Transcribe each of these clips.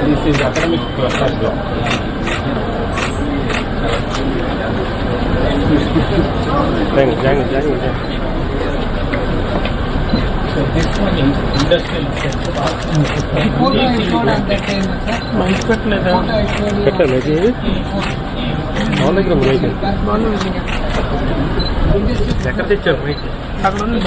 This is academic first block. So this one is industrial sector. Photo I showed at that time, sir. Photo I showed you. ఎక్కడ తెచ్చారు mic అక్కడ ఉంది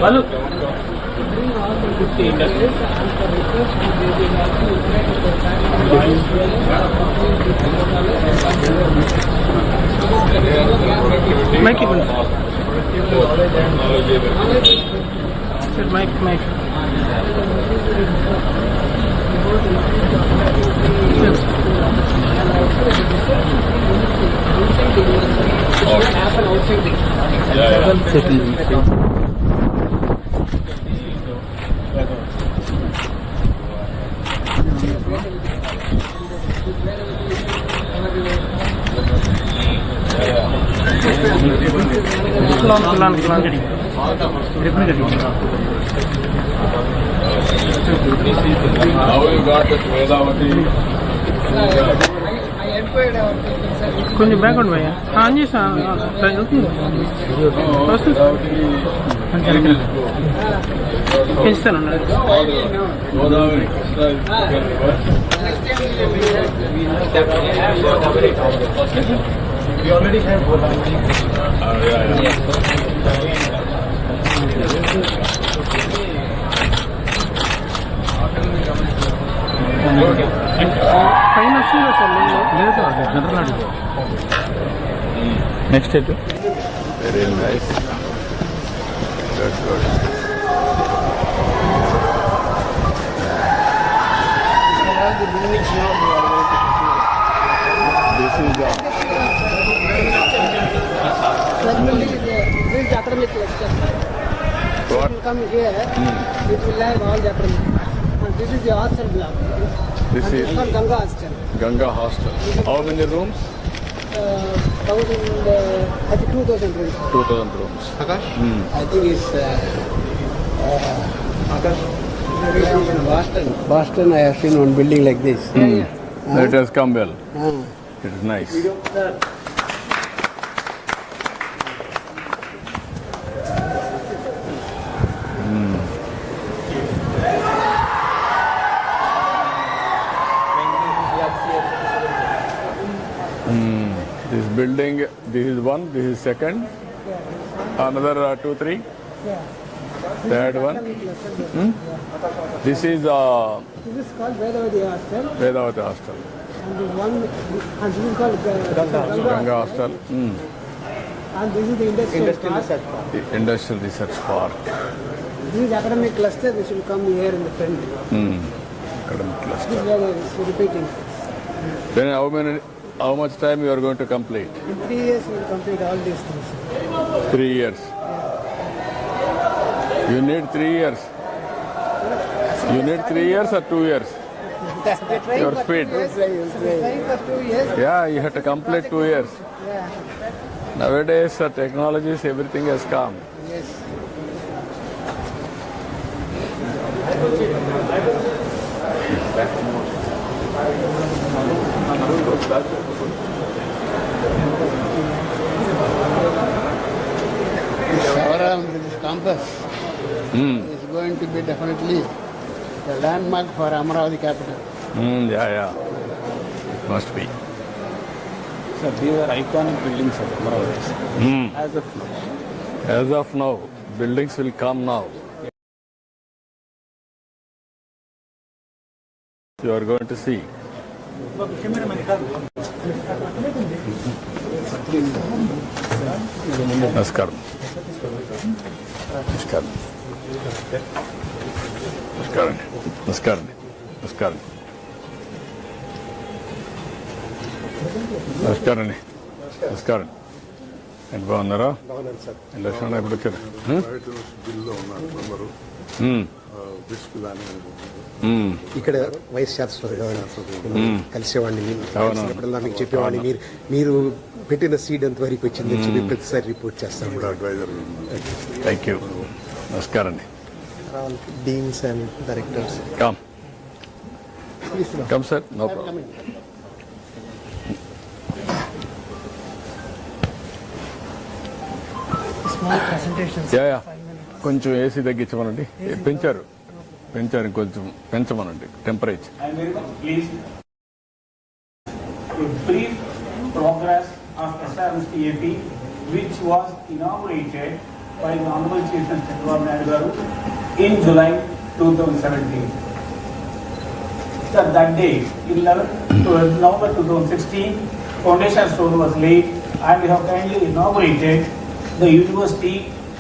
Balu Balu mic ఇవ్వండి sir mic mic Now you got that Vedavati. కొంచెం background భయ్యా on చేసా పెంచుతాను Godavari. We already have Godavari. పైన వస్తుందా సార్ లేదు జనరల్ నెక్స్ట్ ఎటు Very nice. That's good. This is This is academic lecture. what? You come here, it will have all the academic. This is the hostel block. This And is this one Ganga hostel. Ganga Hostel. How many rooms? 2,000 rooms. 2,000 rooms. I think it's Boston. I have seen one building like this. Let us come well. It is nice. This building, this is one, this is second, another 2, 3, third one. This is This is called Vedavati hostel. Vedavati Hostel, And this one, and this is called Ganga Hostel, And this is the industrial park. the Industrial Research Park. This is academic cluster. This will come here in the front. Academic This cluster. is where it's repeating. Then how much time you are going to complete? In 3 years, we will complete all these things. 3 years. You need 3 years. You need 3 years or 2 years? We're trying Your for speed. 2 years. We're trying for 2 years. Yeah, you have to complete 2 years. Yeah. Nowadays, technologies, everything has come. Yes. This campus is going to be definitely the landmark for Amaravati capital. Yeah. It must be. Sir these are iconic buildings of Amaravati as of now As of now, buildings will come now. You are going to see. Namaskaram. Namaskaram. Namaskaram. Namaskaram. Namaskaram. Namaskaram. Namaskaram. ఎంత బాగున్నారా? Election ఎప్పుడు వచ్చారు? బిల్లో ఉన్నారు member bits పిల్లలు ఇక్కడ vice chancellor గారు కలిసేవాడిని కలిసినప్పుడల్లా మీకు చెప్పేవాడిని మీరు పెట్టిన సీడ్ ఎంత వరకు వచ్చింది అని చెప్పి ప్రతిసారి రిపోర్ట్ చేస్తాను. Advisor thank you. నమస్కారం అండి. Deans and directors come sir, no problem. Small presentations. Yeah కొంచెం ఏసీ తగ్గించమనండి. పెంచారు కొంచెం పెంచమనండి temperature. I'm very much pleased. A brief progress of SRSTAP, which was inaugurated by the Honorable Chief Minister Chandrababu Naidu Garu in July 2017. So that day, 11 to November 2016, foundation stone was laid and we have kindly inaugurated the university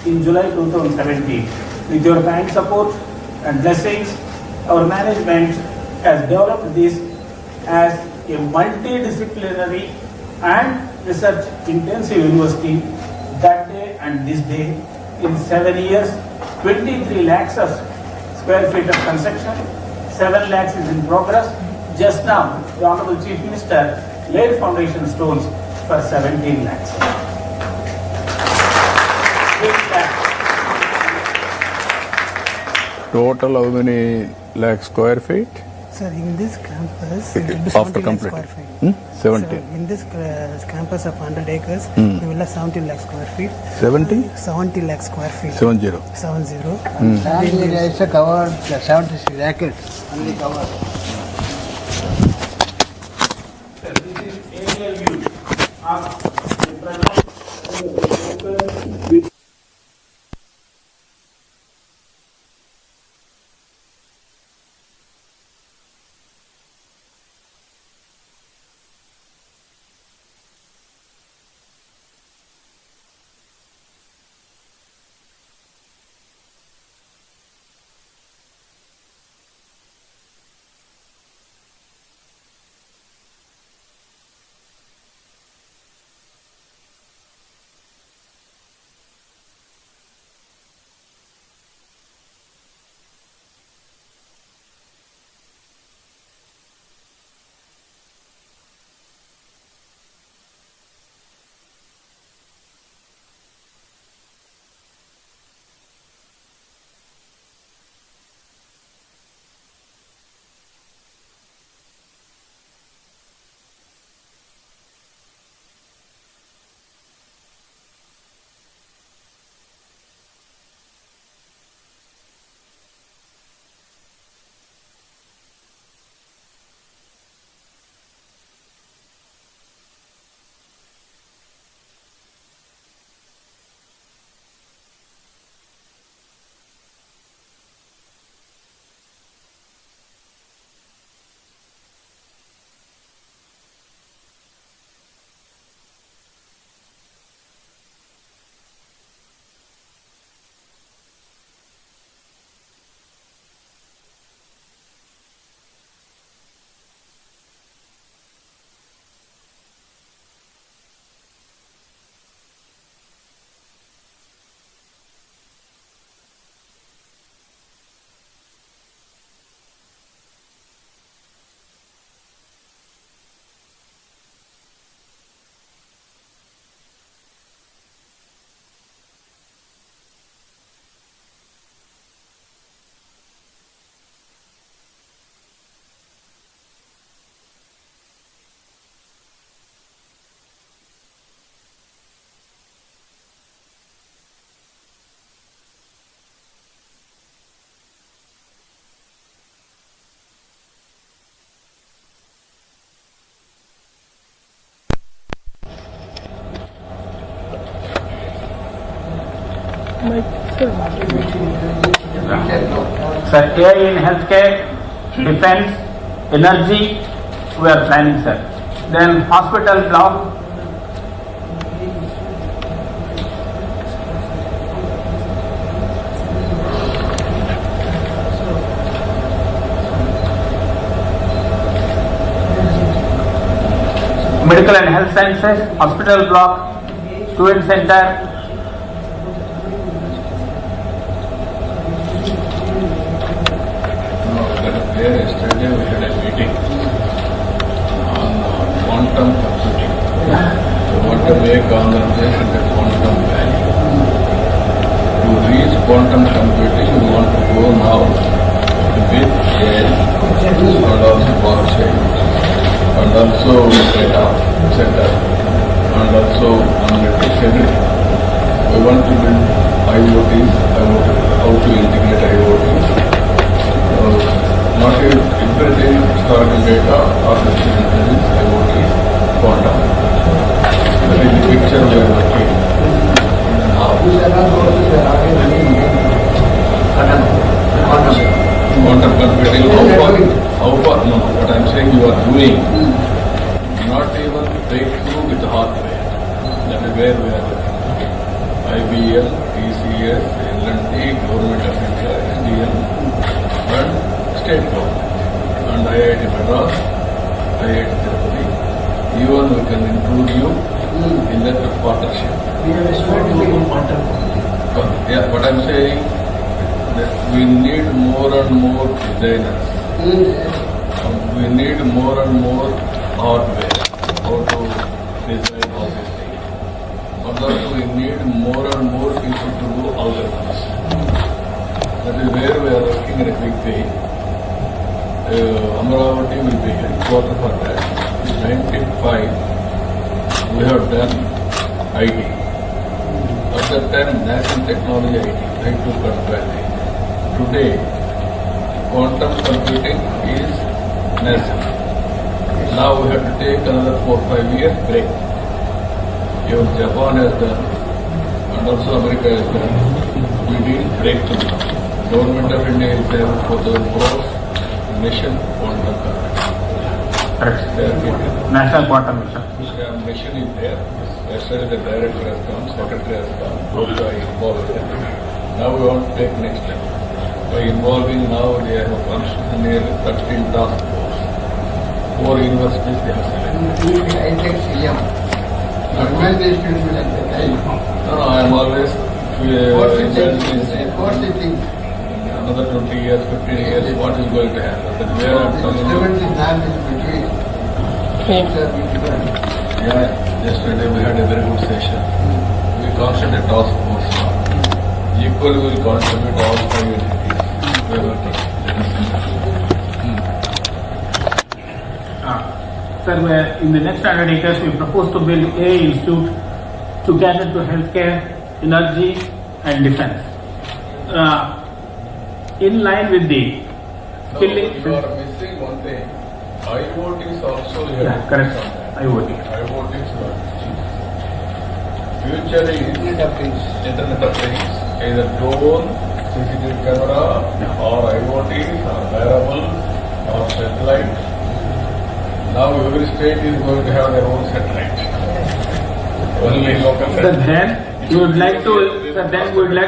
in July 2017. With your kind support and blessings, our management has developed this as a multidisciplinary and research intensive university. That day and this day, in 7 years, 23 lakhs of square feet of construction, 7 lakhs is in progress. Just now, the Honorable Chief Minister laid foundation stones for 17 lakhs. Total how many lakh square feet? Sir, in this campus, it will be After 70 lakh complete. square feet. 70. Sir, in this campus of 100 acres, we will have 17 lakh square feet. 70? 70 lakh square feet. 70. 70. Land area is covered 76 acres, only covered. Sir, this is aerial view of the present with Sir, AI in healthcare, defense, energy, we are planning, sir. Then hospital block, medical and health sciences, hospital block, student center, yesterday we had a meeting on quantum computing. We want to make Andhra Pradesh into quantum valley. To reach quantum computing, we want to go now with AI and also blockchain and also data center and also analytics, everything. We want to build IoTs, how to integrate IoTs. Not everything historical data, artificial intelligence, IoT, quantum. That is the picture we are working now. Quantum computing, how far, no, what I am saying you are doing, not even breakthrough with hardware. That is where we are working. IBM, TCS, L&T, Government of India, SDM, and state government, and IIT Madras, IIT Tirupati. Even we can include you in that partnership. Yeah, what I'm saying, that we need more and more designers. We need more and more hardware, how to design all these things. Also, we need more and more people to do algorithms. That is where we are working in a big way. Amaravati will be headquarter for that. In 1995, we have done IT. At that time, National Technology IT, right to cut value. Today, quantum computing is national. Now we have to take another 4-5 years break. Even Japan has done, and also America has done. We need breakthrough. Government of India is there for the growth mission quantum computing. Correct. National Quantum Mission. Mission is there. Yesterday the director has come, secretary has come, both are involved. Now we want to take next step. By involving now they have a function near 13 task force. 4 universities they have selected. No, I am always another 20 years, 15 years, what is going to happen? But where I am telling you, yeah, yesterday we had a very good session. We constituted a task force now. Equally we will contribute all 5 entities. We are working. Sir, in the next 100 acres, we propose to build AI institute to cater to healthcare, energy, and defense. In line with the No, you are missing one thing. IoT is also here. Yeah, correct. IoT. IoT is not. Future is Internet of Things, either drone, CCTV camera, or IoT, or wearable, or satellite. Now every state is going to have their own satellite. Only local So satellite. then we would like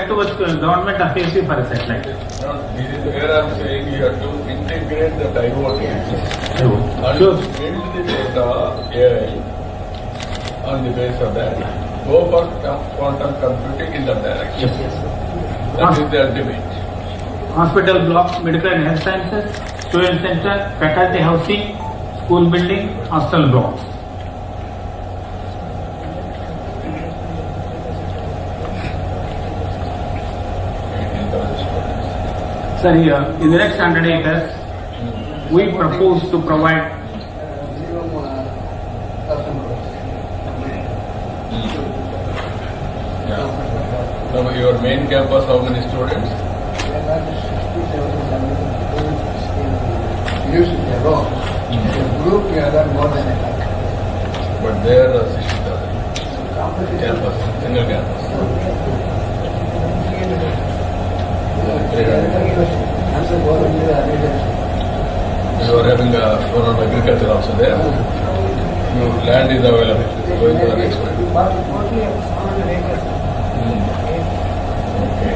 to ask government affairs for a satellite. Now, this is where I am saying you have to integrate the IoT and Sure. build the data AI on the basis of that. Go for quantum computing in that direction. That is the ultimate. Hospital blocks, medical and health sciences, student center, faculty housing, school building, hostel blocks. Sir, here, in the next 100 acres, we propose to provide Yeah. Now, your main campus, how many students? Group, we have done more than a lakh. But there are 60,000 campus, single campus. You are having a floor of agriculture also there. Your land is available. Going to the next one. Okay.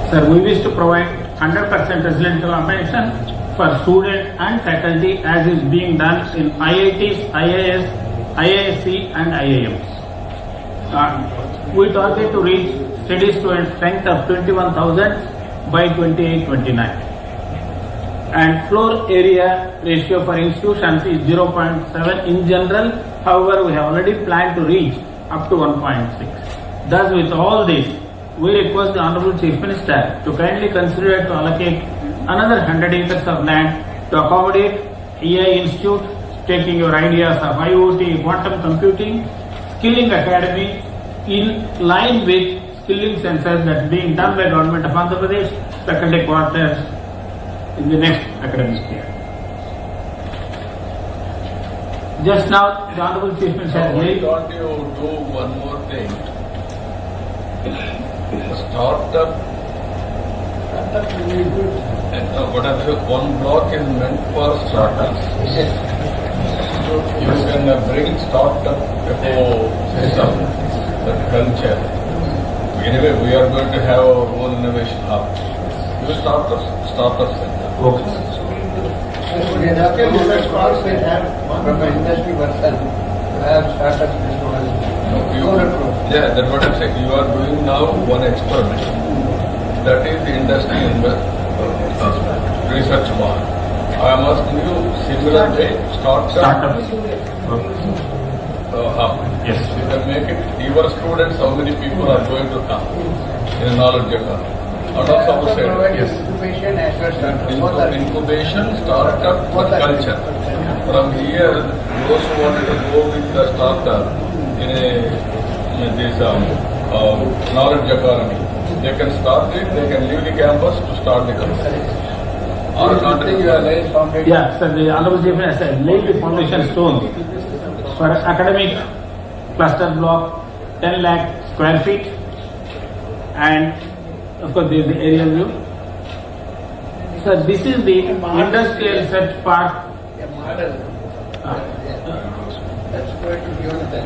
Sir, we wish to provide 100% residential accommodation for students and faculty as is being done in IITs, IIS, IISc and IIMs. We target to reach steady student strength of 21,000 by 28-29. And floor area ratio for institutions is 0.7 in general. However, we have already planned to reach up to 1.6. Thus, with all this, we request the Honorable Chief Minister to kindly consider to allocate another 100 acres of land to accommodate AI Institute, taking your ideas of IoT, quantum computing, skilling academy in line with skilling centers that's being done by Government of Andhra Pradesh, secondary quarters in the next academic year. Just now, the Honorable Chief Minister has Why laid. don't you do one more thing? Startup. What I'm saying, one block is meant for startups. You can bring startup ecosystem, the culture. Anyway, we are going to have our own innovation hub. You startup center. Okay. From an industry person, where startups Yeah, that's what I'm saying. You are doing now one experiment. That is the industry research one. I am asking you similar way startup hub. Yes. You can make it. Your students, how many people are going to come in knowledge economy? And also outside. Yes. Incubation as well as Incubation, startup, and culture. From here, those who wanted to go with the startup in this knowledge economy, they can start it, they can leave the campus to start the company. Or not. Yeah, sir, the Honorable Chief Minister has laid the foundation stones for academic cluster block 10 lakh square feet and of course the area view. So this is the industrial research park. a model. That's going to give us the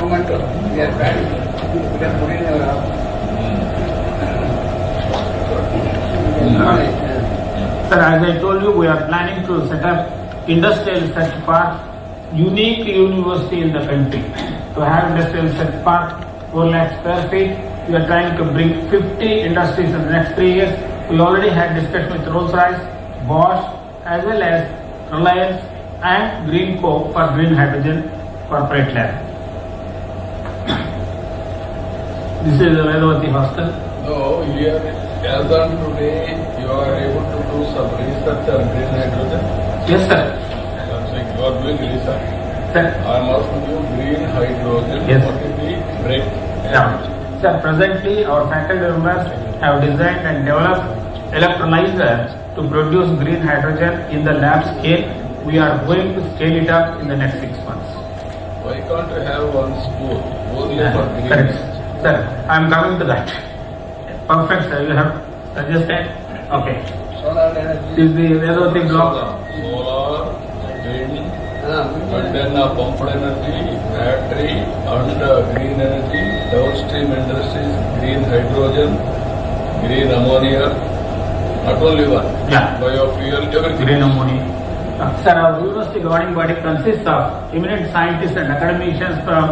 momentum. We are planning. We can put in our Sir, as I told you, we are planning to set up industrial research park, unique university in the country. To have industrial research park, 4 lakh square feet, we are trying to bring 50 industries in the next 3 years. We already had discussion with Rolls-Royce, Bosch, as well as Reliance and Greenco for green hydrogen corporate lab. This is the Vedavati hostel. No, here, as on today, you are able to do some research on green hydrogen. Yes, sir. I'm saying you are doing research. Sir. I am asking you green hydrogen. Yes. What is the break? Yeah. Sir, presently our faculty members have designed and developed electrolyzer to produce green hydrogen in the lab scale. We are going to scale it up in the next 6 months. Why can't you have one school only for green? Correct. Sir, I am coming to that. Perfect, sir. You have suggested. Okay. solar energy. This is the Vedavati block. Solar, wind, and then pumped energy, battery, and green energy, downstream industries, green hydrogen, green ammonia, not only one. Yeah. Biofuel, everything. Green ammonia. Sir, our university governing body consists of eminent scientists and academicians from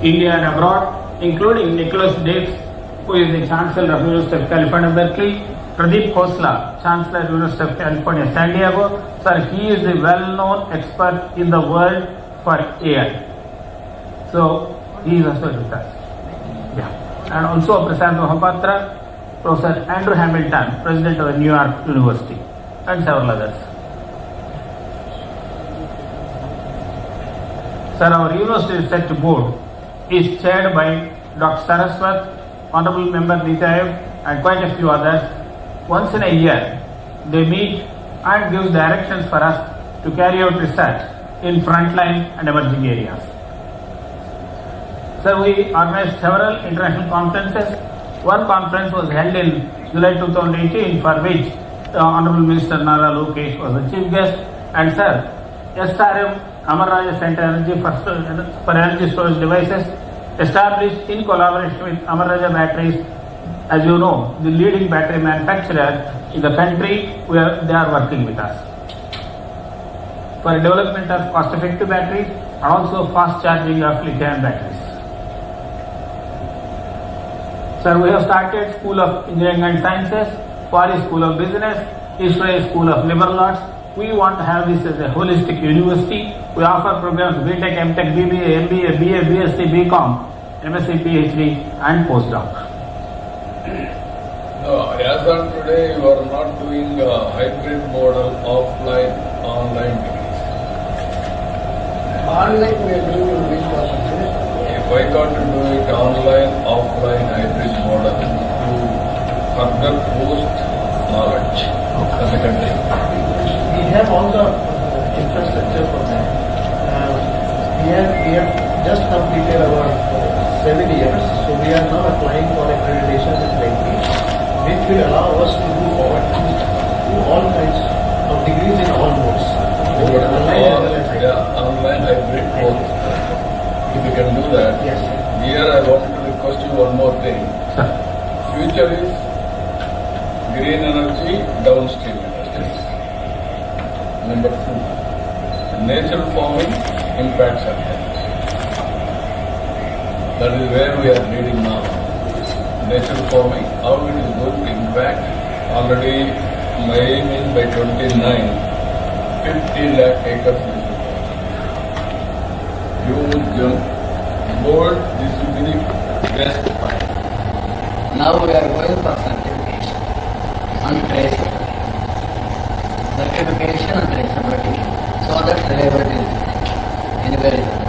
India and abroad, including Nicholas Dix, who is the Chancellor of University of California, Berkeley, Pradeep Khosla, Chancellor of University of California, San Diego. Sir, he is the well-known expert in the world for AI. So, he is also with us. Yeah. And also Prasad Mohapatra, Professor Andrew Hamilton, President of New York University, and several others. Sir, our University Research Board is chaired by Dr. Saraswat, Honorable Member Niti Aayog, and quite a few others. Once in a year, they meet and give directions for us to carry out research in frontline and emerging areas. Sir, we organized several international conferences. One conference was held in July 2018, for which Honorable Minister Nara Lokesh was the chief guest. And sir, SRM Amar Raja Center Energy for Energy Storage Devices, established in collaboration with Amar Raja Batteries. As you know, the leading battery manufacturer in the country, they are working with us for development of cost-effective batteries and also fast charging of lithium batteries. Sir, we have started School of Engineering and Sciences Paris School of Business, Israel School of Liberal Arts. We want to have this as a holistic university. We offer programs BTech, MTech, BBA, MBA, BA, BSc, BCom, MSc, PhD and postdoc. No, as on today, you are not doing a hybrid model offline, online degrees. Online we are doing in which percentage? Why can't you do it online, offline, hybrid model to further boost knowledge as a country? We have all the infrastructure for that. We have just completed our 7 years, so we are now applying for accreditation in 20, which will allow us to do all kinds of degrees in all modes. Online as well as hybrid. Yeah, online, hybrid, both. If you can do that. Yes. Here I want to request you one more thing. Future is green energy, downstream industries. Number 2, natural farming impacts our health. That is where we are leading now. Natural farming, how it is going to impact. Already my aim is by 29, 50 lakh acres will be huge jump. Board, this will be the best part. Now we are going for certification on traceability. Certification on traceability, so that reliability is anywhere is there.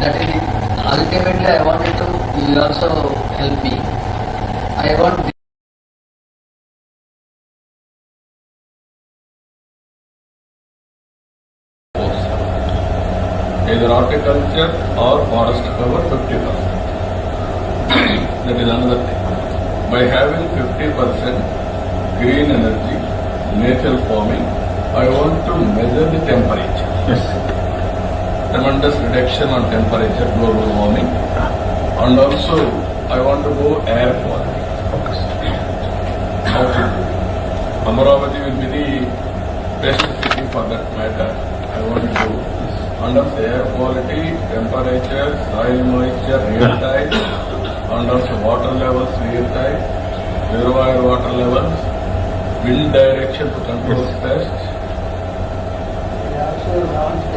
That is it. Ultimately I wanted to, you will also help me. I want Either horticulture or forest cover 50%. That is another thing. By having 50% green energy, natural farming, I want to measure the temperature. Yes. Tremendous reduction on temperature, global warming, and also I want to go air quality. How to do it? Amaravati will be the best city for that matter. I want to do under air quality, temperature, soil moisture, real time, and also water levels, real time, reservoir water levels, wind direction to control pests. We also launched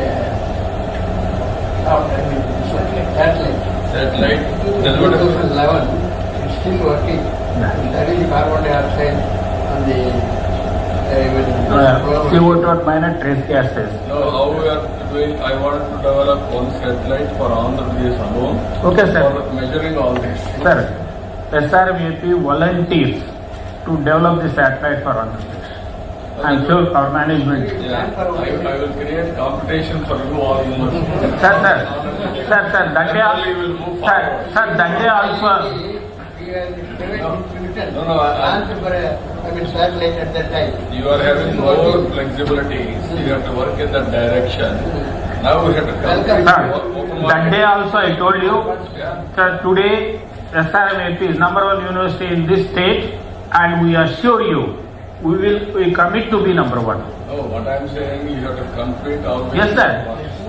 satellite. Satellite, then what is 2011, it's still working. That is the carbon dioxide on the CO2 minus trace gases. No, how we are doing, I want to develop one satellite for Andhra Pradesh alone. Okay, sir. For measuring all this. Sir, SRVP volunteers to develop the satellite for Andhra Pradesh. I'm sure our management. Yeah, I will create competition for you all. Sir, Dande also. No, satellite at that time. you are having more flexibility. You have to work in that direction. Now we have to come. Sir, Dande also I told you. Yeah. Sir, today SRMAP is #1 university in this state, and we assure you, we commit to be #1. No, what I am saying, you have to compete always. Yes, sir.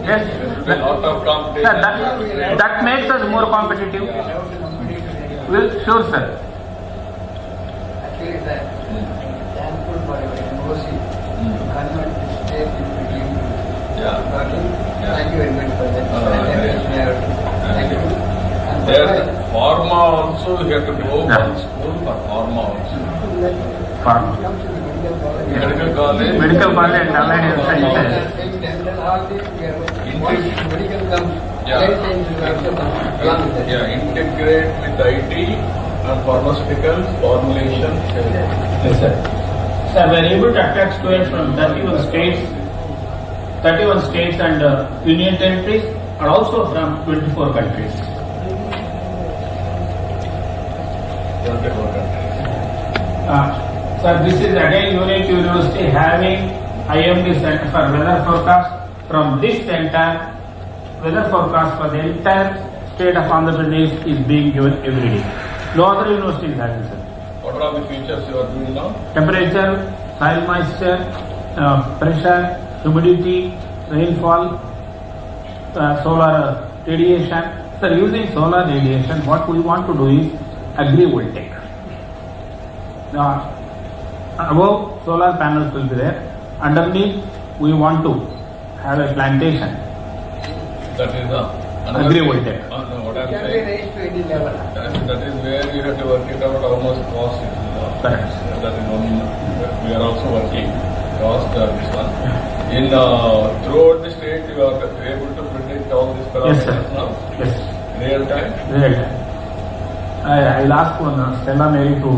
Yes. There will be a lot of competition. Sir, that makes us more competitive. Well, sure, sir. Actually, that thankful for your university to convert the state into green. Yeah. Thank you very much for that. Thank you. And There, pharma also, you have to go Yeah. one school for pharma also. Farm. Medical college. Medical college and allied health sciences. medical comes. Yeah. Yeah, integrate with IT and pharmaceuticals, formulation. Yes, sir. Sir, we are able to attract students from 31 states and union territories, and also from 24 countries. Sir, this is again Unit University having IMD Center for Weather Forecast. From this center, weather forecast for the entire state of Andhra Pradesh is being given every day. No other university is having, sir. What are the features you are doing now? Temperature, soil moisture, pressure, humidity, rainfall, solar radiation. Sir, using solar radiation, what we want to do is agrivoltaic. above solar panels will be there. Underneath, we want to have a plantation. That is another Agree thing. with that. No, what I'm Can be saying, raised to any level. that is where you have to work it out how much cost it is. Correct. That is one, we are also working, cost this one. In, throughout the state, you are able to predict all these Yes, sir. parameters now, Yes. real time. Right. I will ask one Stella Mary to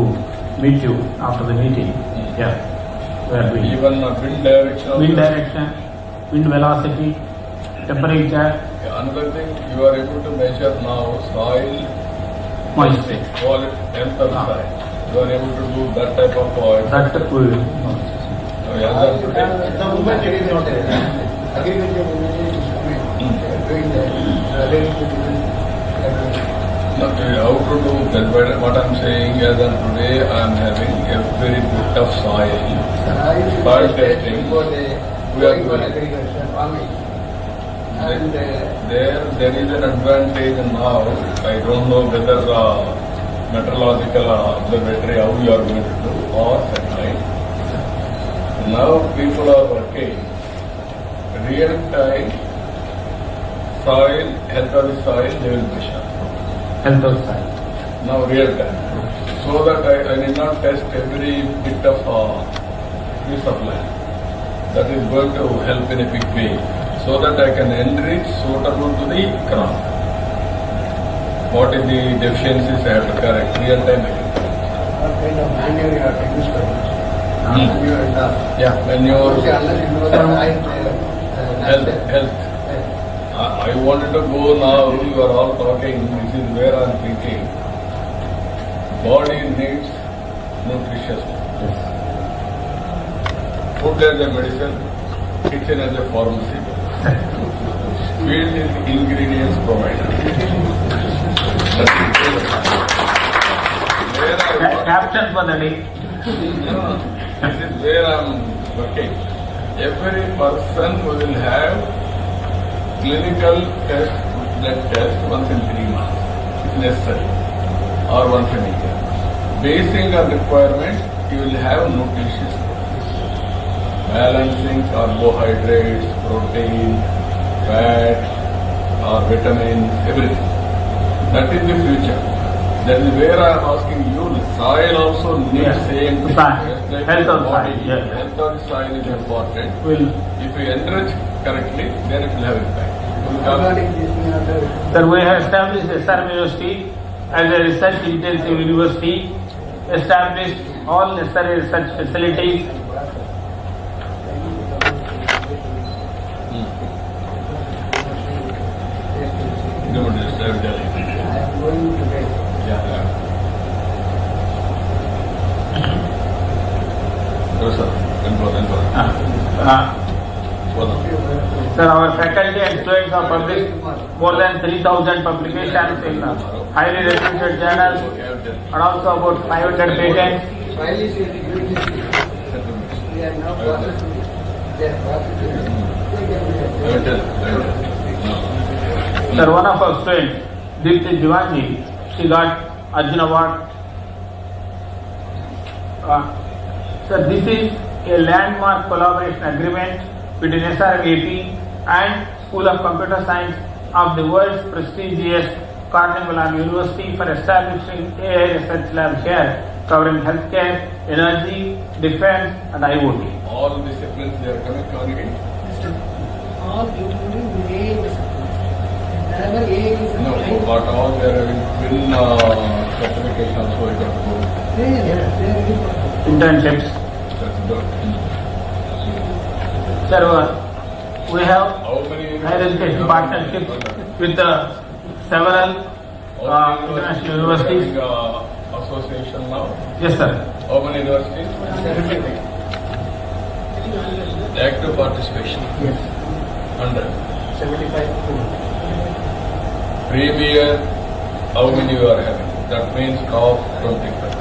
meet you after the meeting. Yeah. Where we Even wind direction. wind direction, wind velocity, temperature, Another thing, you are able to measure now soil moisture. quality, health of Ah. soil. You are able to do that type of soil. That will. As of today, The moment it is not there. Agriculture engineering instrument, doing the raised to different levels. how to do that, but what I'm saying is that today I'm having a very bit of soil. Soil testing. Before they We are going for doing. agriculture, farming. And There is an advantage now. I don't know whether meteorological observatory how you are going to do or satellite. Now people are working real time soil, health of the soil, they will measure. Health of soil. Now real time. So that I need not test every bit of piece of land. That is going to help in a big way. So that I can enrich suitable to the crop. What is the deficiencies I have to correct? Real time I can correct. what kind of manure you have to use for it. Hmm. Manure and stuff. Yeah, when you See, unless you know the right health. I wanted to go now, you are all talking, this is where I am thinking. Body needs nutritious food. Food as a medicine, kitchen as a pharmacy. Field is ingredients provider. That is where I want. Caption for the day. This is where I am working. Every person will have clinical test, blood test once in 3 months, if necessary, or once in a year. Basing on requirements, you will have nutritious foods. Balancing carbohydrates, protein, fat, or vitamins, everything. That is the future. That is where I am asking you, the soil also needs Yes. same thing. Soil. Just like Health the of soil, body. yeah. Health of the soil is important. Will If we enrich correctly, then it will have impact. It will have- Regarding this, Sir, we have established SR University as a research intensive university, established all necessary research facilities. No, it is very I am going to get Yeah. Go, sir. Then go. Sir, our faculty and students have published more than 3,000 publications in highly reputed journals and also about 500 patents. While is doing this, we are now processing it. They are processing it. They can be Sir, one of our students, Dipti Diwanji, she got Arjuna Award. Sir, this is a landmark collaboration agreement between SRMAP and School of Computer Science of the world's prestigious Carnegie Mellon University for establishing AI research lab here covering healthcare, energy, defense and IoT. All disciplines they are coming Carnegie. All including the AI disciplines. Wherever AI is No, but all they are having twin certification also I got to go. Internships. That's good. Sir, we have How many higher education partnerships with several international universities. Association now. Yes, sir. How many universities? Active participation. Yes. 100. 75 Premier, how many you are having? That means top 25.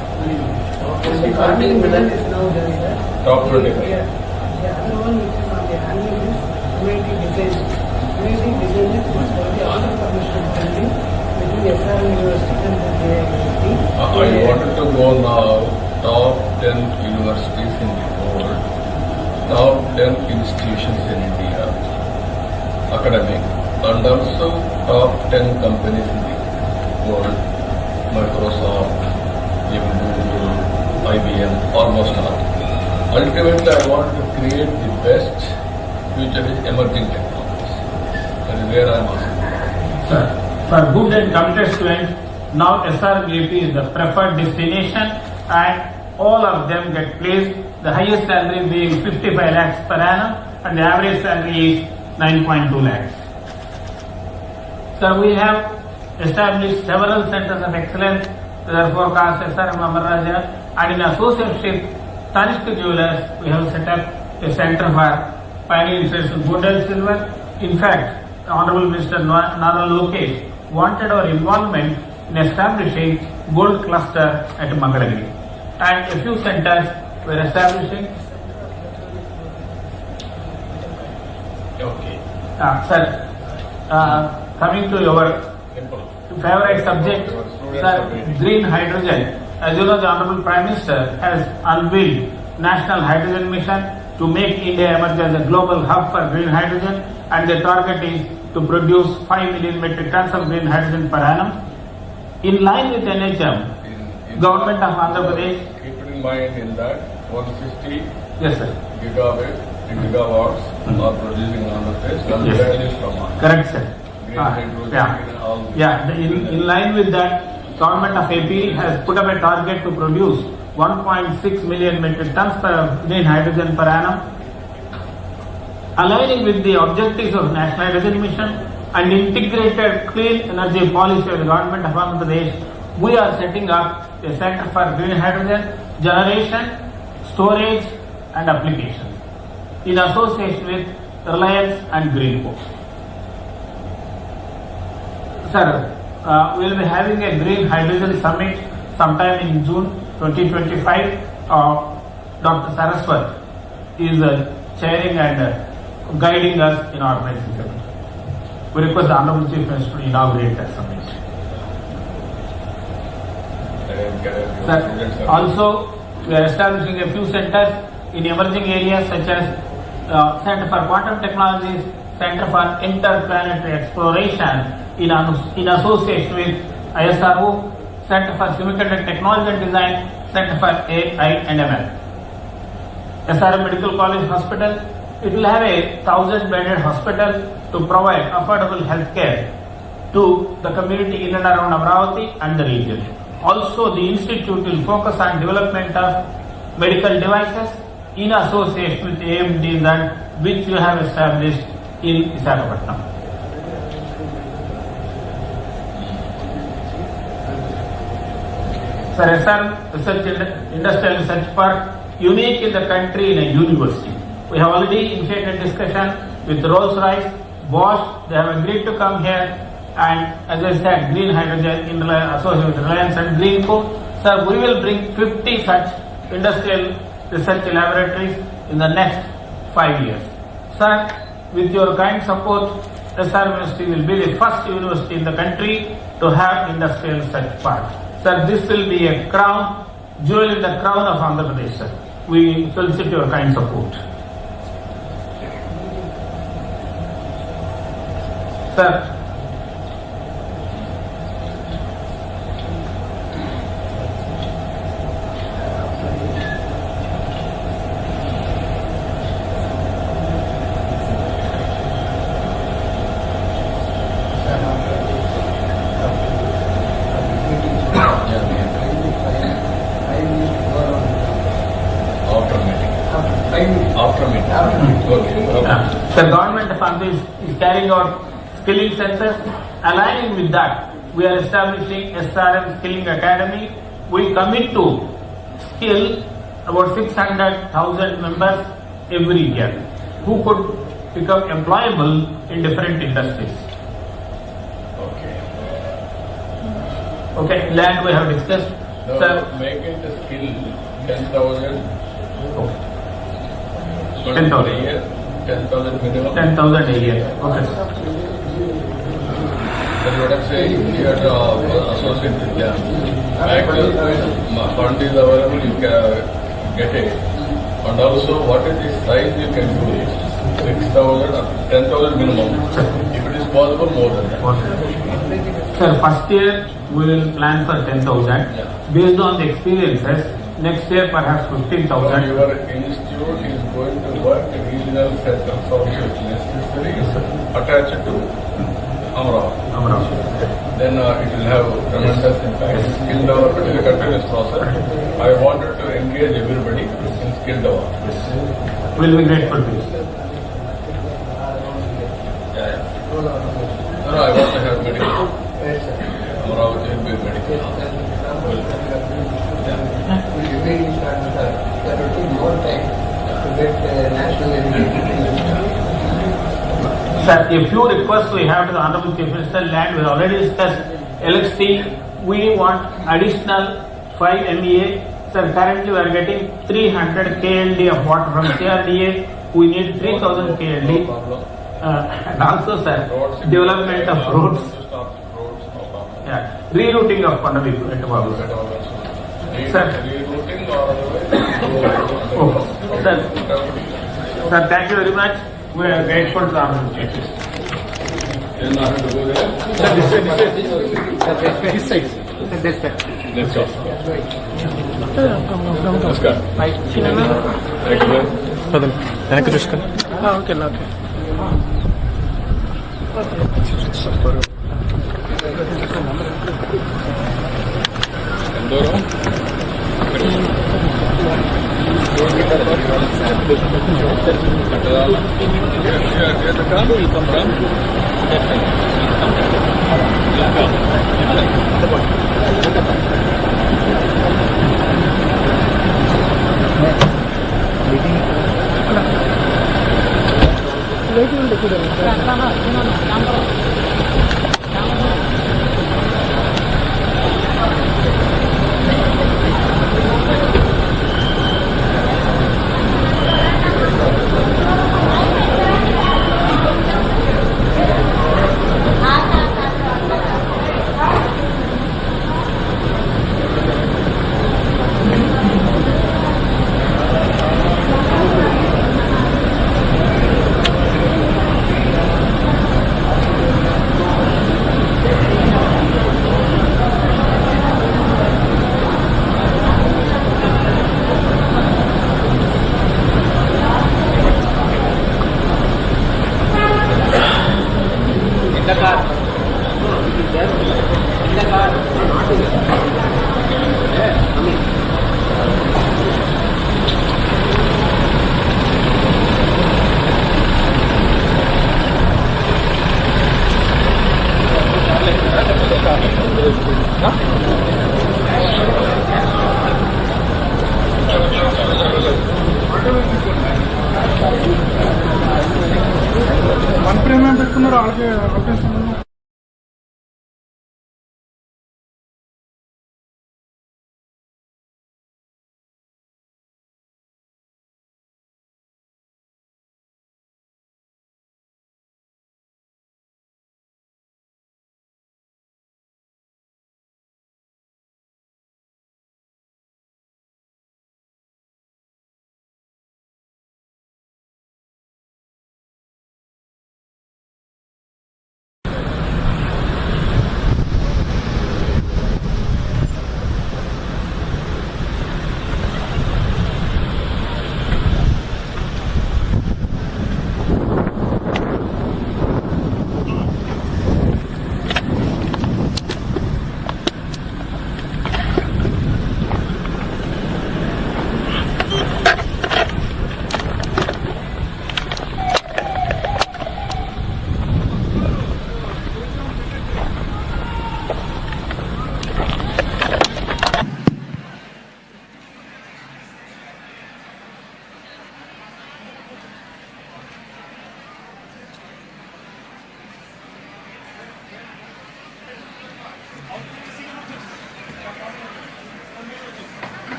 The Carnegie Mellon is now there, sir. Top 25. The other one which is on the annual is MIT Design. MIT Design is one of the other publishing building between SR University and the AI University. I wanted to go now top 10 universities in the world, top 10 institutions in India, academic, and also top 10 companies in the world, Microsoft, even Google, IBM, almost all. Ultimately, I want to create the best future with emerging technologies. That is where I am asking. Sir, for good and committed students, now SRMAP is the preferred destination and all of them get placed. The highest salary being 55 lakhs per annum and the average salary is 9.2 lakhs. Sir, we have established several centers of excellence, therefore cast SRM Amaraja, and in association with Tanishq Jewelers, we have set up a center for pioneer institution gold and silver. In fact, the Honorable Minister Nara Lokesh wanted our involvement in establishing gold cluster at Mangalagiri. And a few centers were establishing. Okay. Sir, coming to your Simple. favorite subject, sir, green hydrogen. As you know, the Honorable Prime Minister has unveiled National Hydrogen Mission to make India emerge as a global hub for green hydrogen, and the target is to produce 5 million metric tons of green hydrogen per annum. In line with NHM, In Government of Andhra Pradesh. Keep in mind in that 160 Yes, sir. gigawatts are producing in Andhra Pradesh. One Yes. is from Andhra. Correct, sir. Green hydrogen, Yeah. all this. Yeah, in line with that, Government of AP has put up a target to produce 1.6 million metric tons of green hydrogen per annum. Aligning with the objectives of National Hydrogen Mission and integrated clean energy policy of the Government of Andhra Pradesh, we are setting up a center for green hydrogen generation, storage and applications in association with Reliance and Greenco. Sir, we will be having a green hydrogen summit sometime in June 2025. Dr. Saraswat is chairing and guiding us in organizing the summit. We request the Honorable Chief Minister to inaugurate that summit. Sir, also we are establishing a few centers in emerging areas such as Center for Quantum Technologies, Center for Interplanetary Exploration in association with ISRO, Center for Semiconductor Technology and Design, Center for AI and ML. SRM Medical College Hospital, it will have a 1,000-bedded hospital to provide affordable health care to the community in and around Amravati and the region. Also, the institute will focus on development of medical devices in association with AMD that which we have established in Visakhapatnam. Sir, SRM Industrial Research Park, unique in the country in a university. We have already initiated discussion with Rolls-Royce, Bosch. They have agreed to come here, and as I said, green hydrogen in association with Reliance and Greenco. Sir, we will bring 50 such industrial research laboratories in the next 5 years. Sir, with your kind support, SR University will be the first university in the country to have industrial research park. Sir, this will be a crown, jewel in the crown of Andhra Pradesh, sir. We solicit your kind support. Sir, After meeting. Okay. the government of Andhra is carrying out skilling census. Aligning with that, we are establishing SRM Skilling Academy. We commit to skill about 600,000 members every year who could become employable in different industries. Okay, land we have discussed. Now, Sir, make it a skill 10,000. 10,000 a year, 10,000 minimum. 10,000 a year. Okay. Then let us say you are associate with them. Actual fund is available, you can get it. And also, what is the size you can do it? 6,000 or 10,000 minimum. If it is possible, more than that. Sir, first year we will plan for 10,000. Yeah. Based on the experiences, next year perhaps So 15,000. your institute is going to work regional centers of necessary attached to Amravati. Then it will have tremendous impact. Skill development is a continuous process. I wanted to engage everybody in skill development. Will be grateful to you. Yeah. No, I want to have medical. Amravati will be medical. Will be that will take more time to get national education. Sir, a few requests we have to the Honorable Chief Minister. Land we already discussed. LXT, we want additional 5 MVA. Sir, currently we are getting 300 KLD of water from CRDA. We need 3,000 No KLD. problem. And also, sir, Roads, development of roads. Roads, no problem. Yeah, rerouting of Pandavi at Babu. Sir. Rerouting or otherwise. Oh, sir. Sir, thank you very much. We are grateful to the Honorable Chief Minister. Then I have to go there. This side. This side. Let's go. Namaskar. Thank you. పదండి వెనక్కి చూసుకొని okay okay Endoro. One ప్రేమ పెట్టుకున్నారు వాళ్ళకి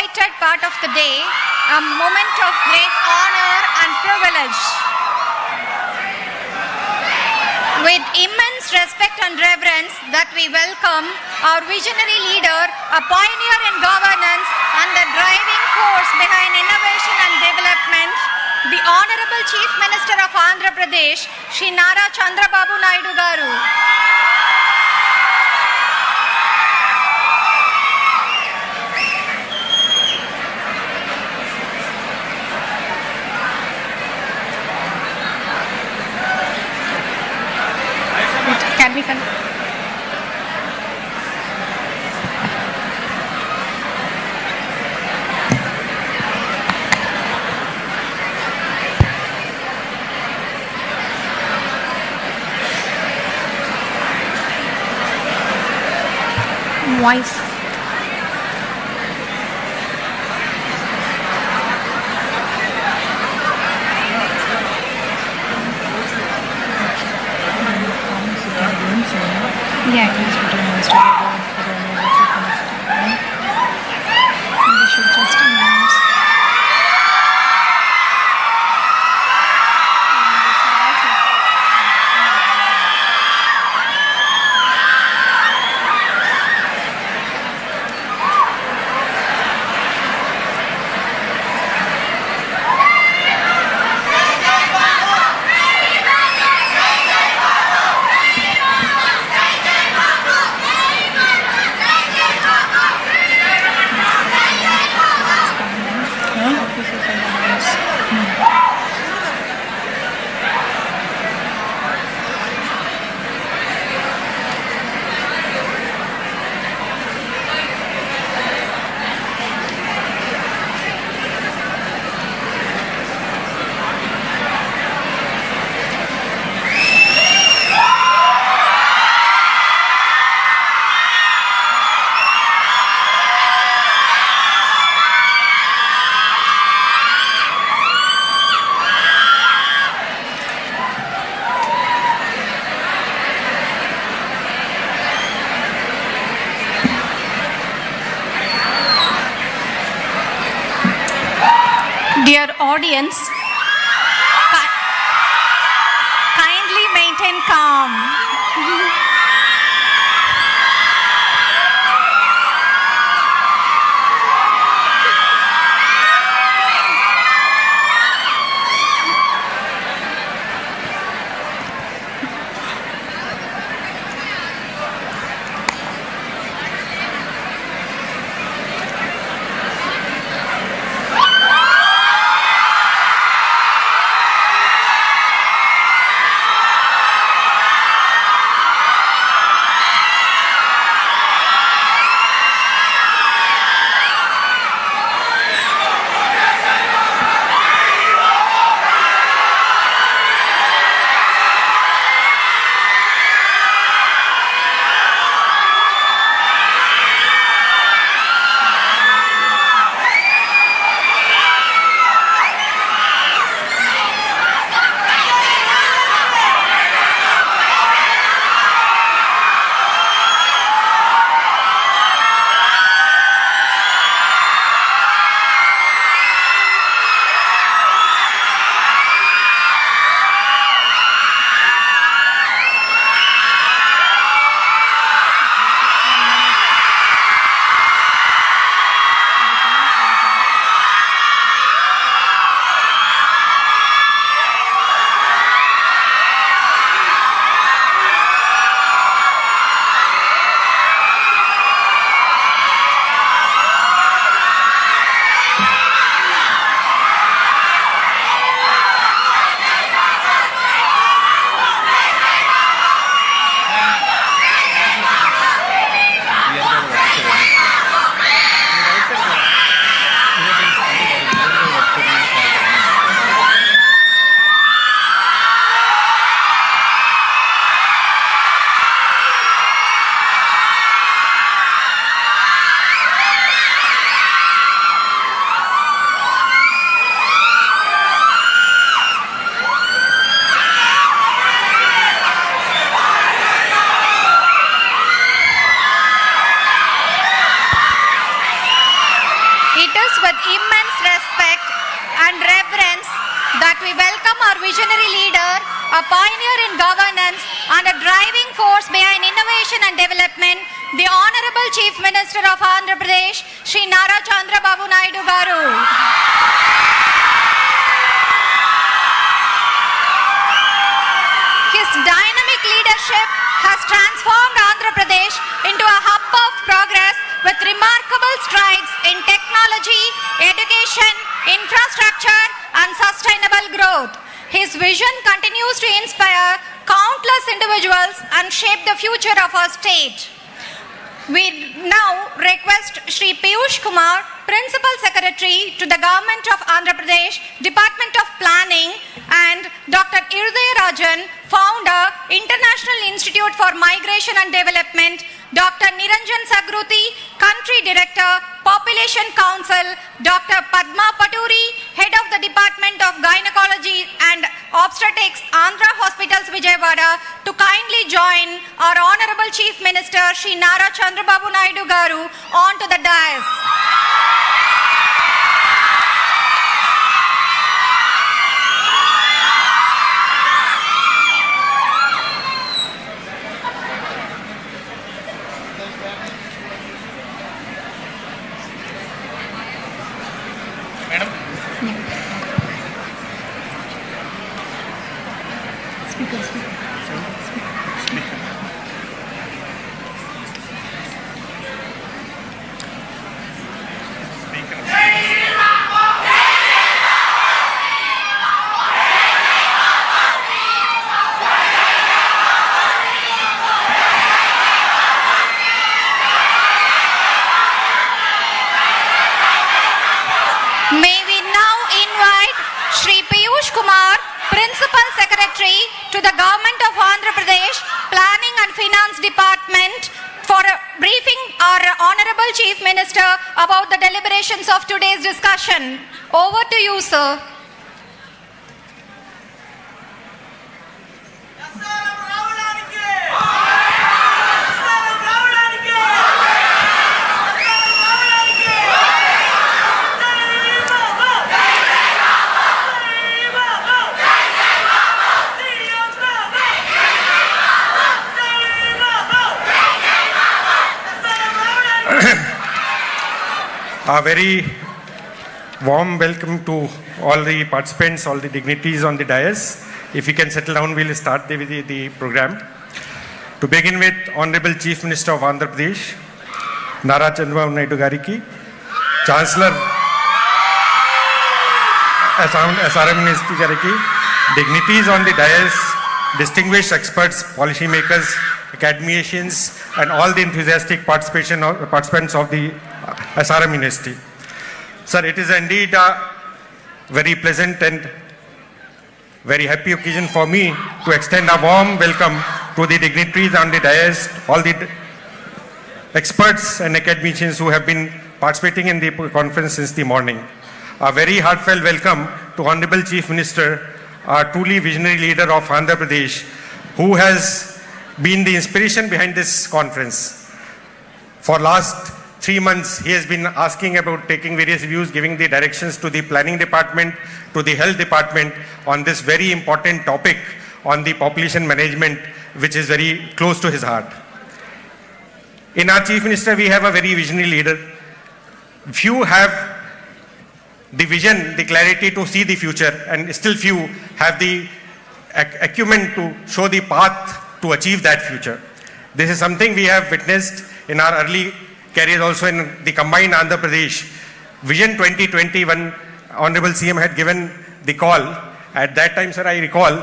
appointed part of the day, a moment of great honor and privilege. With immense respect and reverence that we welcome our visionary leader, a pioneer in governance and the driving force behind innovation and development, the Honorable Chief Minister of Andhra Pradesh, Shri Nara Chandrababu Naidu Garu. Can we continue? Voice. Yeah, it is written on Instagram. We should just announce. Dear audience, kindly maintain calm. is with immense respect and reverence that we welcome our visionary leader, a pioneer in governance and a driving force behind innovation and development, the Honorable Chief Minister of Andhra Pradesh, Shri Nara Chandrababu Naidu Garu. His dynamic leadership has transformed Andhra Pradesh into a hub of progress with remarkable strides in technology, education, infrastructure and sustainable growth. His vision continues to inspire countless individuals and shape the future of our state. We now request Shri Piyush Kumar, Principal Secretary to the Government of Andhra Pradesh, Department of Planning, and Dr. Irday Rajan, Founder, International Institute for Migration and Development, Dr. Niranjan Sagruti, Country Director, Population Council, Dr. Padma Paturi, Head of the Department of Gynecology and Obstetrics, Andhra Hospitals, Vijayawada, to kindly join our Honorable Chief Minister, Shri Nara Chandrababu Naidu Garu, onto the dais. May we now invite Shri Piyush Kumar, Principal Secretary to the Government of Andhra Pradesh, Planning and Finance Department, for a briefing our Honorable Chief Minister about the deliberations of today's discussion. Over to you, sir. A very warm welcome to all the participants, all the dignitaries on the dais. If you can settle down, we'll start the program. To begin with, Honorable Chief Minister of Andhra Pradesh, Nara Chandrababu Naidu Gariki, Chancellor SRM Ministry Gariki, dignitaries on the dais, distinguished experts, policymakers, academicians, and all the enthusiastic participants of the SRM Ministry. Sir, it is indeed a very pleasant and very happy occasion for me to extend a warm welcome to the dignitaries on the dais, all the experts and academicians who have been participating in the conference since the morning. A very heartfelt welcome to Honorable Chief Minister, a truly visionary leader of Andhra Pradesh, who has been the inspiration behind this conference. For last 3 months, he has been asking about taking various views, giving the directions to the planning department, to the health department on this very important topic on the population management, which is very close to his heart. In our Chief Minister, we have a very visionary leader. Few have the vision, the clarity to see the future, and still few have the acumen to show the path to achieve that future. This is something we have witnessed in our early careers also in the combined Andhra Pradesh. Vision 2020, when Honorable CM had given the call, at that time, sir, I recall,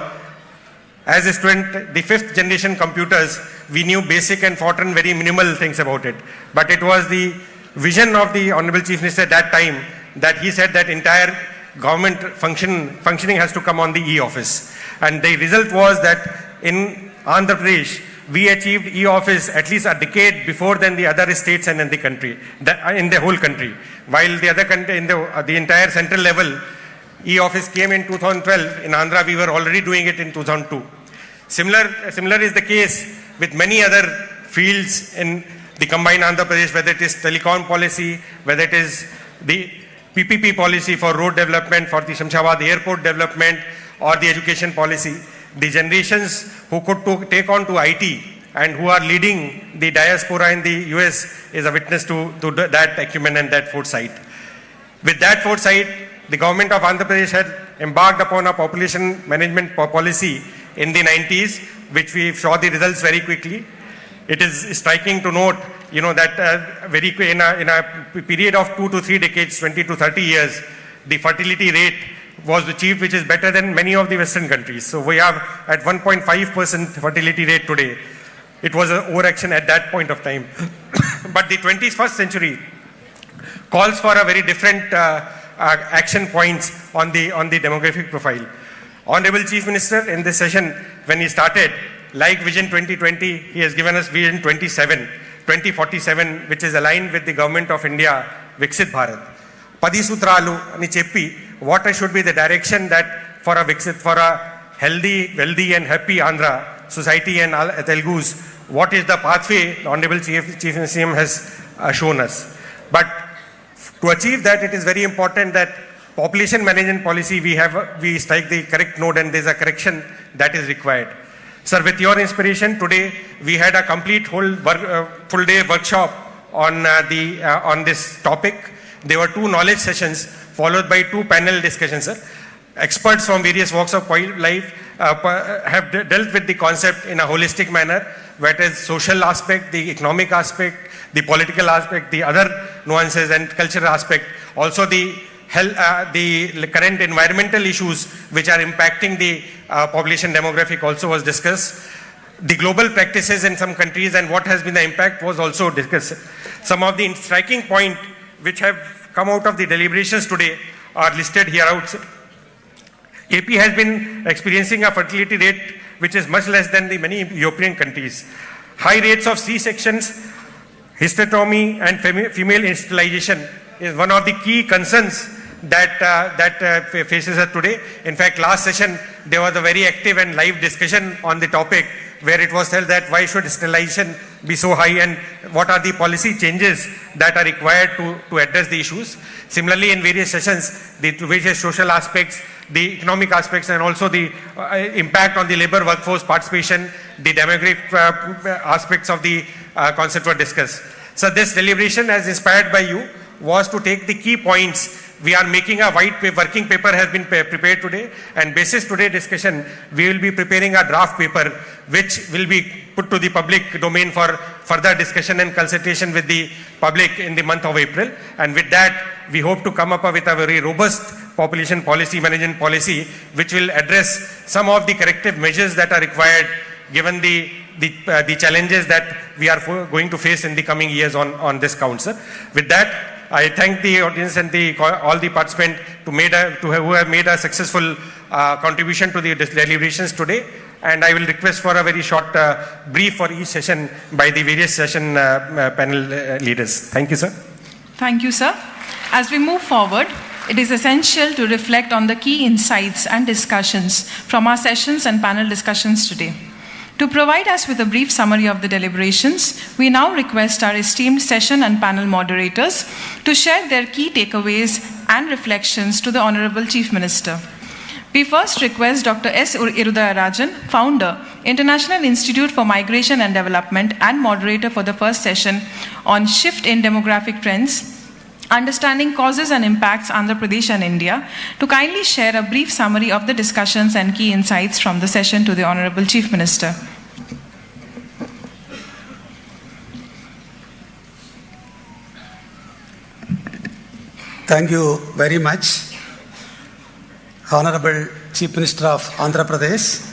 as a student, the 5th generation computers, we knew basic and forgotten very minimal things about it. But it was the vision of the Honorable Chief Minister at that time that he said that entire government functioning has to come on the e-office. And the result was that in Andhra Pradesh, we achieved e-office at least a decade before than the other states and in the country, in the whole country. While the other country, in the entire central level, e-office came in 2012. In Andhra, we were already doing it in 2002. Similar is the case with many other fields in the combined Andhra Pradesh, whether it is telecom policy, whether it is the PPP policy for road development, for the Shamshabad airport development, or the education policy. The generations who could take on to IT and who are leading the diaspora in the US is a witness to that acumen and that foresight. With that foresight, the government of Andhra Pradesh had embarked upon a population management policy in the 90s, which we saw the results very quickly. It is striking to note, that in a period of 2 to 3 decades, 20 to 30 years, the fertility rate was achieved, which is better than many of the Western countries. So we have at 1.5% fertility rate today. It was an overaction at that point of time. But the 21st century calls for a very different action points on the demographic profile. Honorable Chief Minister, in this session, when he started, like Vision 2020, he has given us Vision 2047, which is aligned with the Government of India, Viksit Bharat. Padi Sutralu ani cheppi, what should be the direction that for a healthy, wealthy and happy Andhra society and Telugus, what is the pathway the Honorable Chief CM has shown us. But to achieve that, it is very important that population management policy, we strike the correct note and there is a correction that is required. Sir, with your inspiration, today we had a complete full day workshop on this topic. There were 2 knowledge sessions followed by 2 panel discussions, sir. Experts from various walks of life have dealt with the concept in a holistic manner, whether it is social aspect, the economic aspect, the political aspect, the other nuances and cultural aspect, also the health, the current environmental issues which are impacting the population demographic also was discussed. The global practices in some countries and what has been the impact was also discussed. Some of the striking points which have come out of the deliberations today are listed here out. AP has been experiencing a fertility rate which is much less than the many European countries. High rates of C-sections, hysterectomy and female sterilization is one of the key concerns that faces us today. In fact, last session there was a very active and live discussion on the topic where it was said that why should sterilization be so high and what are the policy changes that are required to address the issues. Similarly, in various sessions, the various social aspects, the economic aspects and also the impact on the labor workforce participation, the demographic aspects of the concept were discussed. So this deliberation, as inspired by you, was to take the key points. We are making a working paper has been prepared today, and basis today's discussion, we will be preparing a draft paper which will be put to the public domain for further discussion and consultation with the public in the month of April. And with that, we hope to come up with a very robust population policy, management policy, which will address some of the corrective measures that are required given the challenges that we are going to face in the coming years on this count, sir. With that, I thank the audience and all the participants who have made a successful contribution to the deliberations today. And I will request for a very short brief for each session by the various session panel leaders. Thank you, sir. Thank you, sir. As we move forward, it is essential to reflect on the key insights and discussions from our sessions and panel discussions today. To provide us with a brief summary of the deliberations, we now request our esteemed session and panel moderators to share their key takeaways and reflections to the Honorable Chief Minister. We first request Dr. S. Irudayarajan, Founder, International Institute for Migration and Development and moderator for the first session on Shift in Demographic Trends, Understanding Causes and Impacts, Andhra Pradesh and India, to kindly share a brief summary of the discussions and key insights from the session to the Honorable Chief Minister. Thank you very much, Honorable Chief Minister of Andhra Pradesh.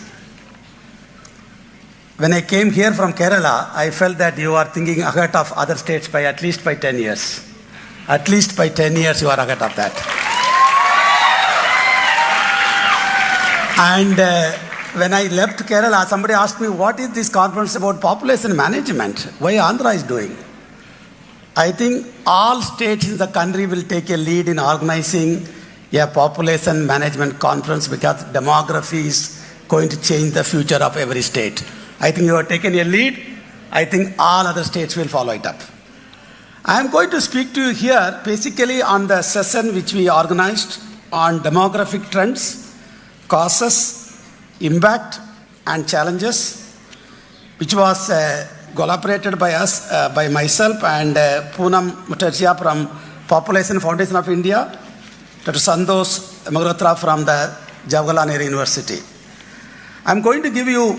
When I came here from Kerala, I felt that you are thinking ahead of other states by at least by 10 years. At least by 10 years you are ahead of that. And when I left Kerala, somebody asked me, what is this conference about population management? Why Andhra is doing? I think all states in the country will take a lead in organizing a population management conference because demography is going to change the future of every state. I think you have taken a lead. I think all other states will follow it up. I am going to speak to you here basically on the session which we organized on demographic trends, causes, impact and challenges, which was collaborated by us, by myself and Poonam Mukherjee from Population Foundation of India, Dr. Santosh Malhotra from the Jawaharlal Nehru University. I am going to give you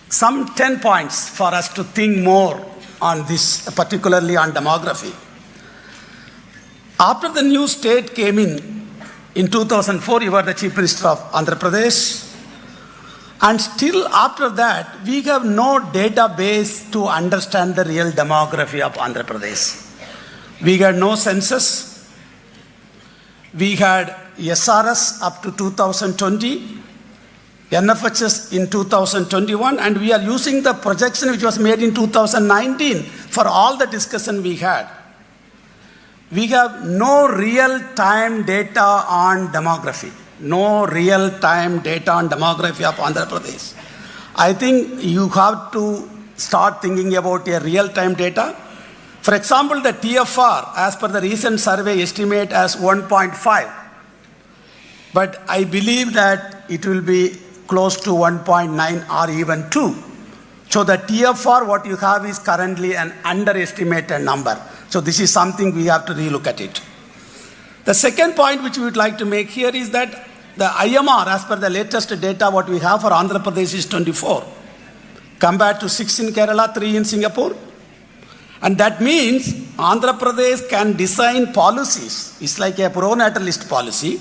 some 10 points for us to think more on this, particularly on demography. After the new state came in 2004, you were the Chief Minister of Andhra Pradesh. And still after that, we have no database to understand the real demography of Andhra Pradesh. We had no census. We had SRS up to 2020, NFHS in 2021, and we are using the projection which was made in 2019 for all the discussion we had. We have no real-time data on demography. No real-time data on demography of Andhra Pradesh. I think you have to start thinking about a real-time data. For example, the TFR, as per the recent survey, estimate as 1.5. But I believe that it will be close to 1.9 or even 2. So the TFR, what you have is currently an underestimated number. So this is something we have to relook at it. The second point which we would like to make here is that the IMR, as per the latest data, what we have for Andhra Pradesh is 24, compared to 6 in Kerala, 3 in Singapore. And that means Andhra Pradesh can design policies. It's like a pro-natalist policy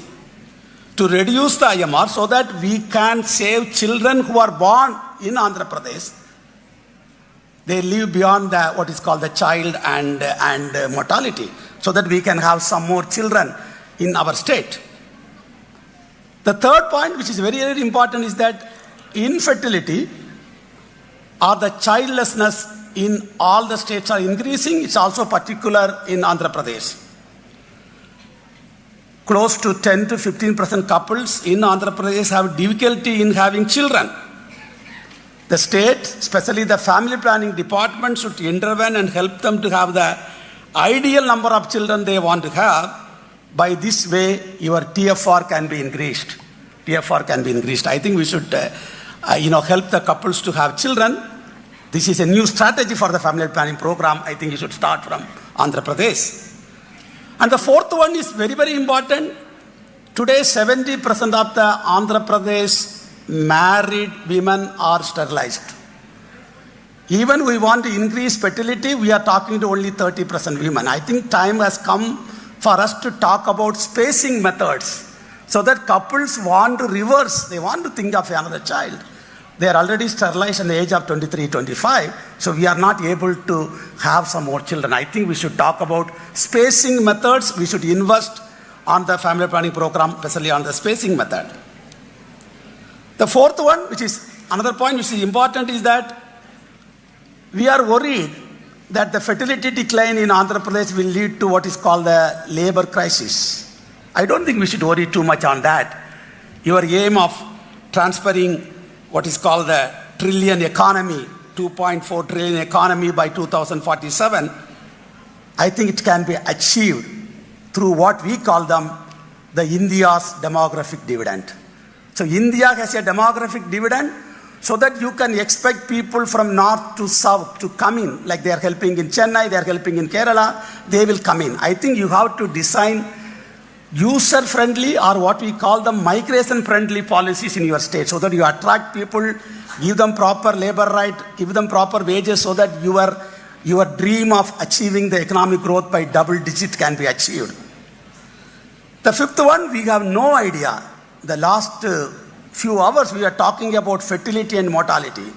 to reduce the IMR so that we can save children who are born in Andhra Pradesh. They live beyond the, what is called the child and mortality, so that we can have some more children in our state. The third point, which is very, very important, is that infertility or the childlessness in all the states are increasing. It's also particular in Andhra Pradesh. Close to 10 to 15% couples in Andhra Pradesh have difficulty in having children. The state, especially the family planning department, should intervene and help them to have the ideal number of children they want to have. By this way, your TFR can be increased. TFR can be increased. I think we should, help the couples to have children. This is a new strategy for the family planning program. I think you should start from Andhra Pradesh. And the fourth one is very, very important. Today, 70% of the Andhra Pradesh married women are sterilized. Even we want to increase fertility, we are talking to only 30% women. I think time has come for us to talk about spacing methods so that couples want to reverse, they want to think of another child. They are already sterilized at the age of 23, 25, so we are not able to have some more children. I think we should talk about spacing methods. We should invest on the family planning program, especially on the spacing method. The fourth one, which is another point which is important, is that we are worried that the fertility decline in Andhra Pradesh will lead to what is called the labor crisis. I don't think we should worry too much on that. Your aim of transferring what is called the trillion economy, 2.4 trillion economy by 2047, I think it can be achieved through what we call them the India's demographic dividend. So India has a demographic dividend so that you can expect people from north to south to come in, like they are helping in Chennai, they are helping in Kerala, they will come in. I think you have to design user-friendly or what we call the migration-friendly policies in your state so that you attract people, give them proper labor right, give them proper wages so that your dream of achieving the economic growth by double digit can be achieved. The fifth one, we have no idea. The last few hours we are talking about fertility and mortality.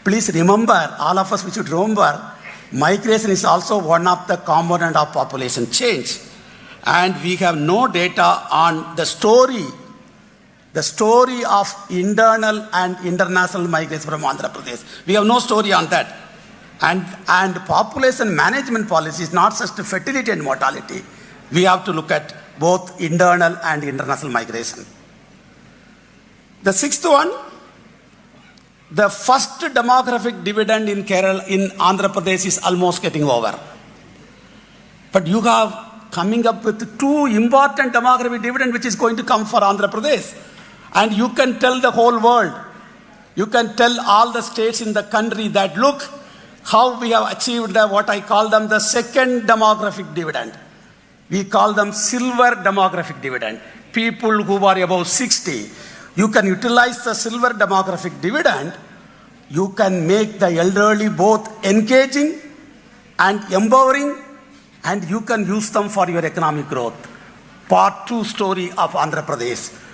Please remember, all of us we should remember, migration is also one of the component of population change. And we have no data on the story of internal and international migration from Andhra Pradesh. We have no story on that. And population management policy is not just fertility and mortality. We have to look at both internal and international migration. The sixth one, the first demographic dividend in Kerala, in Andhra Pradesh is almost getting over. But you have coming up with two important demographic dividend which is going to come for Andhra Pradesh. And you can tell the whole world, you can tell all the states in the country that look how we have achieved what I call them the second demographic dividend. We call them silver demographic dividend. People who are above 60, you can utilize the silver demographic dividend. You can make the elderly both engaging and empowering, and you can use them for your economic growth. Part 2 story of Andhra Pradesh.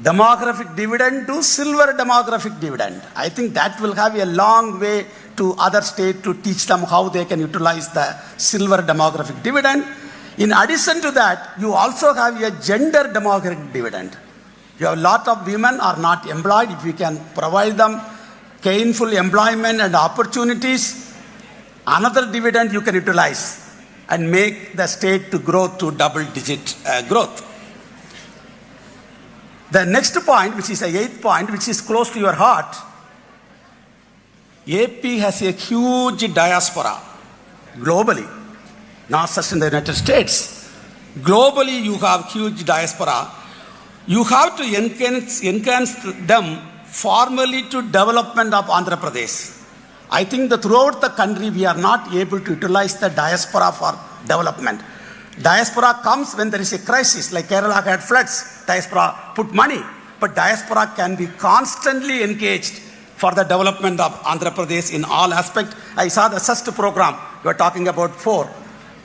Demographic dividend to silver demographic dividend. I think that will have a long way to other states to teach them how they can utilize the silver demographic dividend. In addition to that, you also have a gender demographic dividend. You have a lot of women are not employed. If you can provide them gainful employment and opportunities, another dividend you can utilize and make the state to grow to double-digit growth. The next point, which is the 8th point, which is close to your heart, AP has a huge diaspora globally, not just in the United States. Globally, you have huge diaspora. You have to enhance them formally to development of Andhra Pradesh. I think that throughout the country, we are not able to utilize the diaspora for development. Diaspora comes when there is a crisis, like Kerala had floods. Diaspora put money, but diaspora can be constantly engaged for the development of Andhra Pradesh in all aspects. I saw the SUST program you are talking about 4.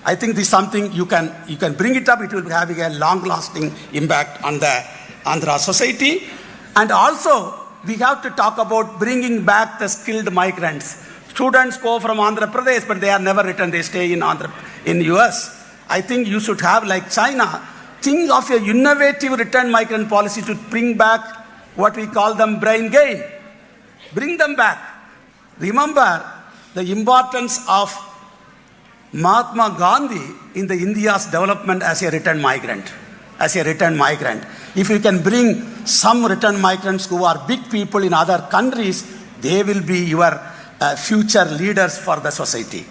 I think this is something you can bring it up. It will be having a long-lasting impact on the Andhra society. And also, we have to talk about bringing back the skilled migrants. Students go from Andhra Pradesh, but they are never returned. They stay in US. I think you should have, like China, think of a innovative return migrant policy to bring back what we call them brain gain. Bring them back. Remember the importance of Mahatma Gandhi in the India's development as a return migrant. If you can bring some return migrants who are big people in other countries, they will be your future leaders for the society.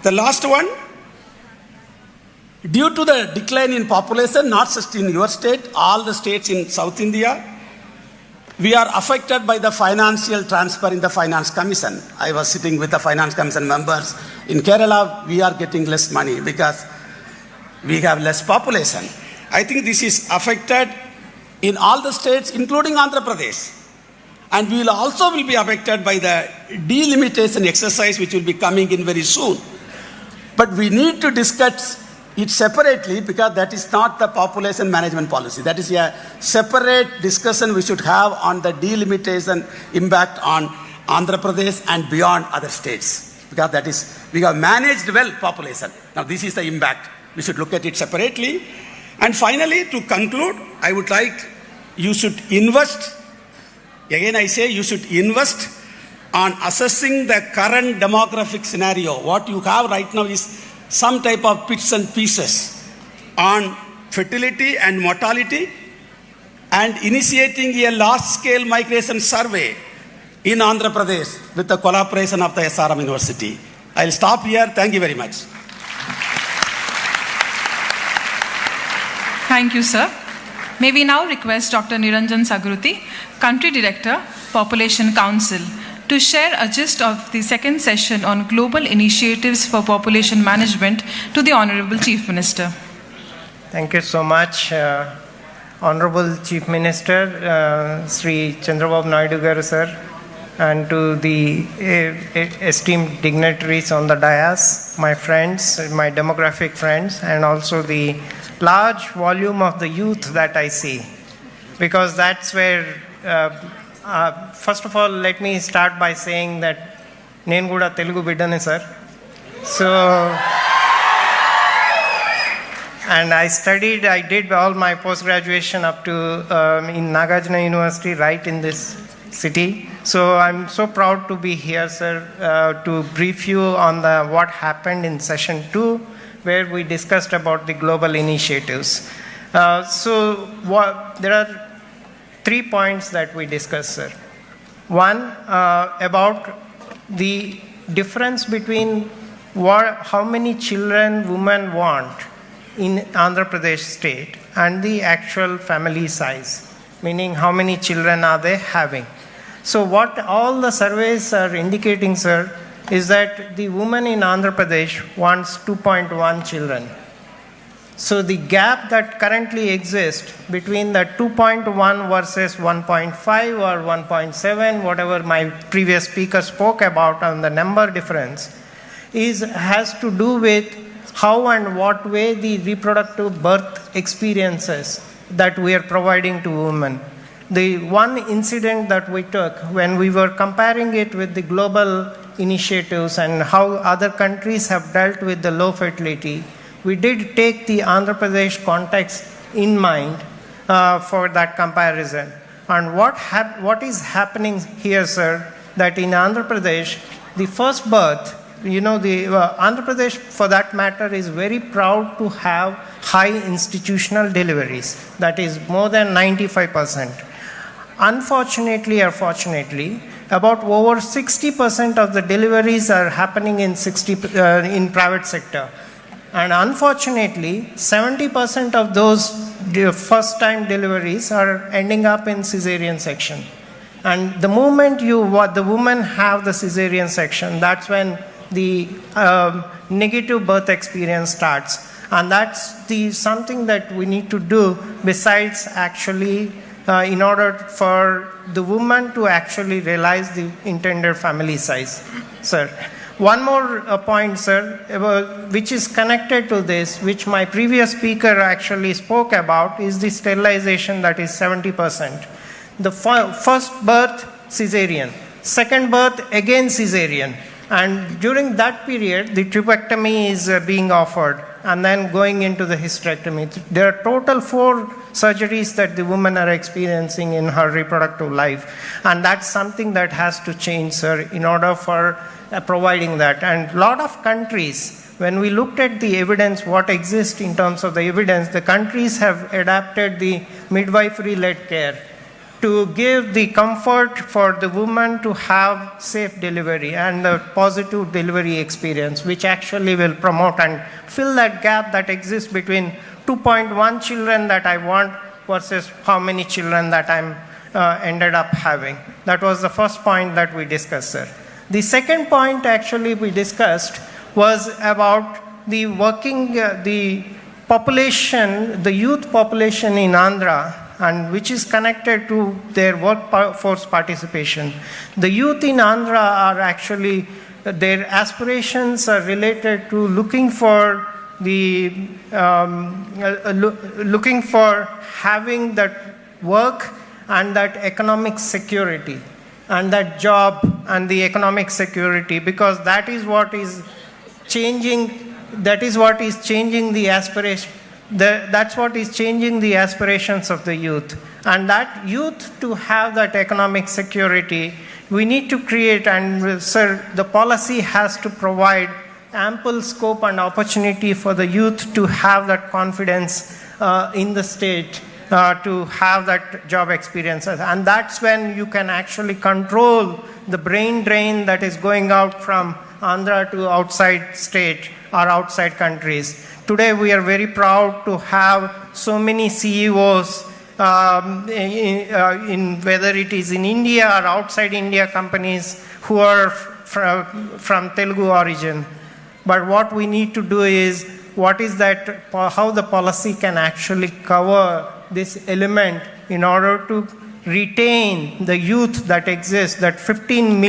The last one, due to the decline in population, not just in your state, all the states in South India, we are affected by the financial transfer in the Finance Commission. I was sitting with the Finance Commission members. In Kerala, we are getting less money because we have less population. I think this is affected in all the states, including Andhra Pradesh. And we will also be affected by the delimitation exercise, which will be coming in very soon. But we need to discuss it separately because that is not the population management policy. That is a separate discussion we should have on the delimitation impact on Andhra Pradesh and beyond other states. Because that is, we have managed well population. Now this is the impact. We should look at it separately. And finally, to conclude, I would like you should invest. Again, I say you should invest on assessing the current demographic scenario. What you have right now is some type of bits and pieces on fertility and mortality, and initiating a large-scale migration survey in Andhra Pradesh with the collaboration of the SRM University. I'll stop here. Thank you very much. Thank you, sir. May we now request Dr. Niranjan Sagruti, Country Director, Population Council, to share a gist of the second session on global initiatives for population management to the Honorable Chief Minister. Thank you so much, Honorable Chief Minister, Sri Chandrababu Naidu Garu sir, and to the esteemed dignitaries on the dais, my friends, my demographic friends, and also the large volume of the youth that I see, because that's where first of all, let me start by saying that Nenu Kuda Telugu biddane sir. So, and I did all my post-graduation up to in Nagarjuna University, right in this city. So I'm so proud to be here, sir, to brief you on what happened in session 2, where we discussed about the global initiatives. There are 3 points that we discussed, sir. One, about the difference between how many children women want in Andhra Pradesh state and the actual family size, meaning how many children are they having. So what all the surveys are indicating, sir, is that the woman in Andhra Pradesh wants 2.1 children. So the gap that currently exists between the 2.1 versus 1.5 or 1.7, whatever my previous speaker spoke about on the number difference, has to do with how and what way the reproductive birth experiences that we are providing to women. The one incident that we took when we were comparing it with the global initiatives and how other countries have dealt with the low fertility, we did take the Andhra Pradesh context in mind for that comparison. And what is happening here, sir, that in Andhra Pradesh, the first birth, Andhra Pradesh, for that matter, is very proud to have high institutional deliveries. That is more than 95%. Unfortunately or fortunately, about over 60% of the deliveries are happening in private sector. And unfortunately, 70% of those first-time deliveries are ending up in cesarean section. And the moment the women have the cesarean section, that's when the negative birth experience starts. And that's something that we need to do besides actually in order for the woman to actually realize the intended family size. Sir, one more point, sir, which is connected to this, which my previous speaker actually spoke about, is the sterilization, that is 70%. The first birth, cesarean. Second birth, again cesarean. And during that period, the tripectomy is being offered, and then going into the hysterectomy. There are total 4 surgeries that the women are experiencing in her reproductive life. And that's something that has to change, sir, in order for providing that. And a lot of countries, when we looked at the evidence, what exists in terms of the evidence, the countries have adapted the midwifery-led care to give the comfort for the woman to have safe delivery and a positive delivery experience, which actually will promote and fill that gap that exists between 2.1 children that I want versus how many children that I'm ended up having. That was the first point that we discussed, sir. The second point actually we discussed was about the population, the youth population in Andhra, and which is connected to their workforce participation. The youth in Andhra are actually, their aspirations are related to looking for having that work and that economic security and that job and the economic security, because that is what is changing, the aspiration. That's what is changing the aspirations of the youth. And that youth, to have that economic security, we need to create, and sir, the policy has to provide ample scope and opportunity for the youth to have that confidence in the state, to have that job experiences. And that's when you can actually control the brain drain that is going out from Andhra to outside state or outside countries. Today we are very proud to have so many CEOs in whether it is in India or outside India companies who are from Telugu origin. But what we need to do is, how the policy can actually cover this element in order to retain the youth that exists, that 15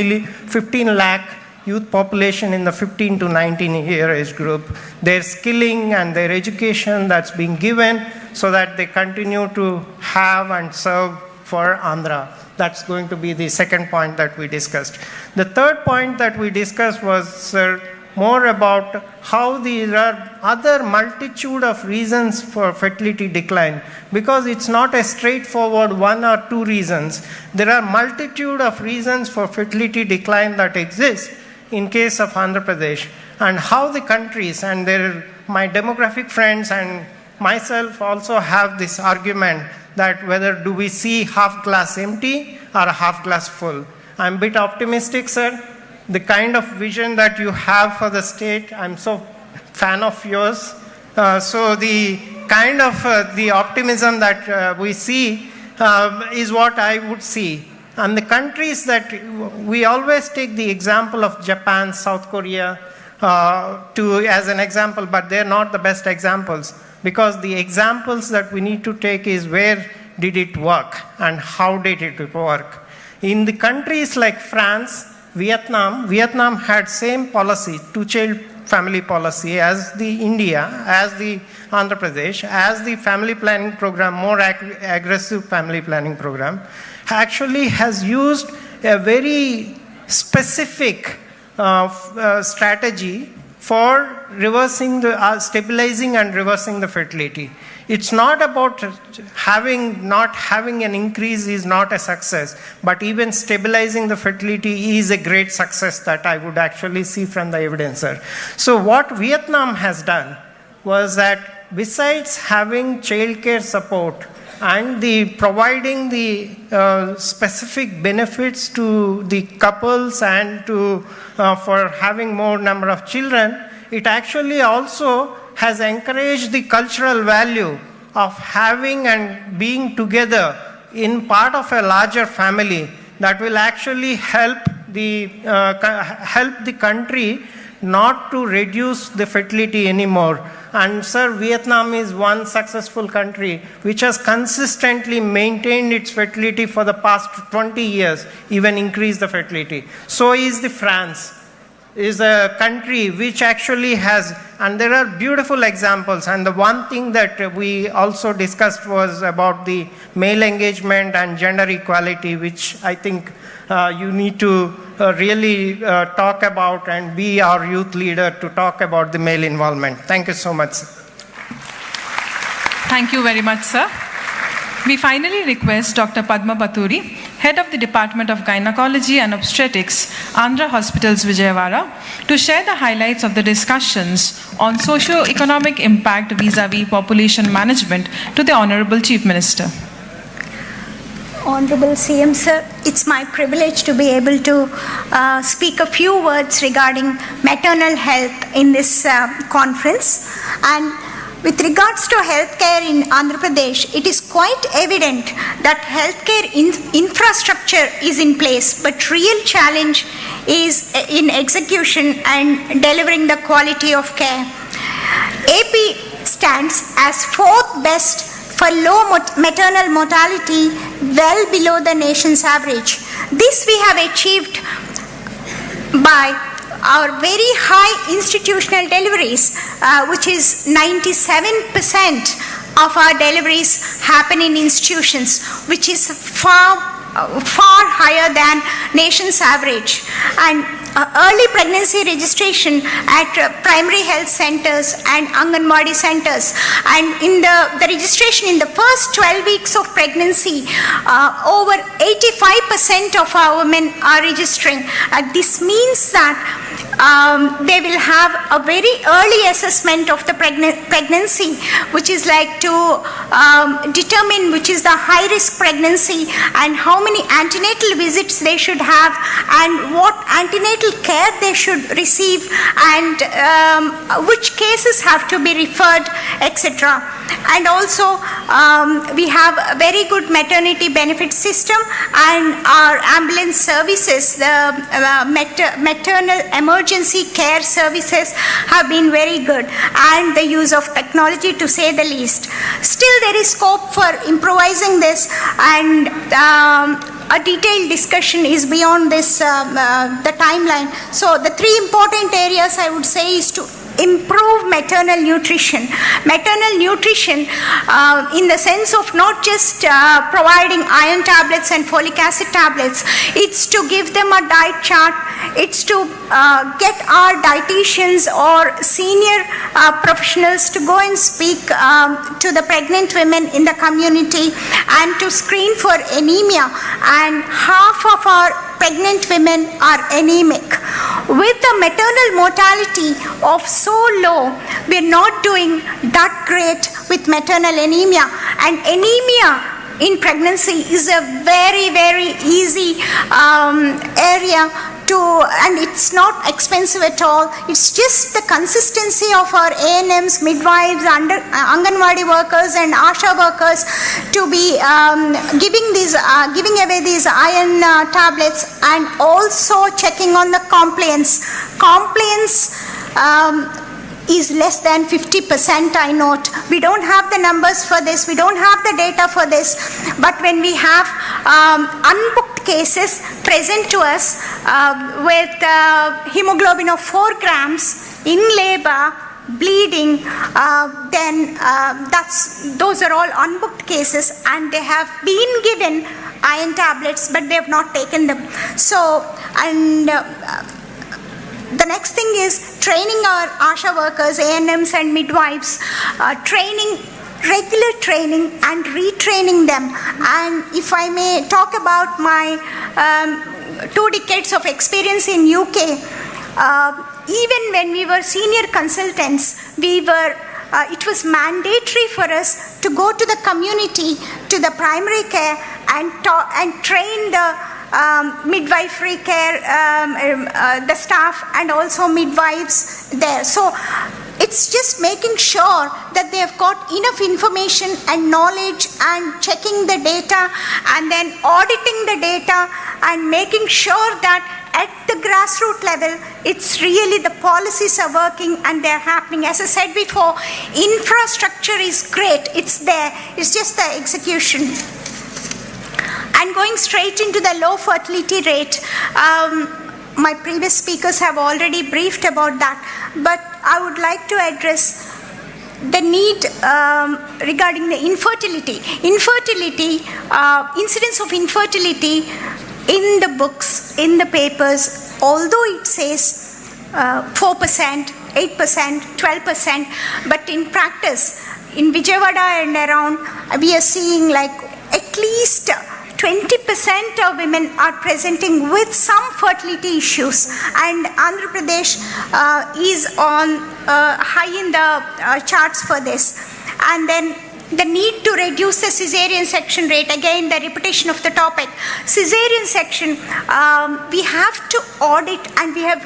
lakh youth population in the 15 to 19 year age group, their skilling and their education that's being given so that they continue to have and serve for Andhra. That's going to be the second point that we discussed. The third point that we discussed was more about how there are other multitude of reasons for fertility decline, because it's not a straightforward 1 or 2 reasons. There are multitude of reasons for fertility decline that exist in case of Andhra Pradesh, and how the countries, and my demographic friends and myself also have this argument that whether do we see half glass empty or half glass full. I'm a bit optimistic, sir, the kind of vision that you have for the state. I'm so fan of yours. So the kind of the optimism that we see is what I would see. And the countries that we always take the example of Japan, South Korea as an example, but they're not the best examples, because the examples that we need to take is where did it work and how did it work. In the countries like France, Vietnam had same policy, two-child family policy as the India, as the Andhra Pradesh, as the family planning program, more aggressive family planning program, actually has used a very specific strategy for reversing stabilizing and reversing the fertility. It's not about not having an increase is not a success, but even stabilizing the fertility is a great success that I would actually see from the evidence, sir. So what Vietnam has done was that besides having childcare support and providing the specific benefits to the couples and for having more number of children, it actually also has encouraged the cultural value of having and being together in part of a larger family that will actually help the country not to reduce the fertility anymore. And sir, Vietnam is one successful country which has consistently maintained its fertility for the past 20 years, even increased the fertility. So is the France. Is a country which actually has, and there are beautiful examples, and the one thing that we also discussed was about the male engagement and gender equality, which I think you need to really talk about and be our youth leader to talk about the male involvement. Thank you so much. Thank you very much, sir. We finally request Dr. Padma Paturi, Head of the Department of Gynecology and Obstetrics, Andhra Hospitals, Vijayawada, to share the highlights of the discussions on socio-economic impact vis-a-vis population management to the Honorable Chief Minister. Honorable CM Sir, it's my privilege to be able to speak a few words regarding maternal health in this conference. And with regards to healthcare in Andhra Pradesh, it is quite evident that healthcare infrastructure is in place, but real challenge is in execution and delivering the quality of care. AP stands as fourth best for low maternal mortality, well below the nation's average. This we have achieved by our very high institutional deliveries, which is 97% of our deliveries happen in institutions, which is far higher than nation's average. And early pregnancy registration at primary health centers and Anganwadi centers, and in the registration in the first 12 weeks of pregnancy, over 85% of our women are registering. This means that they will have a very early assessment of the pregnancy, which is like to determine which is the high risk pregnancy and how many antenatal visits they should have and what antenatal care they should receive and which cases have to be referred, etc. And also we have a very good maternity benefit system, and our ambulance services, the maternal emergency care services have been very good, and the use of technology, to say the least. Still there is scope for improvising this, and a detailed discussion is beyond this the timeline. So the three important areas I would say is to improve maternal nutrition. Maternal nutrition in the sense of not just providing iron tablets and folic acid tablets, it's to give them a diet chart, it's to get our dietitians or senior professionals to go and speak to the pregnant women in the community and to screen for anemia, and half of our pregnant women are anemic. With the maternal mortality of so low, we're not doing that great with maternal anemia, and anemia in pregnancy is a very, very easy area and it's not expensive at all. It's just the consistency of our ANMs, midwives, Anganwadi workers and ASHA workers to be giving away these iron tablets, and also checking on the compliance. Compliance is less than 50%, I note. We don't have the numbers for this, we don't have the data for this, but when we have unbooked cases present to us with hemoglobin of 4 grams in labor, bleeding, then those are all unbooked cases, and they have been given iron tablets, but they have not taken them. So, and the next thing is training our ASHA workers, ANMs and midwives, regular training and retraining them. And if I may talk about my 2 decades of experience in UK, even when we were senior consultants, it was mandatory for us to go to the community, to the primary care, and train the midwifery care, the staff, and also midwives there. So it's just making sure that they have got enough information and knowledge, and checking the data, and then auditing the data, and making sure that at the grassroots level, it's really the policies are working and they're happening. As I said before, infrastructure is great, it's there, it's just the execution. And going straight into the low fertility rate, my previous speakers have already briefed about that, but I would like to address the need regarding the infertility. Incidence of infertility in the books, in the papers, although it says 4%, 8%, 12%, but in practice, in Vijayawada and around, we are seeing like at least 20% of women are presenting with some fertility issues, and Andhra Pradesh is on high in the charts for this. And then the need to reduce the cesarean section rate, again the repetition of the topic. Cesarean section, we have to audit, and we have,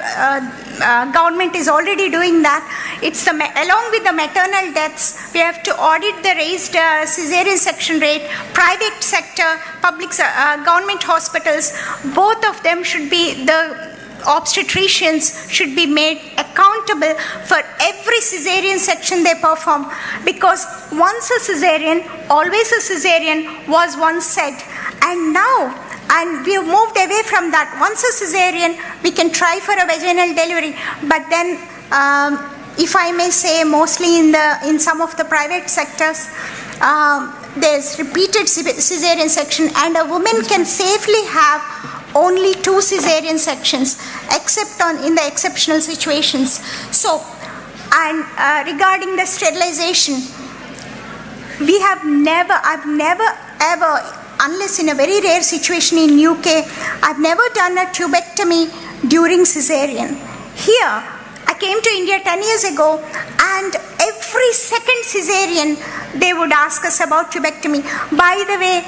government is already doing that. It's along with the maternal deaths, we have to audit the raised cesarean section rate. Private sector, public, government hospitals, both of them should be, the obstetricians should be made accountable for every cesarean section they perform, because once a cesarean, always a cesarean was once said, and now, and we have moved away from that. Once a cesarean, we can try for a vaginal delivery, but then if I may say, mostly in some of the private sectors, there's repeated cesarean section, and a woman can safely have only 2 cesarean sections, except in the exceptional situations. So, and regarding the sterilization, I've never ever, unless in a very rare situation in UK, I've never done a tubectomy during cesarean. Here, I came to India 10 years ago, and every second cesarean, they would ask us about tubectomy. By the way,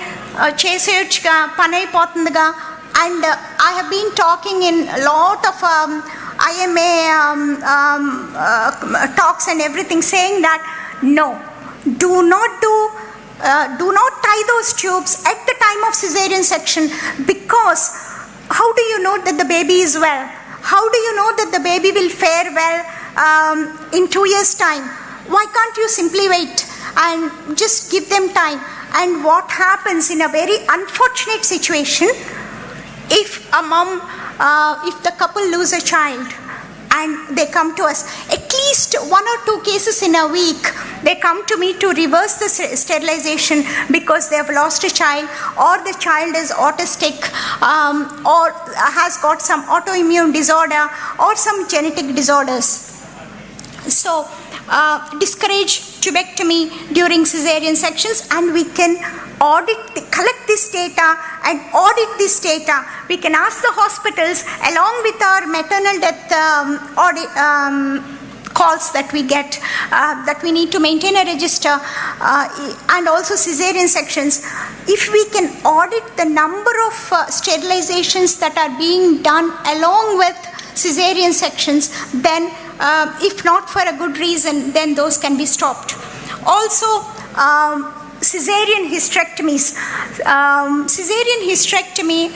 Chesayuchga, Panai Pothandaga, and I have been talking in a lot of IMA talks and everything, saying that no, do not tie those tubes at the time of cesarean section, because how do you know that the baby is well? How do you know that the baby will fare well in 2 years' time? Why can't you simply wait and just give them time? And what happens in a very unfortunate situation, if a mom, if the couple lose a child and they come to us, at least 1 or 2 cases in a week, they come to me to reverse the sterilization because they have lost a child, or the child is autistic, or has got some autoimmune disorder or some genetic disorders. So, discourage tubectomy during cesarean sections, and we can collect this data and audit this data. We can ask the hospitals, along with our maternal death calls that we get, that we need to maintain a register, and also cesarean sections. if we can audit the number of sterilizations that are being done along with cesarean sections, then if not for a good reason, then those can be stopped. Also, cesarean hysterectomies. Cesarean hysterectomy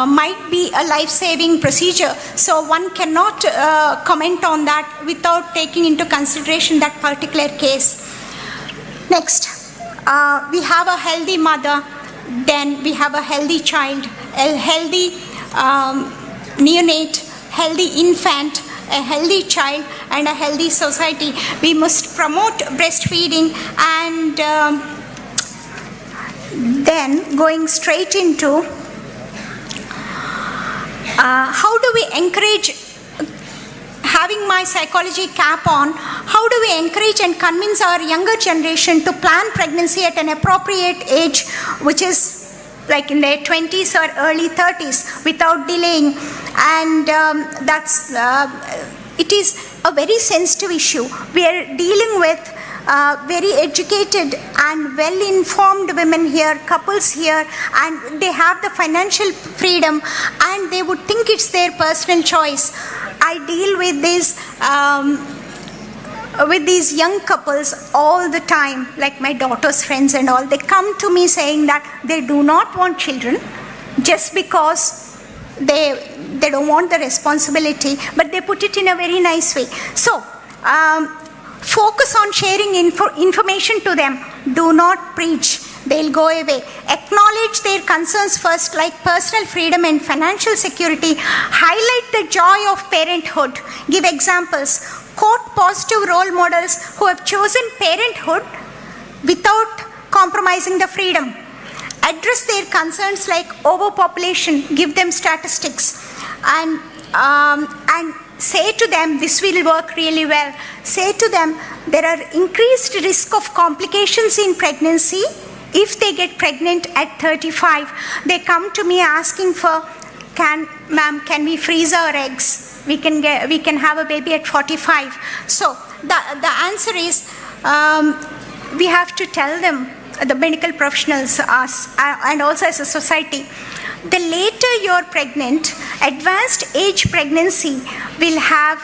might be a life-saving procedure, so one cannot comment on that without taking into consideration that particular case. Next, we have a healthy mother, then we have a healthy child, a healthy neonate, healthy infant, a healthy child, and a healthy society. We must promote breastfeeding, and then going straight into how do we encourage, having my psychology cap on, how do we encourage and convince our younger generation to plan pregnancy at an appropriate age, which is like in their 20s or early 30s, without delaying. And it is a very sensitive issue. We are dealing with very educated and well-informed women here, couples here, and they have the financial freedom, and they would think it's their personal choice. I deal with these young couples all the time, like my daughter's friends and all. They come to me saying that they do not want children just because they don't want the responsibility, but they put it in a very nice way. So, focus on sharing information to them. Do not preach. They'll go away. Acknowledge their concerns first, like personal freedom and financial security. Highlight the joy of parenthood. Give examples. Quote positive role models who have chosen parenthood without compromising the freedom. Address their concerns like overpopulation. Give them statistics. And say to them, this will work really well. Say to them, there are increased risk of complications in pregnancy if they get pregnant at 35. They come to me asking for, ma'am, can we freeze our eggs? We can have a baby at 45. So the answer is, we have to tell them, the medical professionals, us, and also as a society, the later you're pregnant, advanced age pregnancy will have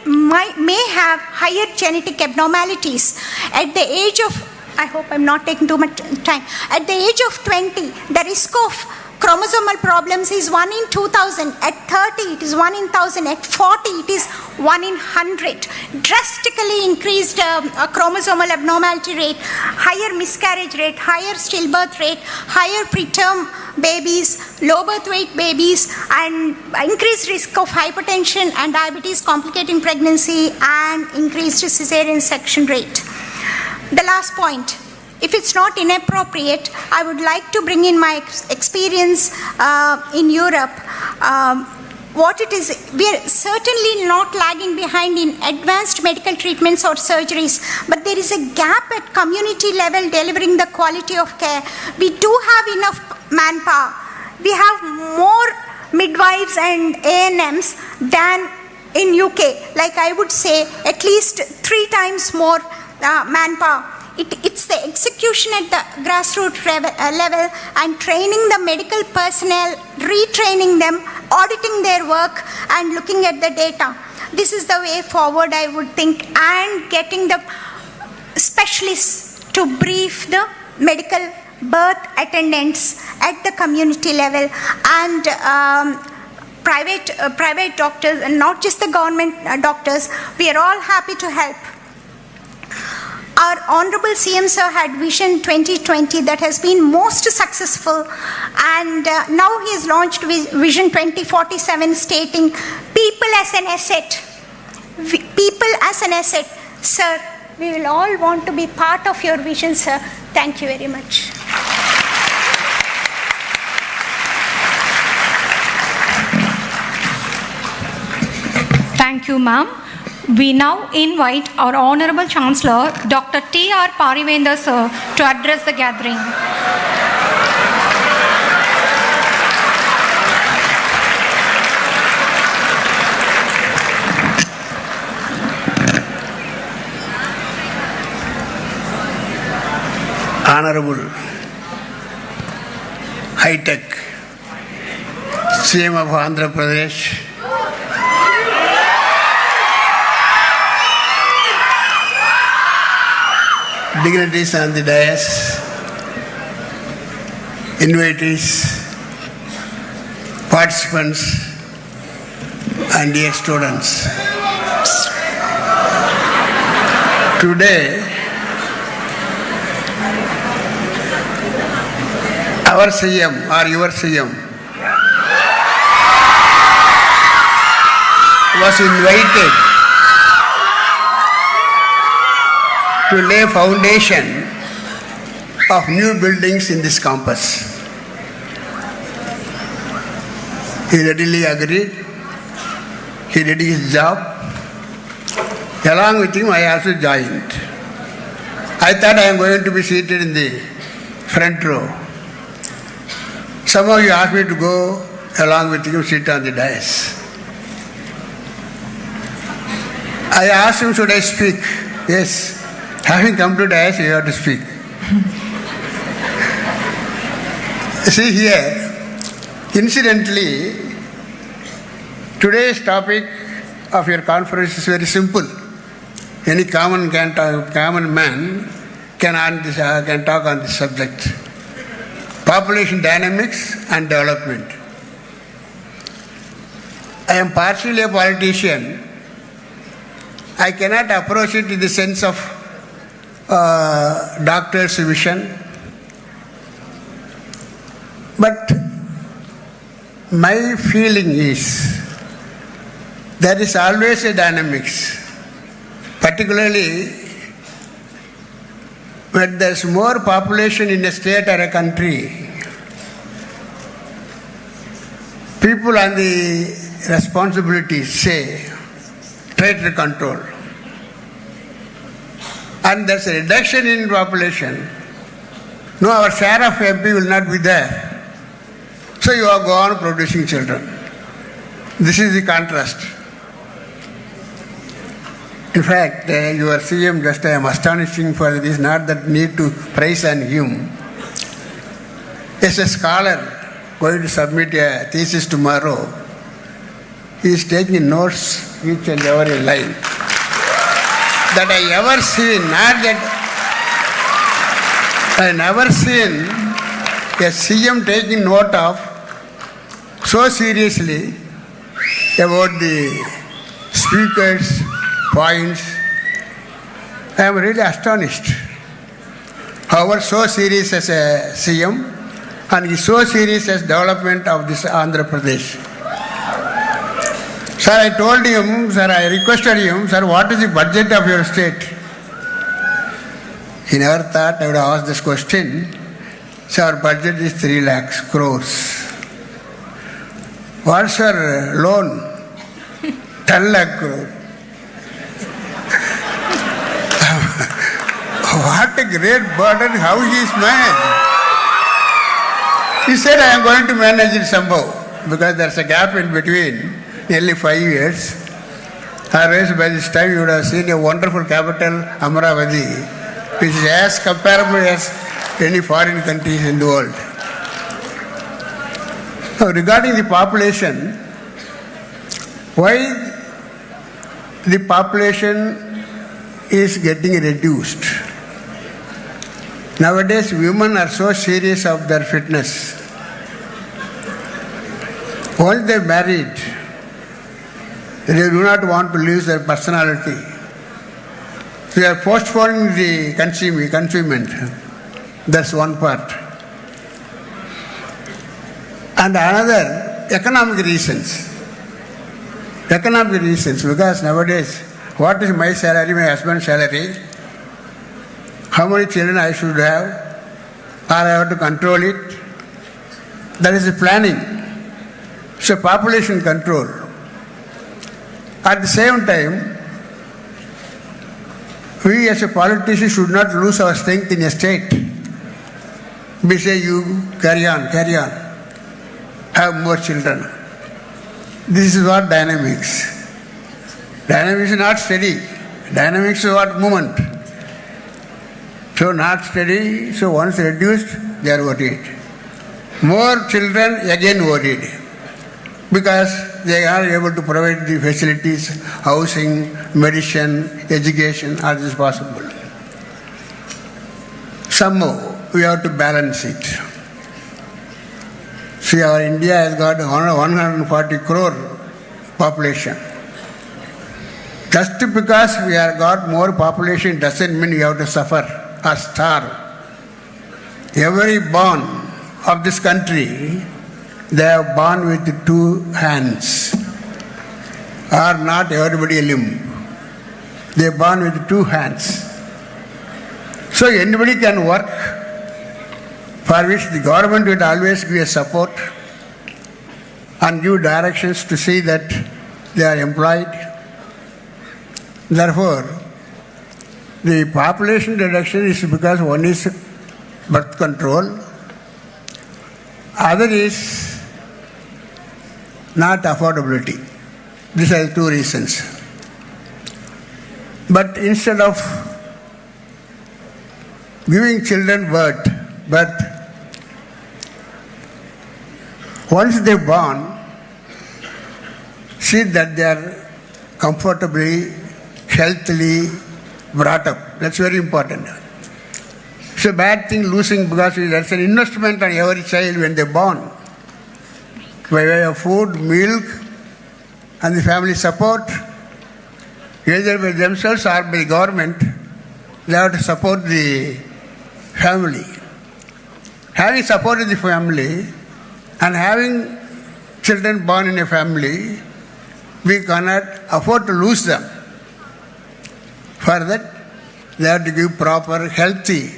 may have higher genetic abnormalities. At the age of, I hope I'm not taking too much time, at the age of 20, the risk of chromosomal problems is 1 in 2000. At 30, it is 1 in 1000. At 40, it is 1 in 100. Drastically increased chromosomal abnormality rate, higher miscarriage rate, higher stillbirth rate, higher preterm babies, low birth weight babies, and increased risk of hypertension and diabetes complicating pregnancy, and increased cesarean section rate. The last point. If it's not inappropriate, I would like to bring in my experience in Europe. What it is, we are certainly not lagging behind in advanced medical treatments or surgeries, but there is a gap at community level delivering the quality of care. We do have enough manpower. We have more midwives and A&Ms than in UK. Like I would say, at least 3 times more manpower. It's the execution at the grassroots level and training the medical personnel, retraining them, auditing their work, and looking at the data. This is the way forward, I would think, and getting the specialists to brief the medical birth attendants at the community level, and private doctors, and not just the government doctors. We are all happy to help. Our Honorable CM Sir had Vision 2020 that has been most successful, and now he has launched Vision 2047 stating people as an asset. People as an asset. Sir, we will all want to be part of your vision, sir. Thank you very much. Thank you, ma'am. We now invite our Honorable Chancellor, Dr. T.R. Parivendra sir, to address the gathering. Honorable high-tech CM of Andhra Pradesh, dignitaries on the dais, invitees, participants, and dear students. Today, our CM or your CM was invited to lay foundation of new buildings in this campus. He readily agreed. He did his job. Along with him, I also joined. I thought I am going to be seated in the front row. Somehow he asked me to go along with him, sit on the dais. I asked him, should I speak? Yes. Having come to dais, you have to speak. See here, incidentally, today's topic of your conference is very simple. Any common man can talk on this subject. Population dynamics and development. I am partially a politician. I cannot approach it in the sense of doctor's vision. But my feeling is there is always a dynamics, particularly when there is more population in a state or a country. People on the responsibilities say trade control. And there is a reduction in population. No, our share of MP will not be there. So you are go on producing children. This is the contrast. In fact, your CM just I am astonishing for this, not that need to praise on him. As a scholar going to submit a thesis tomorrow, he is taking notes each and every line. That I ever seen, not that I never seen a CM taking note of so seriously about the speaker's points. I am really astonished. However, so serious as a CM and is so serious as development of this Andhra Pradesh. Sir, I told him, sir, I requested him, sir, what is the budget of your state? He never thought I would ask this question. So our budget is 3 lakhs crores. What's your loan? 10 lakh crores. What a great burden, how he is managed. He said, I am going to manage it somehow, because there's a gap in between, nearly 5 years. Otherwise, by this time you would have seen a wonderful capital, Amaravati, which is as comparable as any foreign countries in the world. Now, regarding the population, why the population is getting reduced? Nowadays, women are so serious of their fitness. Once they married, they do not want to lose their personality. They are postponing the confinement. That's one part. And another, economic reasons. Economic reasons, because nowadays, what is my salary, my husband's salary? How many children I should have? Or I have to control it? That is the planning. So population control. At the same time, we as a politician should not lose our strength in a state. We say, you carry on, have more children. This is what dynamics. Dynamics is not steady. Dynamics is what movement. So not steady, so once reduced, they are what it. More children again worried because they are able to provide the facilities, housing, medicine, education, as is possible. Somehow we have to balance it. See, our India has got 140 crore population. Just because we have got more population doesn't mean we have to suffer or starve. Every born of this country, they are born with 2 hands. Or not everybody a limb. They are born with 2 hands. So anybody can work, for which the government will always give a support and give directions to see that they are employed. Therefore, the population reduction is because one is birth control, other is not affordability. These are 2 reasons. But instead of giving children birth, once they are born, see that they are comfortably, healthily brought up. That's very important. It's a bad thing losing because that's an investment on every child when they're born. By way of food, milk, and the family support, either by themselves or by the government, they have to support the family. Having supported the family and having children born in a family, we cannot afford to lose them. For that, they have to give proper, healthy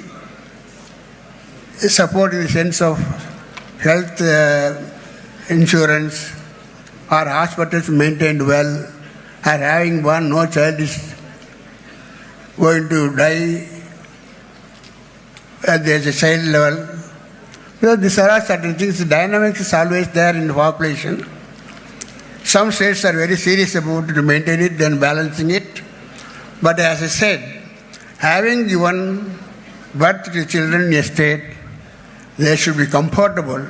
support in the sense of health insurance or hospitals maintained well, or having one, no child is going to die at the child level. So these are certain things. The dynamics is always there in the population. Some states are very serious about to maintain it, then balancing it. But as I said, having given birth to children in a state, they should be comfortable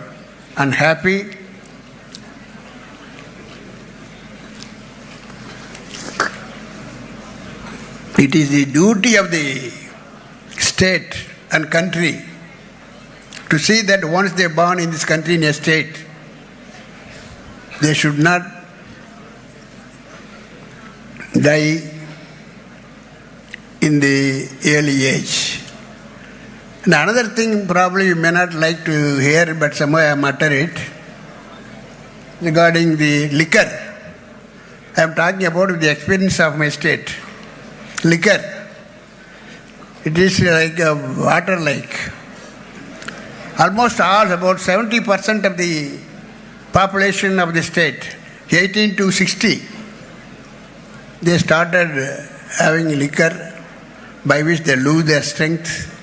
and happy. It is the duty of the state and country to see that once they are born in this country in a state, they should not die in the early age. And another thing probably you may not like to hear, but somehow I mutter it, regarding the liquor. I am talking about the experience of my state. Liquor. It is like a water lake. Almost all, about 70% of the population of the state, 18 to 60, they started having liquor by which they lose their strength.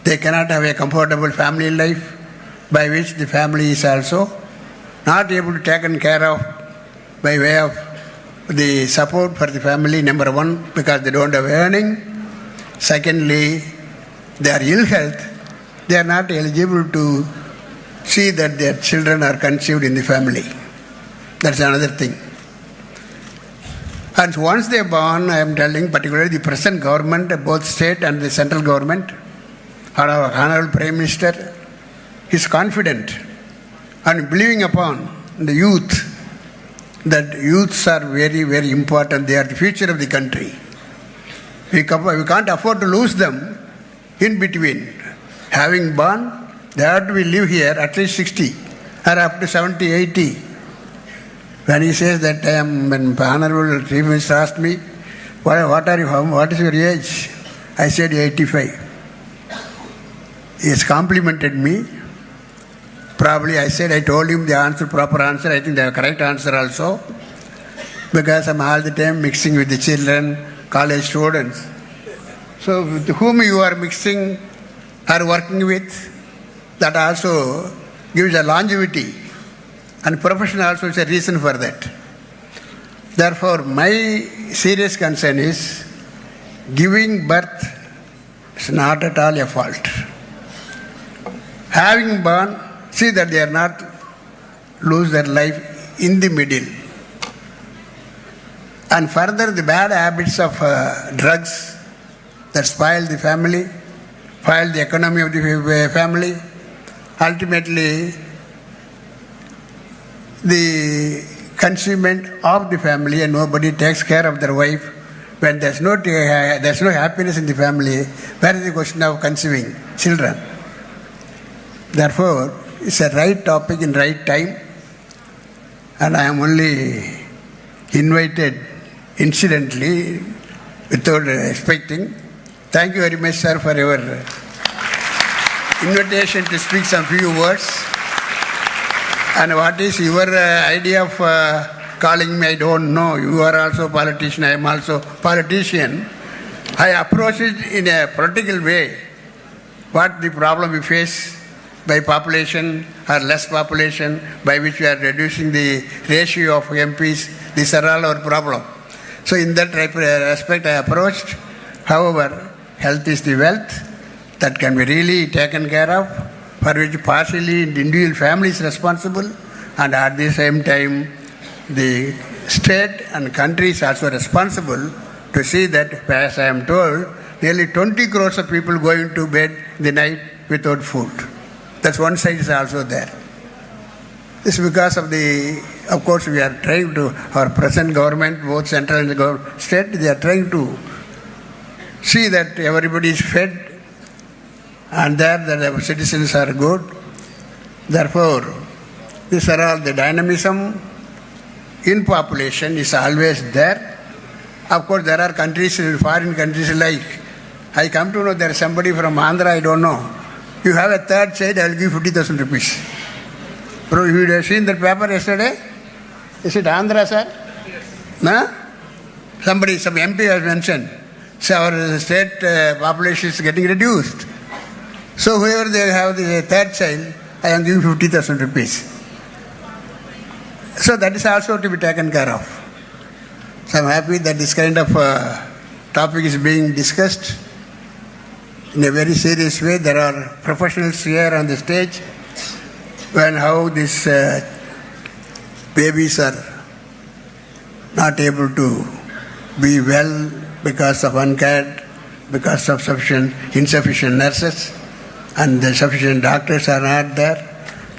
They cannot have a comfortable family life, by which the family is also not able to be taken care of by way of the support for the family, number one, because they don't have earning. Secondly, they are ill health. They are not eligible to see that their children are conceived in the family. That's another thing. And once they are born, I am telling particularly the present government, both state and the central government, our Honorable Prime Minister is confident and believing upon the youth, that youths are very, very important. They are the future of the country. We can't afford to lose them in between. Having born, they have to live here at least 60 or up to 70, 80. When he says that when Honorable Chief Minister asked me, what is your age? I said 85. He has complimented me. Probably I told him the proper answer. I think the correct answer also. Because I'm all the time mixing with the children, college students. So with whom you are mixing or working with, that also gives a longevity. And profession also is a reason for that. Therefore, my serious concern is giving birth is not at all a fault. Having born, see that they are not lose their life in the middle. And further, the bad habits of drugs that spoil the family, spoil the economy of the family, ultimately the consumment of the family, and nobody takes care of their wife. When there's no happiness in the family, where is the question of conceiving children? Therefore, it's a right topic in right time, and I am only invited incidentally without expecting. Thank you very much, sir, for your invitation to speak some few words. And what is your idea of calling me? I don't know. You are also a politician. I am also a politician. I approach it in a practical way. What the problem we face by population or less population, by which we are reducing the ratio of MPs. These are all our problem. So in that respect, I approached. However, health is the wealth that can be really taken care of, for which partially the individual family is responsible, and at the same time the state and country is also responsible to see that, as I am told, nearly 20 crores of people going to bed in the night without food. That's one side is also there. This is because of course we are trying to, our present government, both central and the state, they are trying to see that everybody is fed and that our citizens are good. Therefore, these are all the dynamism in population is always there. Of course, there are countries, foreign countries like, I come to know there is somebody from Andhra, I don't know. You have a third child, I will give 50,000 rupees. Bro, you have seen that paper yesterday? Is it Andhra, sir? Yes. No? Somebody, some MP has mentioned. So our state population is getting reduced. So whoever they have the third child, I am giving 50,000 rupees. So that is also to be taken care of. So I am happy that this kind of topic is being discussed in a very serious way. There are professionals here on the stage. When how these babies are not able to be well because of uncared, because of insufficient nurses, and the sufficient doctors are not there.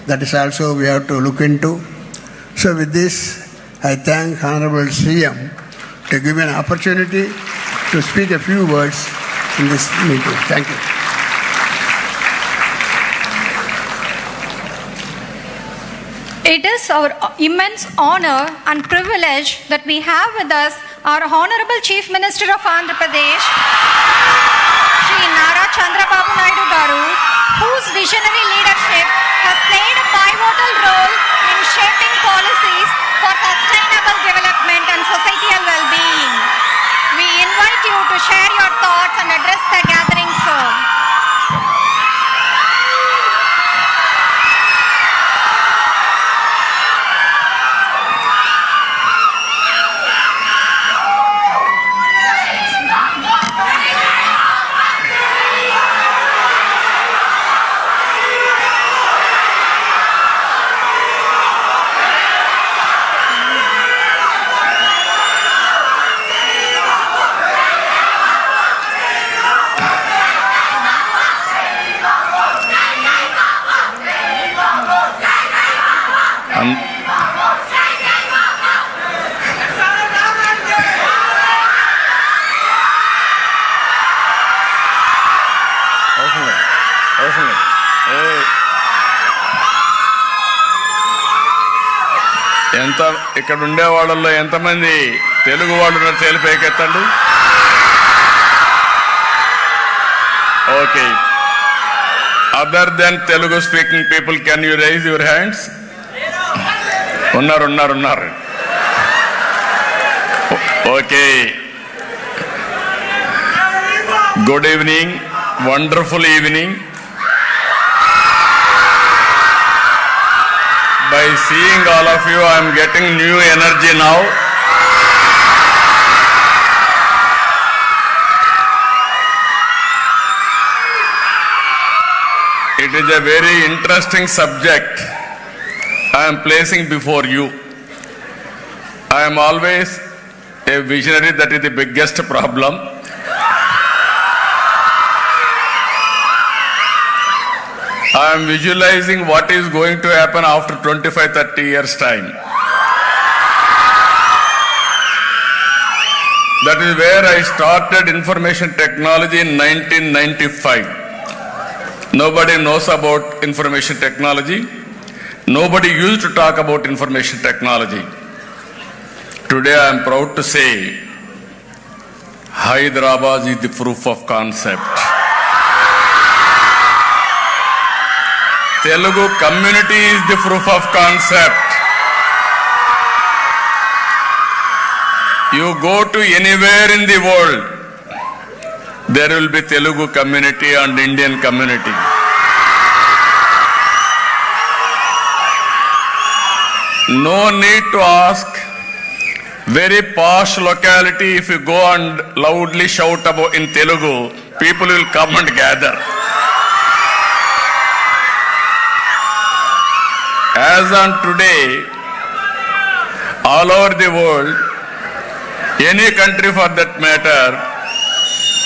That is also we have to look into. So with this, I thank Honorable CM to give me an opportunity to speak a few words in this meeting. Thank you. It is our immense honor and privilege that we have with us our Honorable Chief Minister of Andhra Pradesh, Shri Nara Chandrababu Naidu Garu, whose visionary leadership has played a pivotal role in shaping policies for sustainable development and societal well-being. We invite you to share your thoughts and address the gathering, sir. ఇక్కడ ఉండే వాళ్ళల్లో ఎంతమంది తెలుగు వాళ్ళు ఉన్నారు? చేతులు పైకెత్తండి. Okay. Other then Telugu speaking people, can you raise your hands? ఉన్నారు. Okay. Good evening, wonderful evening. By seeing all of you, I am getting new energy now. It is a very interesting subject I am placing before you. I am always a visionary, that is the biggest problem. I am visualizing what is going to happen after 25-30 years' time. That is where I started information technology in 1995. Nobody knows about information technology. Nobody used to talk about information technology. Today I am proud to say Hyderabad is the proof of concept. Telugu community is the proof of concept. You go to anywhere in the world, there will be Telugu community and Indian community. No need to ask. Very posh locality, if you go and loudly shout about in Telugu, people will come and gather. As on today, all over the world, any country for that matter,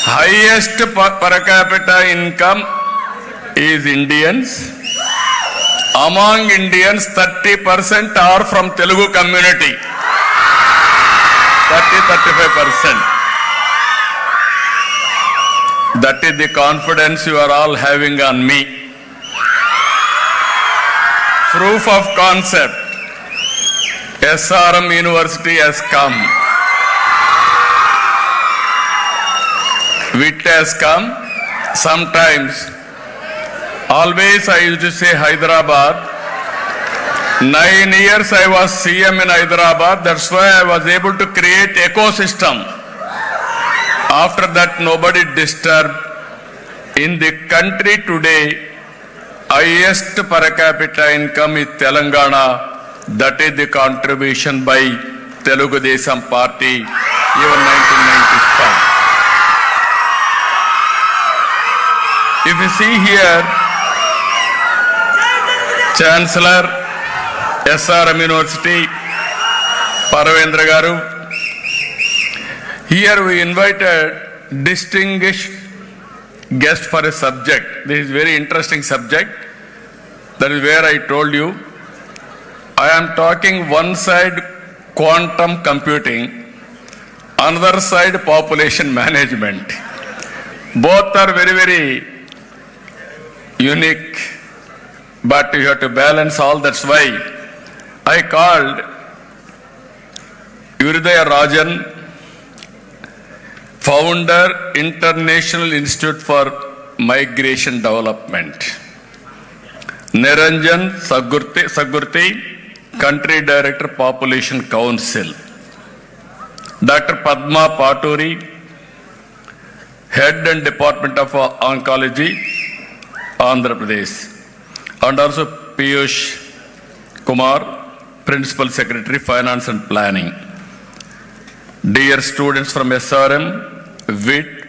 highest per capita income is Indians. Among Indians, 30% are from Telugu community. 30-35%. That is the confidence you are all having on me. Proof of concept. SRM University has come. Wit has come. Sometimes, always I used to say Hyderabad. 9 years I was CM in Hyderabad. That's why I was able to create ecosystem. After that, nobody disturbed. In the country today, highest per capita income is Telangana. That is the contribution by Telugu Desam Party, even 1995. If you see here, Chancellor, SRM University, Paravendra Garu. Here we invited distinguished guest for a subject. This is very interesting subject. That is where I told you. I am talking one side quantum computing, another side population management. Both are very, very unique, but you have to balance all. That's why I called Uridaya Rajan, founder, International Institute for Migration Development. Niranjan Sagurti, Country Director, Population Council. Dr. Padma Paturi, Head and Department of Oncology, Andhra Pradesh. And also Piyush Kumar, Principal Secretary, Finance and Planning. Dear students from SRM, WIT,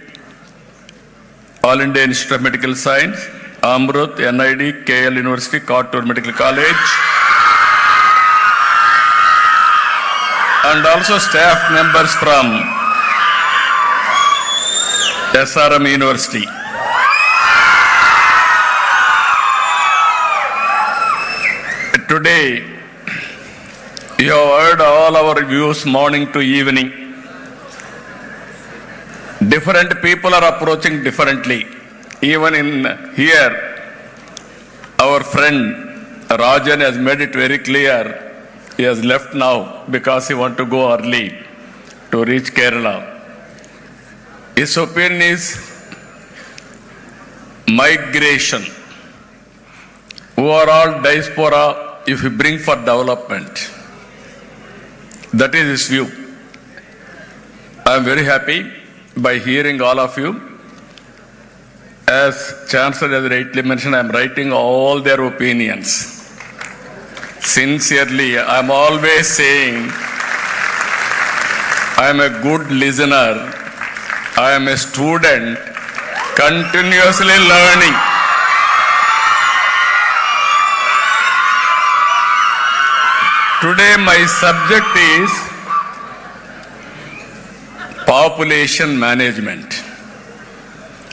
All India Institute of Medical Science, Amrut, NID, KL University, Kottur Medical College, and also staff members from SRM University. Today, you have heard all our views morning to evening. Different people are approaching differently. Even in here, our friend Rajan has made it very clear. He has left now because he wants to go early to reach Kerala. His opinion is migration. Who are all diaspora if we bring for development. That is his view. I am very happy by hearing all of you. As Chancellor has rightly mentioned, I am writing all their opinions. Sincerely, I am always saying, I am a good listener. I am a student, continuously learning. Today my subject is population management.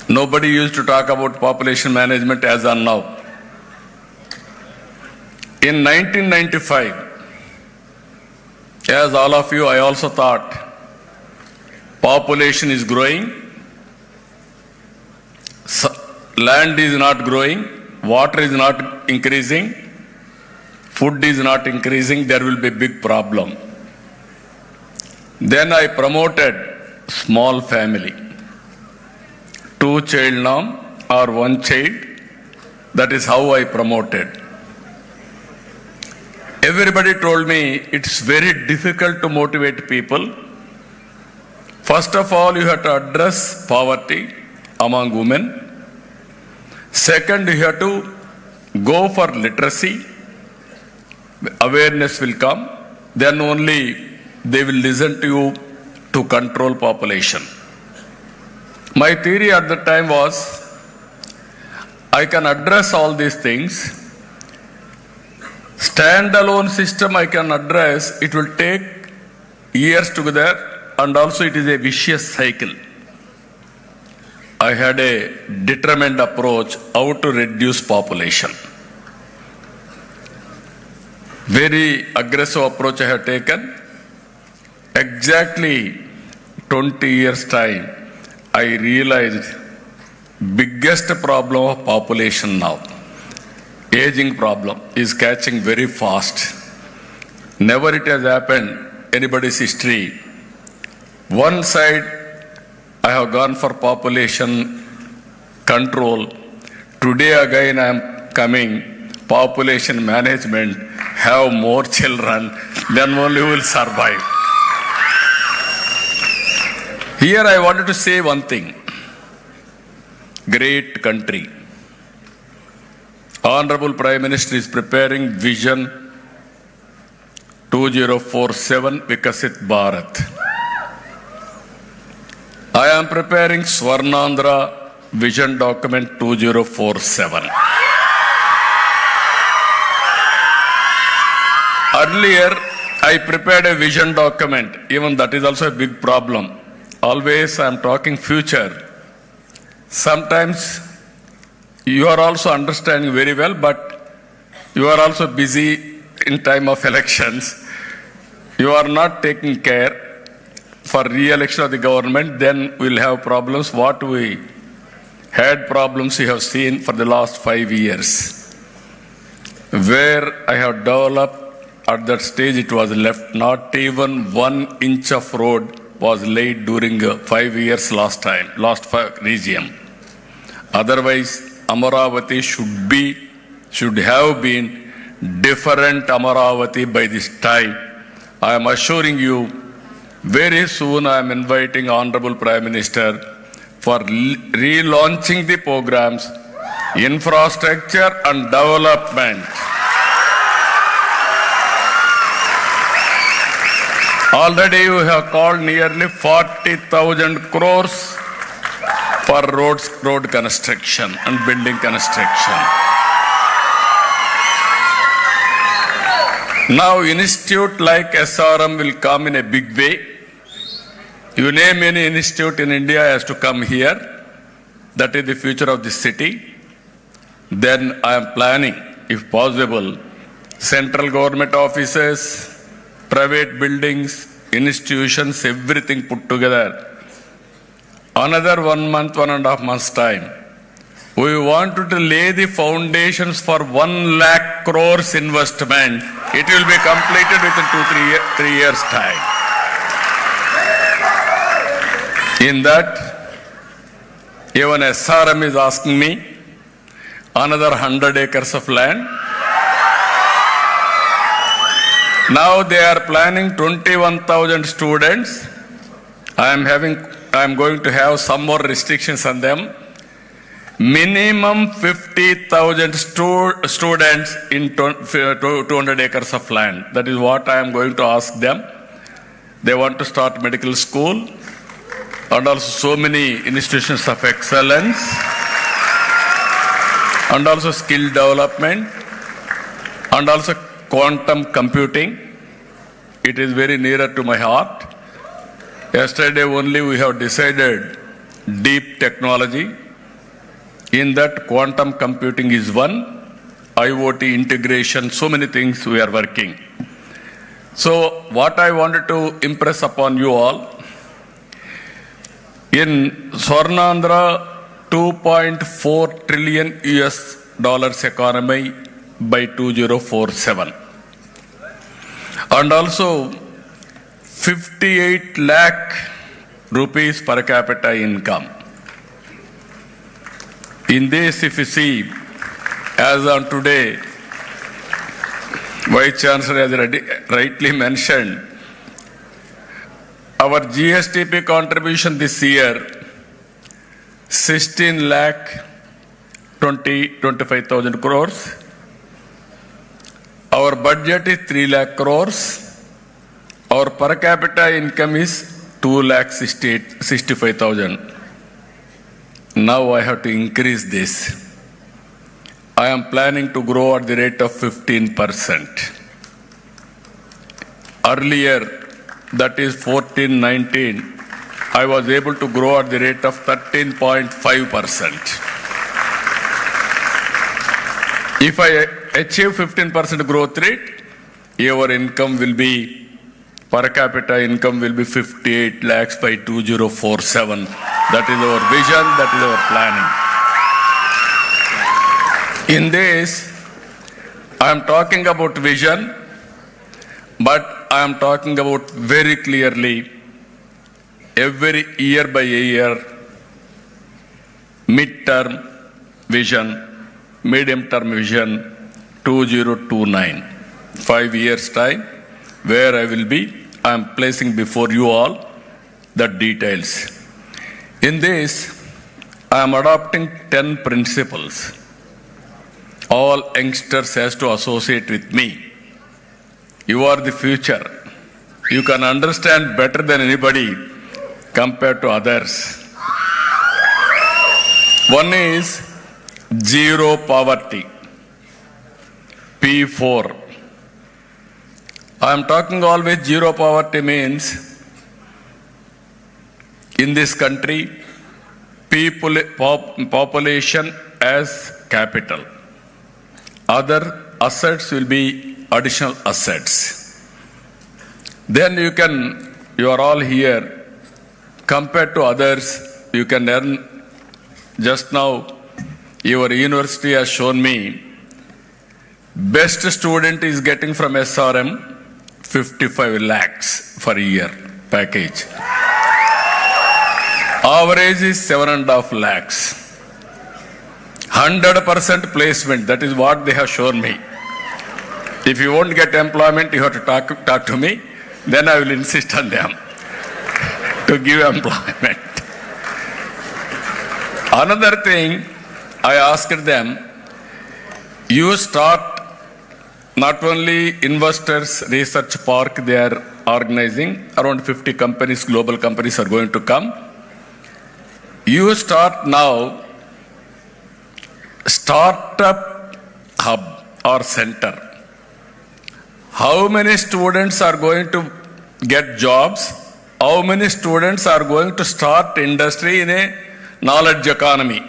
Nobody used to talk about population management as on now. In 1995, as all of you, I also thought population is growing, land is not growing, water is not increasing, food is not increasing, there will be a big problem. Then I promoted small family, 2-child norm or 1 child. That is how I promoted. Everybody told me it's very difficult to motivate people. First of all, you have to address poverty among women. Second, you have to go for literacy. Awareness will come. Then only they will listen to you to control population. My theory at the time was, I can address all these things. Standalone system I can address, it will take years together, and also it is a vicious cycle. I had a determined approach how to reduce population. Very aggressive approach I have taken. Exactly 20 years time, I realized biggest problem of population now, aging problem, is catching very fast. Never it has happened anybody's history. One side I have gone for population control. Today again I am coming population management. Have more children, then only we will survive. Here I wanted to say one thing. Great country. Honorable Prime Minister is preparing Vision 2047 Vikasit Bharat. I am preparing Swarnandhra Vision Document 2047. Earlier, I prepared a vision document. Even that is also a big problem. Always I am talking future. Sometimes you are also understanding very well, but you are also busy in time of elections. You are not taking care for re-election of the government, then we will have problems. What we had problems we have seen for the last 5 years. Where I have developed, at that stage it was left, not even 1 inch of road was laid during 5 years last regime. Otherwise, Amaravati should have been different Amaravati by this time. I am assuring you, very soon I am inviting Honorable Prime Minister for relaunching the programs, infrastructure and development. Already you have called nearly 40,000 crores for road construction and building construction. Now institute like SRM will come in a big way. You name any institute in India has to come here. That is the future of the city. Then I am planning, if possible, central government offices, private buildings, institutions, everything put together. Another 1 month, 1.5 months time, we wanted to lay the foundations for 1 lakh crores investment. It will be completed within 3 years time. In that, even SRM is asking me another 100 acres of land. Now they are planning 21,000 students. I am going to have some more restrictions on them. Minimum 50,000 students in 200 acres of land. That is what I am going to ask them. They want to start medical school and also so many institutions of excellence and also skill development and also quantum computing it is very nearer to my heart. Yesterday only we have decided deep technology. In that, quantum computing is one, IoT integration, so many things we are working. So what I wanted to impress upon you all, in Swarnandhra, 2.4 trillion US dollars economy by 2047. And also 58 lakh rupees per capita income. In this, if you see, as on today, Vice Chancellor has rightly mentioned, our GSTP contribution this year, 16 lakh 25,000 crores. Our budget is 3 lakh crores. Our per capita income is 2 lakh 65,000. Now I have to increase this. I am planning to grow at the rate of 15%. Earlier, that is 14-19, I was able to grow at the rate of 13.5%. If I achieve 15% growth rate, your income will be, per capita income will be 58 lakhs by 2047. That is our vision, that is our planning. In this, I am talking about vision, but I am talking about very clearly every year by year, mid-term vision, medium-term vision, 2029, 5 years time, where I will be, I am placing before you all the details. In this, I am adopting 10 principles. All youngsters has to associate with me. You are the future. You can understand better than anybody compared to others. One is zero poverty. P4. I am talking always zero poverty means in this country, population as capital. Other assets will be additional assets. Then you are all here, compared to others, you can earn, just now, your university has shown me, best student is getting from SRM 55 lakhs for a year package. Average is 7.5 lakhs. 100% placement, that is what they have shown me. If you won't get employment, you have to talk to me, then I will insist on them to give employment. Another thing, I asked them, you start not only investors research park they are organizing, around 50 companies, global companies are going to come. You start now startup hub or center. How many students are going to get jobs? How many students are going to start industry in a knowledge economy?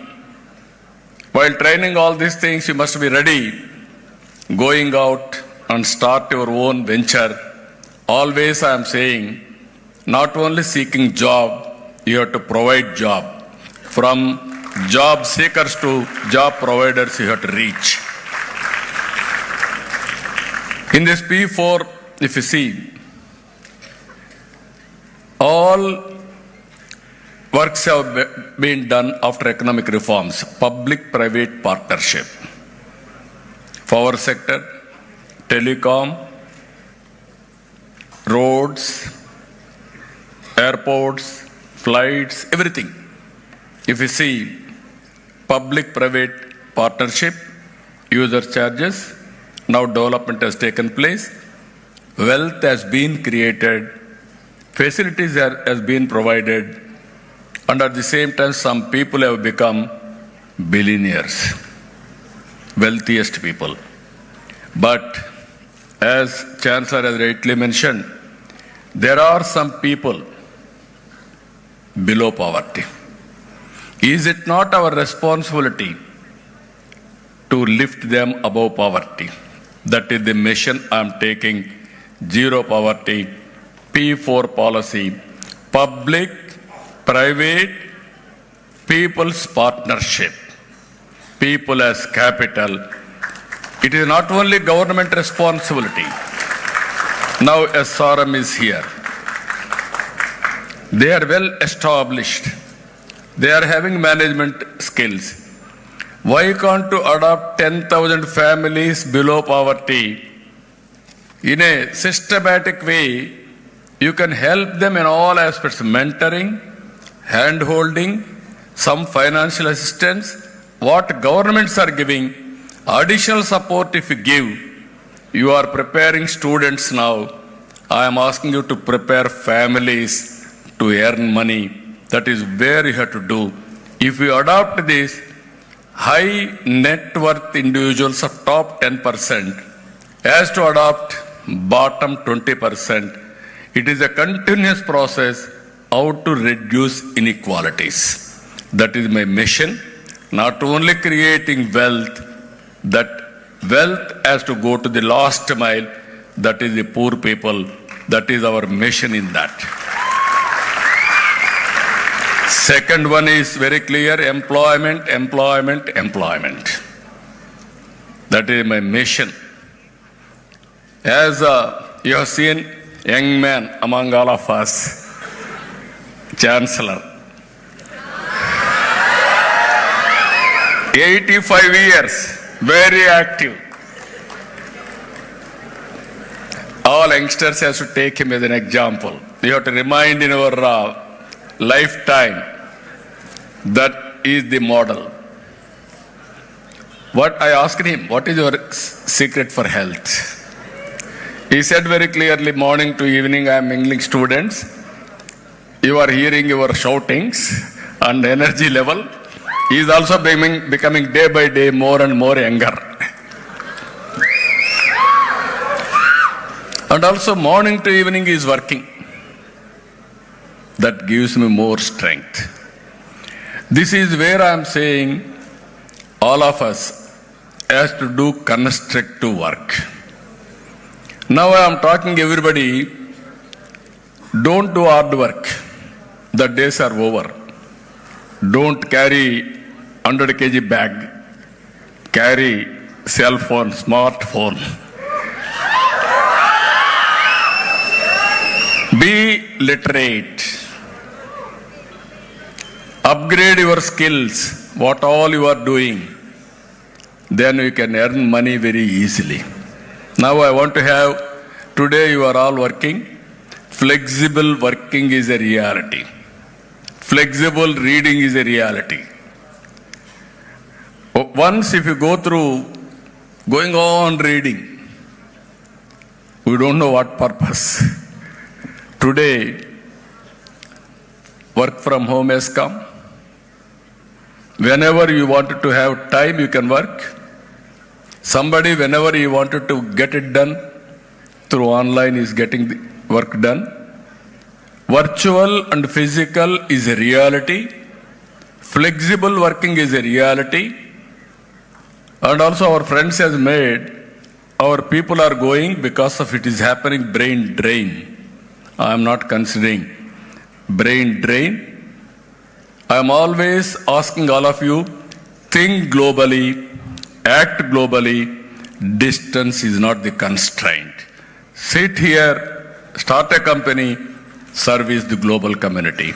While training all these things, you must be ready going out and start your own venture. Always I am saying, not only seeking job, you have to provide job. From job seekers to job providers, you have to reach. In this P4, if you see, all works have been done after economic reforms, public-private partnership. Power sector, telecom, roads, airports, flights, everything. If you see public-private partnership, user charges, now development has taken place, wealth has been created, facilities has been provided, and at the same time some people have become billionaires, wealthiest people. But as Chancellor has rightly mentioned, there are some people below poverty. Is it not our responsibility to lift them above poverty? That is the mission I am taking. Zero poverty, P4 policy, public, private, people's partnership, people as capital. It is not only government responsibility. Now SRM is here. They are well established. They are having management skills. Why can't you adopt 10,000 families below poverty? In a systematic way, you can help them in all aspects, mentoring, hand-holding, some financial assistance. What governments are giving, additional support if you give. You are preparing students now. I am asking you to prepare families to earn money. That is where you have to do. If you adopt this, high net worth individuals of top 10% has to adopt bottom 20%. It is a continuous process how to reduce inequalities. That is my mission. Not only creating wealth, that wealth has to go to the last mile. That is the poor people. That is our mission in that. Second one is very clear, employment. That is my mission. As you have seen, young man among all of us, Chancellor, 85 years, very active. All youngsters have to take him as an example. You have to remind in our lifetime that is the model. What I asked him, what is your secret for health? He said very clearly, morning to evening I am mingling students. You are hearing your shoutings and energy level. He is also becoming day by day more and more younger. And also morning to evening he is working. That gives me more strength. This is where I am saying all of us has to do constructive work. Now I am talking everybody, don't do hard work. The days are over. Don't carry 100 kg bag. Carry cell phone, smartphone. Be literate. Upgrade your skills, what all you are doing. Then you can earn money very easily. Now I want to have, today you are all working. Flexible working is a reality. Flexible reading is a reality. Once if you go through going on reading, we don't know what purpose. Today, work from home has come. Whenever you wanted to have time, you can work. Somebody, whenever he wanted to get it done, through online is getting the work done. Virtual and physical is a reality. Flexible working is a reality. And also our friends has made, our people are going because of it is happening brain drain. I am not considering brain drain. I am always asking all of you, think globally, act globally. Distance is not the constraint. Sit here, start a company, service the global community.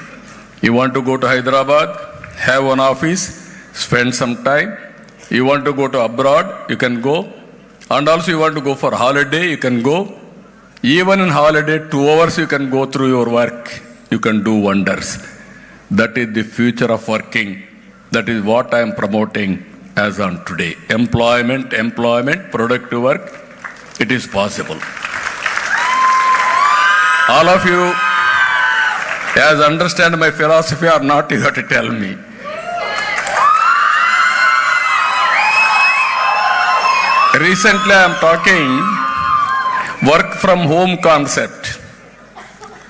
You want to go to Hyderabad, have one office, spend some time. You want to go to abroad, you can go. And also you want to go for holiday, you can go. Even in holiday, 2 hours you can go through your work. You can do wonders. That is the future of working. That is what I am promoting as on today. Employment, productive work. It is possible. All of you, as understand my philosophy or not, you have to tell me. Recently I am talking work from home concept.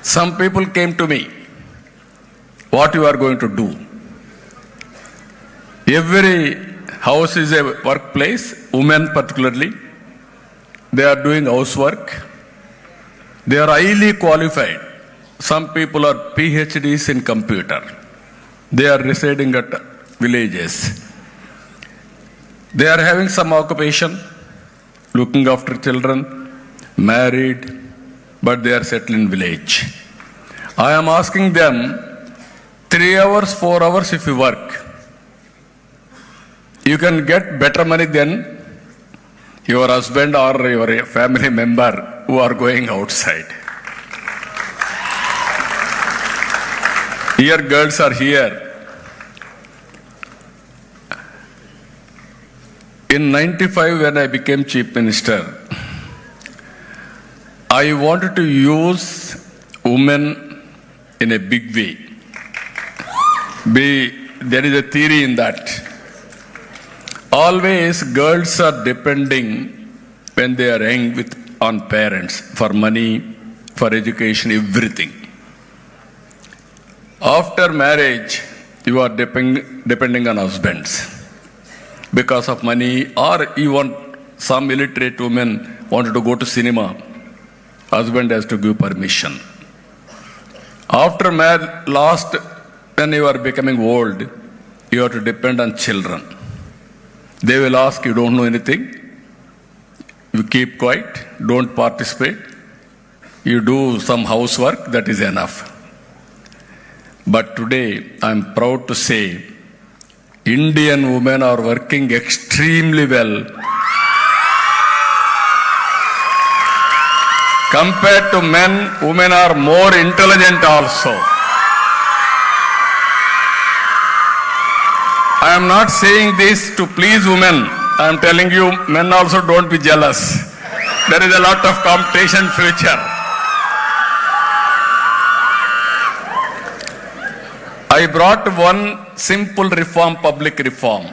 Some people came to me, what you are going to do? Every house is a workplace, women particularly. They are doing housework. They are highly qualified. Some people are PhDs in computer. They are residing at villages. They are having some occupation, looking after children, married, but they are settled in village. I am asking them, 3 hours, 4 hours if you work, you can get better money than your husband or your family member who are going outside. Here girls are here. In 95 when I became Chief Minister, I wanted to use women in a big way. There is a theory in that. Always girls are depending when they are young on parents for money, for education, everything. After marriage, you are depending on husbands because of money, or even some illiterate women wanted to go to cinema. Husband has to give permission. After marriage, when you are becoming old, you have to depend on children. They will ask, you don't know anything. You keep quiet, don't participate. You do some housework, that is enough. But today, I am proud to say, Indian women are working extremely well. Compared to men, women are more intelligent also. I am not saying this to please women. I am telling you, men also don't be jealous. There is a lot of competition future. I brought one simple reform, public reform.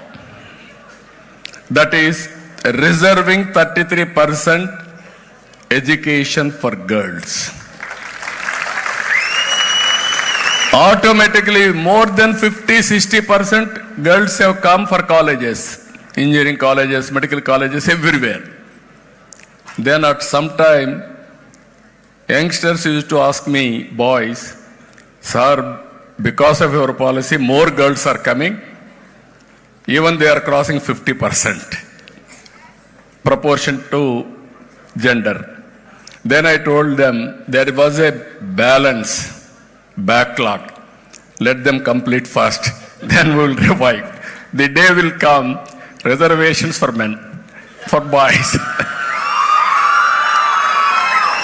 That is reserving 33% education for girls. Automatically more than 50-60% girls have come for colleges, engineering colleges, medical colleges, everywhere. Then at some time, youngsters used to ask me, boys, sir, because of your policy, more girls are coming. Even they are crossing 50% proportion to gender. Then I told them there was a balance, backlog. Let them complete first, then we will revive. The day will come, reservations for men, for boys.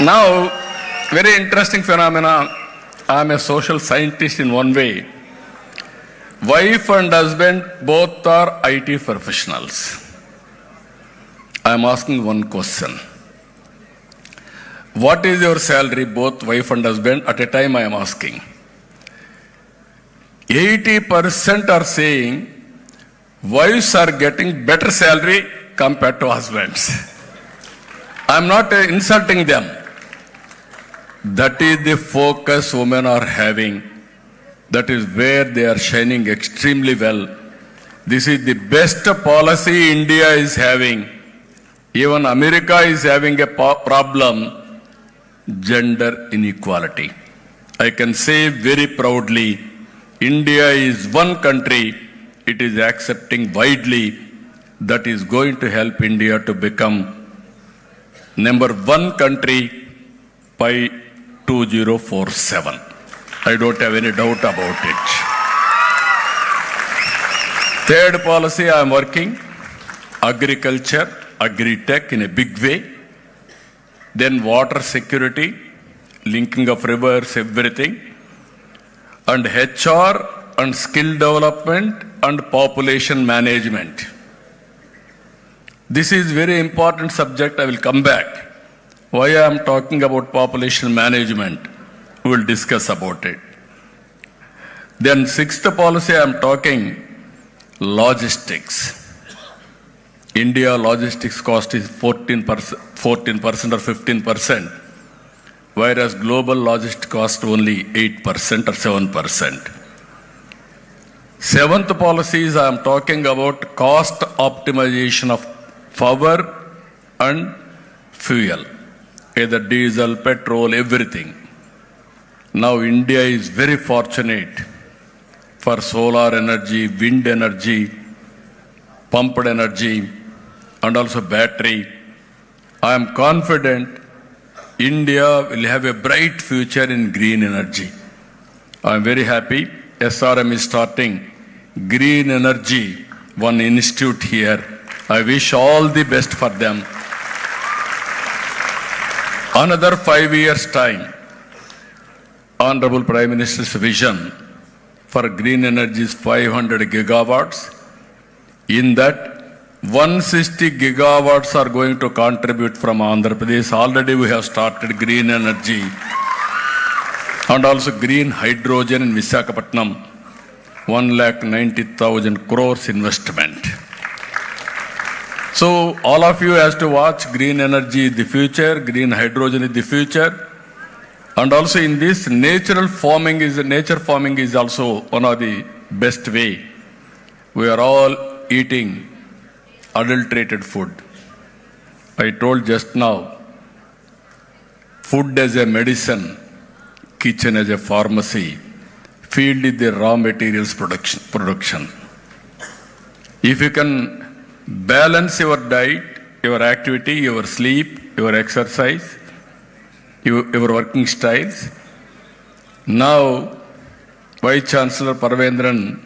Now, very interesting phenomena. I am a social scientist in one way. Wife and husband both are IT professionals. I am asking one question. What is your salary, both wife and husband? At a time I am asking. 80% are saying wives are getting better salary compared to husbands. I am not insulting them. That is the focus women are having. That is where they are shining extremely well. This is the best policy India is having. Even America is having a problem, gender inequality. I can say very proudly, India is one country, it is accepting widely, that is going to help India to become #1 country by 2047. I don't have any doubt about it. Third policy I am working, agriculture, agri-tech in a big way. Then water security, linking of rivers, everything. And HR and skill development and population management. This is very important subject. I will come back. Why I am talking about population management, we will discuss about it. Then sixth policy I am talking, logistics. India logistics cost is 14% or 15%. whereas global logistics cost only 8% or 7%. Seventh policies, I am talking about cost optimization of power and fuel, either diesel, petrol, everything. Now India is very fortunate for solar energy, wind energy, pumped energy, and also battery. I am confident India will have a bright future in green energy. I am very happy SRM is starting green energy, one institute here. I wish all the best for them. Another 5 years' time, Honorable Prime Minister's vision for green energy is 500 gigawatts. In that, 160 gigawatts are going to contribute from Andhra Pradesh. Already we have started green energy and also green hydrogen in Visakhapatnam, 1,90,000 crores investment. So all of you has to watch green energy is the future, green hydrogen is the future. And also in this, nature farming is also one of the best way. We are all eating adulterated food. I told just now, food as a medicine, kitchen as a pharmacy, field is the raw materials production. If you can balance your diet, your activity, your sleep, your exercise, your working styles. Now, Vice Chancellor Parvendran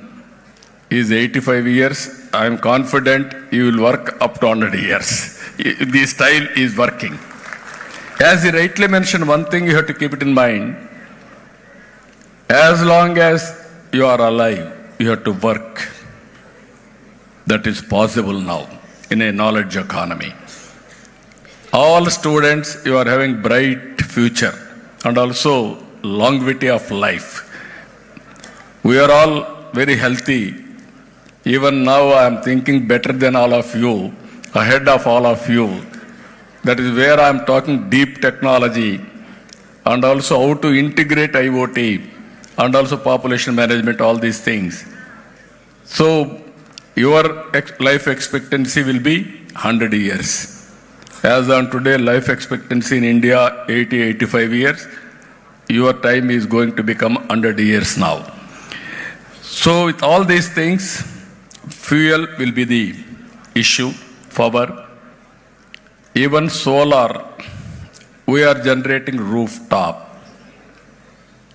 is 85 years. I am confident you will work up to 100 years. The style is working. As he rightly mentioned, one thing you have to keep it in mind. As long as you are alive, you have to work. That is possible now in a knowledge economy. All students, you are having bright future and also longevity of life. We are all very healthy. Even now I am thinking better than all of you, ahead of all of you. That is where I am talking deep technology and also how to integrate IoT and also population management, all these things. So your life expectancy will be 100 years. As on today, life expectancy in India, 80-85 years. Your time is going to become 100 years now. So with all these things, fuel will be the issue, power. Even solar, we are generating rooftop.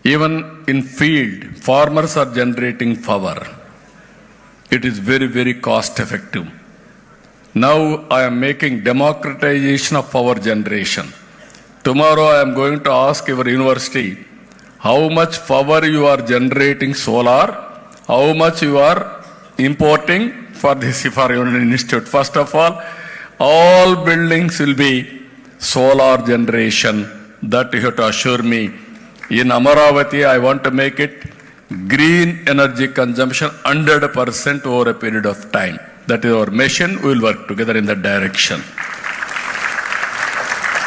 Even in field, farmers are generating power. It is very, very cost effective. Now I am making democratization of power generation. Tomorrow I am going to ask your university how much power you are generating solar, how much you are importing for this for your institute. First of all buildings will be solar generation. That you have to assure me. In Amaravati, I want to make it green energy consumption 100% over a period of time. That is our mission. We will work together in that direction.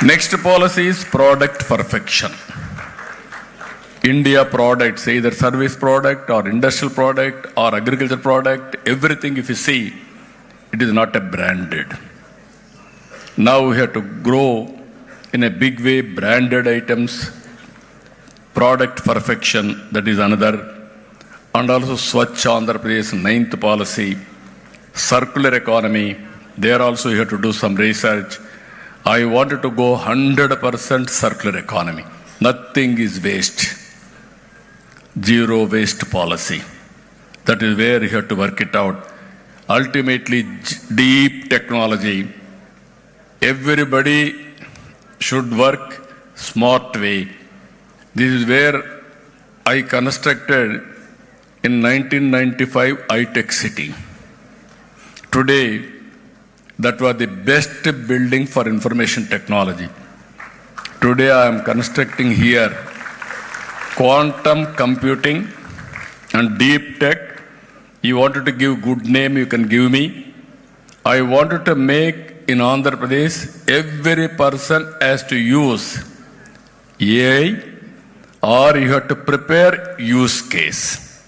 Next policy is product perfection. India products, either service product or industrial product or agriculture product, everything if you see, it is not a branded. Now we have to grow in a big way branded items, product perfection, that is another. And also Swachh Andhra Pradesh 9th policy, circular economy, there also you have to do some research. I wanted to go 100% circular economy. Nothing is waste. Zero waste policy. That is where you have to work it out. Ultimately, deep technology. Everybody should work smart way. This is where I constructed in 1995 iTech City. Today, that was the best building for information technology. Today I am constructing here quantum computing and deep tech. You wanted to give good name, you can give me. I wanted to make in Andhra Pradesh, every person has to use AI, or you have to prepare use case.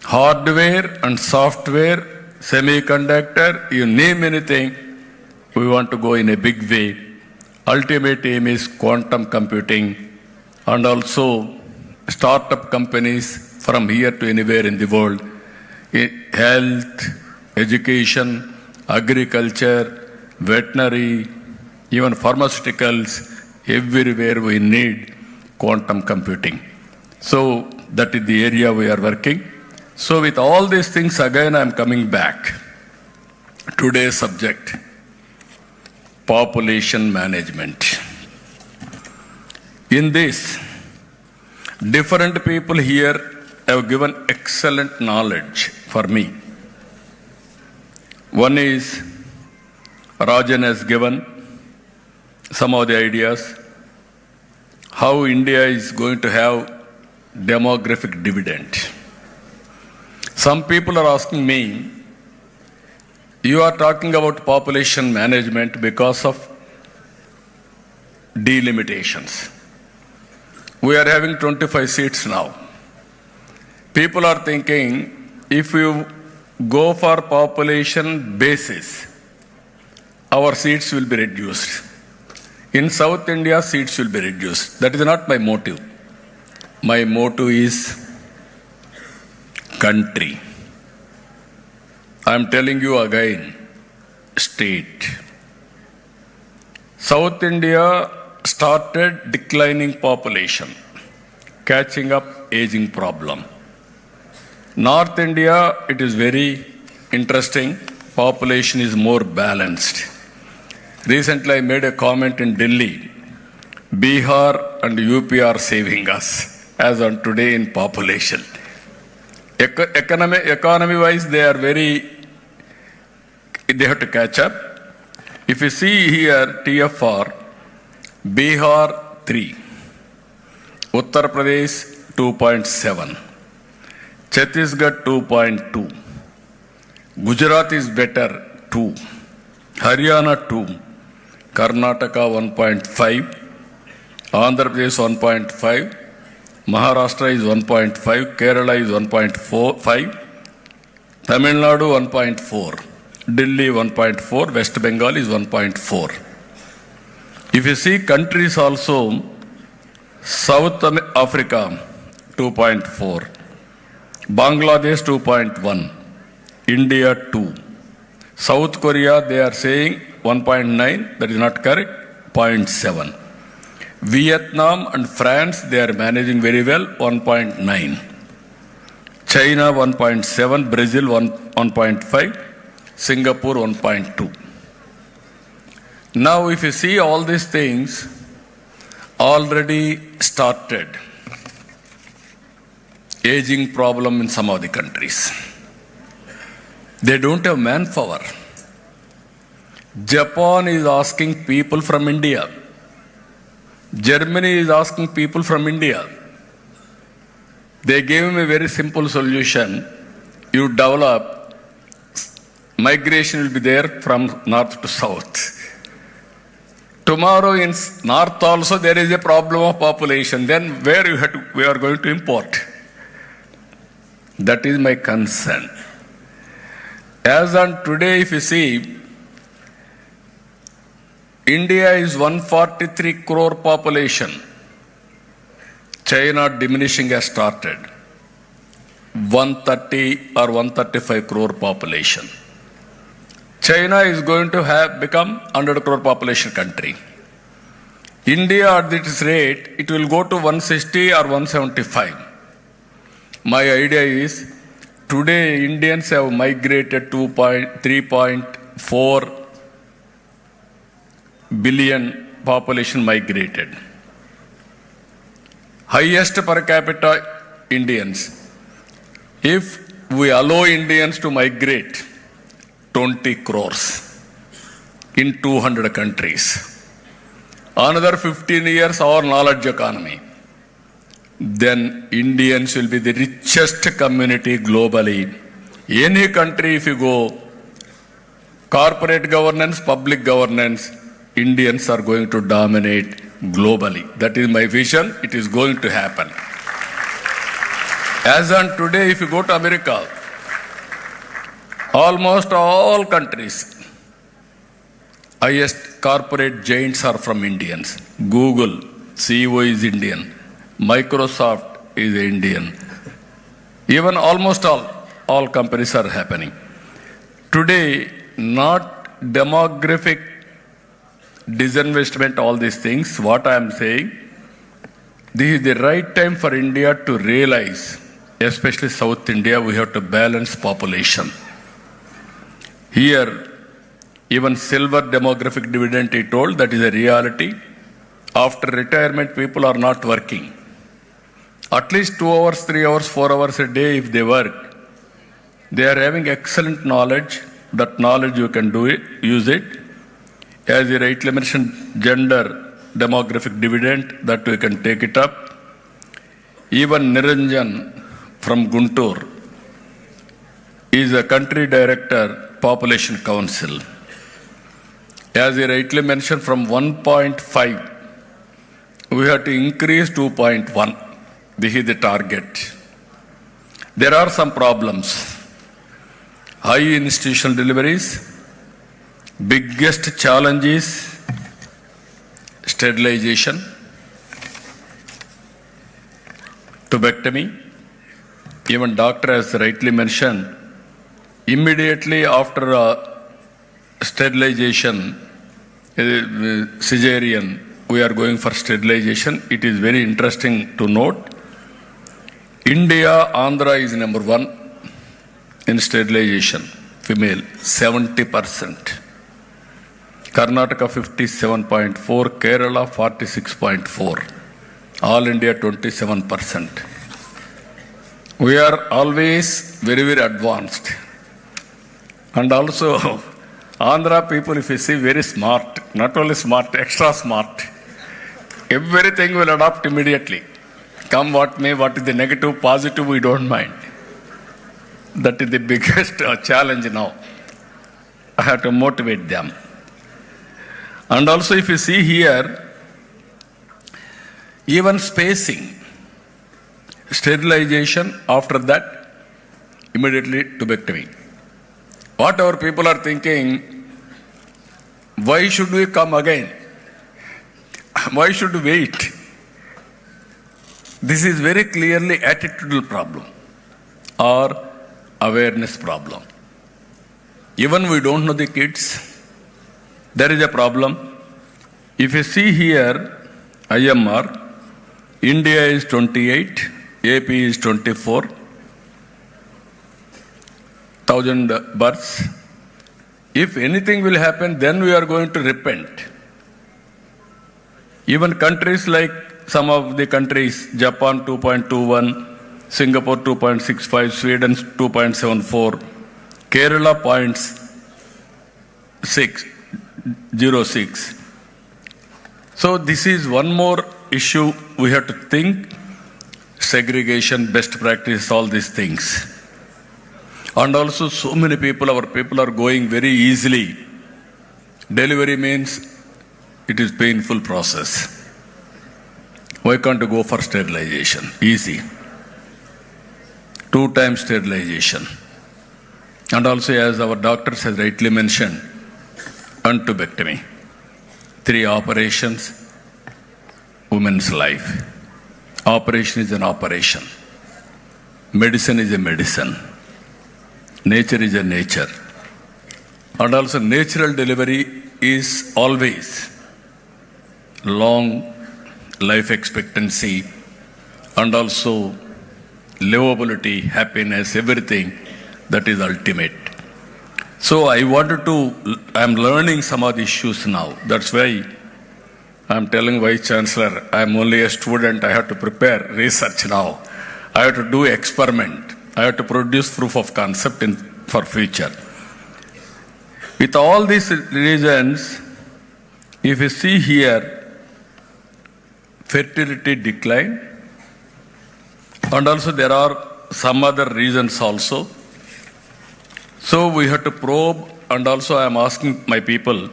Hardware and software, semiconductor, you name anything, we want to go in a big way. Ultimate aim is quantum computing, and also startup companies from here to anywhere in the world. Health, education, agriculture, veterinary, even pharmaceuticals, everywhere we need quantum computing. So that is the area we are working. So with all these things, again I am coming back. Today's subject, population management. In this, different people here have given excellent knowledge for me. One is Rajan has given some of the ideas how India is going to have demographic dividend. Some people are asking me, you are talking about population management because of delimitations. We are having 25 seats now. People are thinking, if you go for population basis, our seats will be reduced. In South India, seats will be reduced. That is not my motive. My motive is country. I am telling you again, state. South India started declining population, catching up aging problem. North India, it is very interesting. Population is more balanced. Recently, I made a comment in Delhi. Bihar and UP are saving us as on today in population. Economy-wise, they have to catch up. If you see here, TFR, Bihar 3, Uttar Pradesh 2.7, Chhattisgarh 2.2, Gujarat is better 2, Haryana 2, Karnataka 1.5, Andhra Pradesh 1.5, Maharashtra is 1.5, Kerala is 1.5, Tamil Nadu 1.4, Delhi 1.4, West Bengal is 1.4. If you see countries also, South Africa 2.4, Bangladesh 2.1, India 2, South Korea they are saying 1.9, that is not correct, 0.7. Vietnam and France, they are managing very well, 1.9. China 1.7, Brazil 1.5, Singapore 1.2. Now if you see all these things already started, aging problem in some of the countries. They don't have manpower. Japan is asking people from India. Germany is asking people from India. They gave him a very simple solution. You develop, migration will be there from north to south. Tomorrow in north also there is a problem of population. Then where we are going to import? That is my concern. As on today, if you see, India is 143 crore population. China diminishing has started. 130 or 135 crore population. China is going to become 100 crore population country. India at this rate, it will go to 160 or 175. My idea is, today Indians have migrated 3.4 billion population migrated. Highest per capita Indians. If we allow Indians to migrate 20 crores in 200 countries, another 15 years our knowledge economy, then Indians will be the richest community globally. Any country if you go, corporate governance, public governance, Indians are going to dominate globally. That is my vision. It is going to happen. As on today, if you go to America, almost all countries, highest corporate giants are from Indians. Google, CEO is Indian. Microsoft is Indian. Even almost all companies are happening. Today, not demographic disinvestment, all these things, what I am saying, this is the right time for India to realize, especially South India, we have to balance population. Here, even silver demographic dividend, he told, that is a reality. After retirement, people are not working. At least 2 hours, 3 hours, 4 hours a day if they work. They are having excellent knowledge. That knowledge you can do it, use it. As you rightly mentioned, gender demographic dividend, that we can take it up. Even Niranjan from Guntur is a country director, Population Council. As you rightly mentioned, from 1.5, we have to increase 2.1. This is the target. There are some problems. High institutional deliveries. Biggest challenge is sterilization, tubectomy. Even doctor has rightly mentioned, immediately after sterilization, cesarean, we are going for sterilization. It is very interesting to note. India, Andhra is number 1 in sterilization, female, 70%. Karnataka 57.4, Kerala 46.4, all India 27%. We are always very, very advanced. And also, Andhra people, if you see, very smart, not only smart, extra smart. Everything will adopt immediately. Come what may, what is the negative, positive, we don't mind. That is the biggest challenge now. I have to motivate them. And also if you see here, even spacing, sterilization, after that, immediately tubectomy. What our people are thinking, why should we come again? Why should we wait? This is very clearly attitudinal problem or awareness problem. Even we don't know the kids, there is a problem. If you see here, IMR, India is 28, AP is 24,000 births. If anything will happen, then we are going to repent. Even countries like some of the countries, Japan 2.21, Singapore 2.65, Sweden 2.74, Kerala 0.06. So this is one more issue we have to think, segregation, best practice, all these things. And also so many people, our people are going very easily. Delivery means it is painful process. Why can't you go for sterilization? Easy. 2 times sterilization. And also, as our doctors have rightly mentioned, tubectomy. 3 operations, woman's life. Operation is an operation. Medicine is a medicine. Nature is a nature. And also natural delivery is always long life expectancy and also livability, happiness, everything, that is ultimate. So I am learning some of the issues now. That's why I'm telling Vice Chancellor, I'm only a student, I have to prepare research now. I have to do experiment. I have to produce proof of concept for future. With all these reasons, if you see here, fertility decline, and also there are some other reasons also. So we have to probe, and also I am asking my people,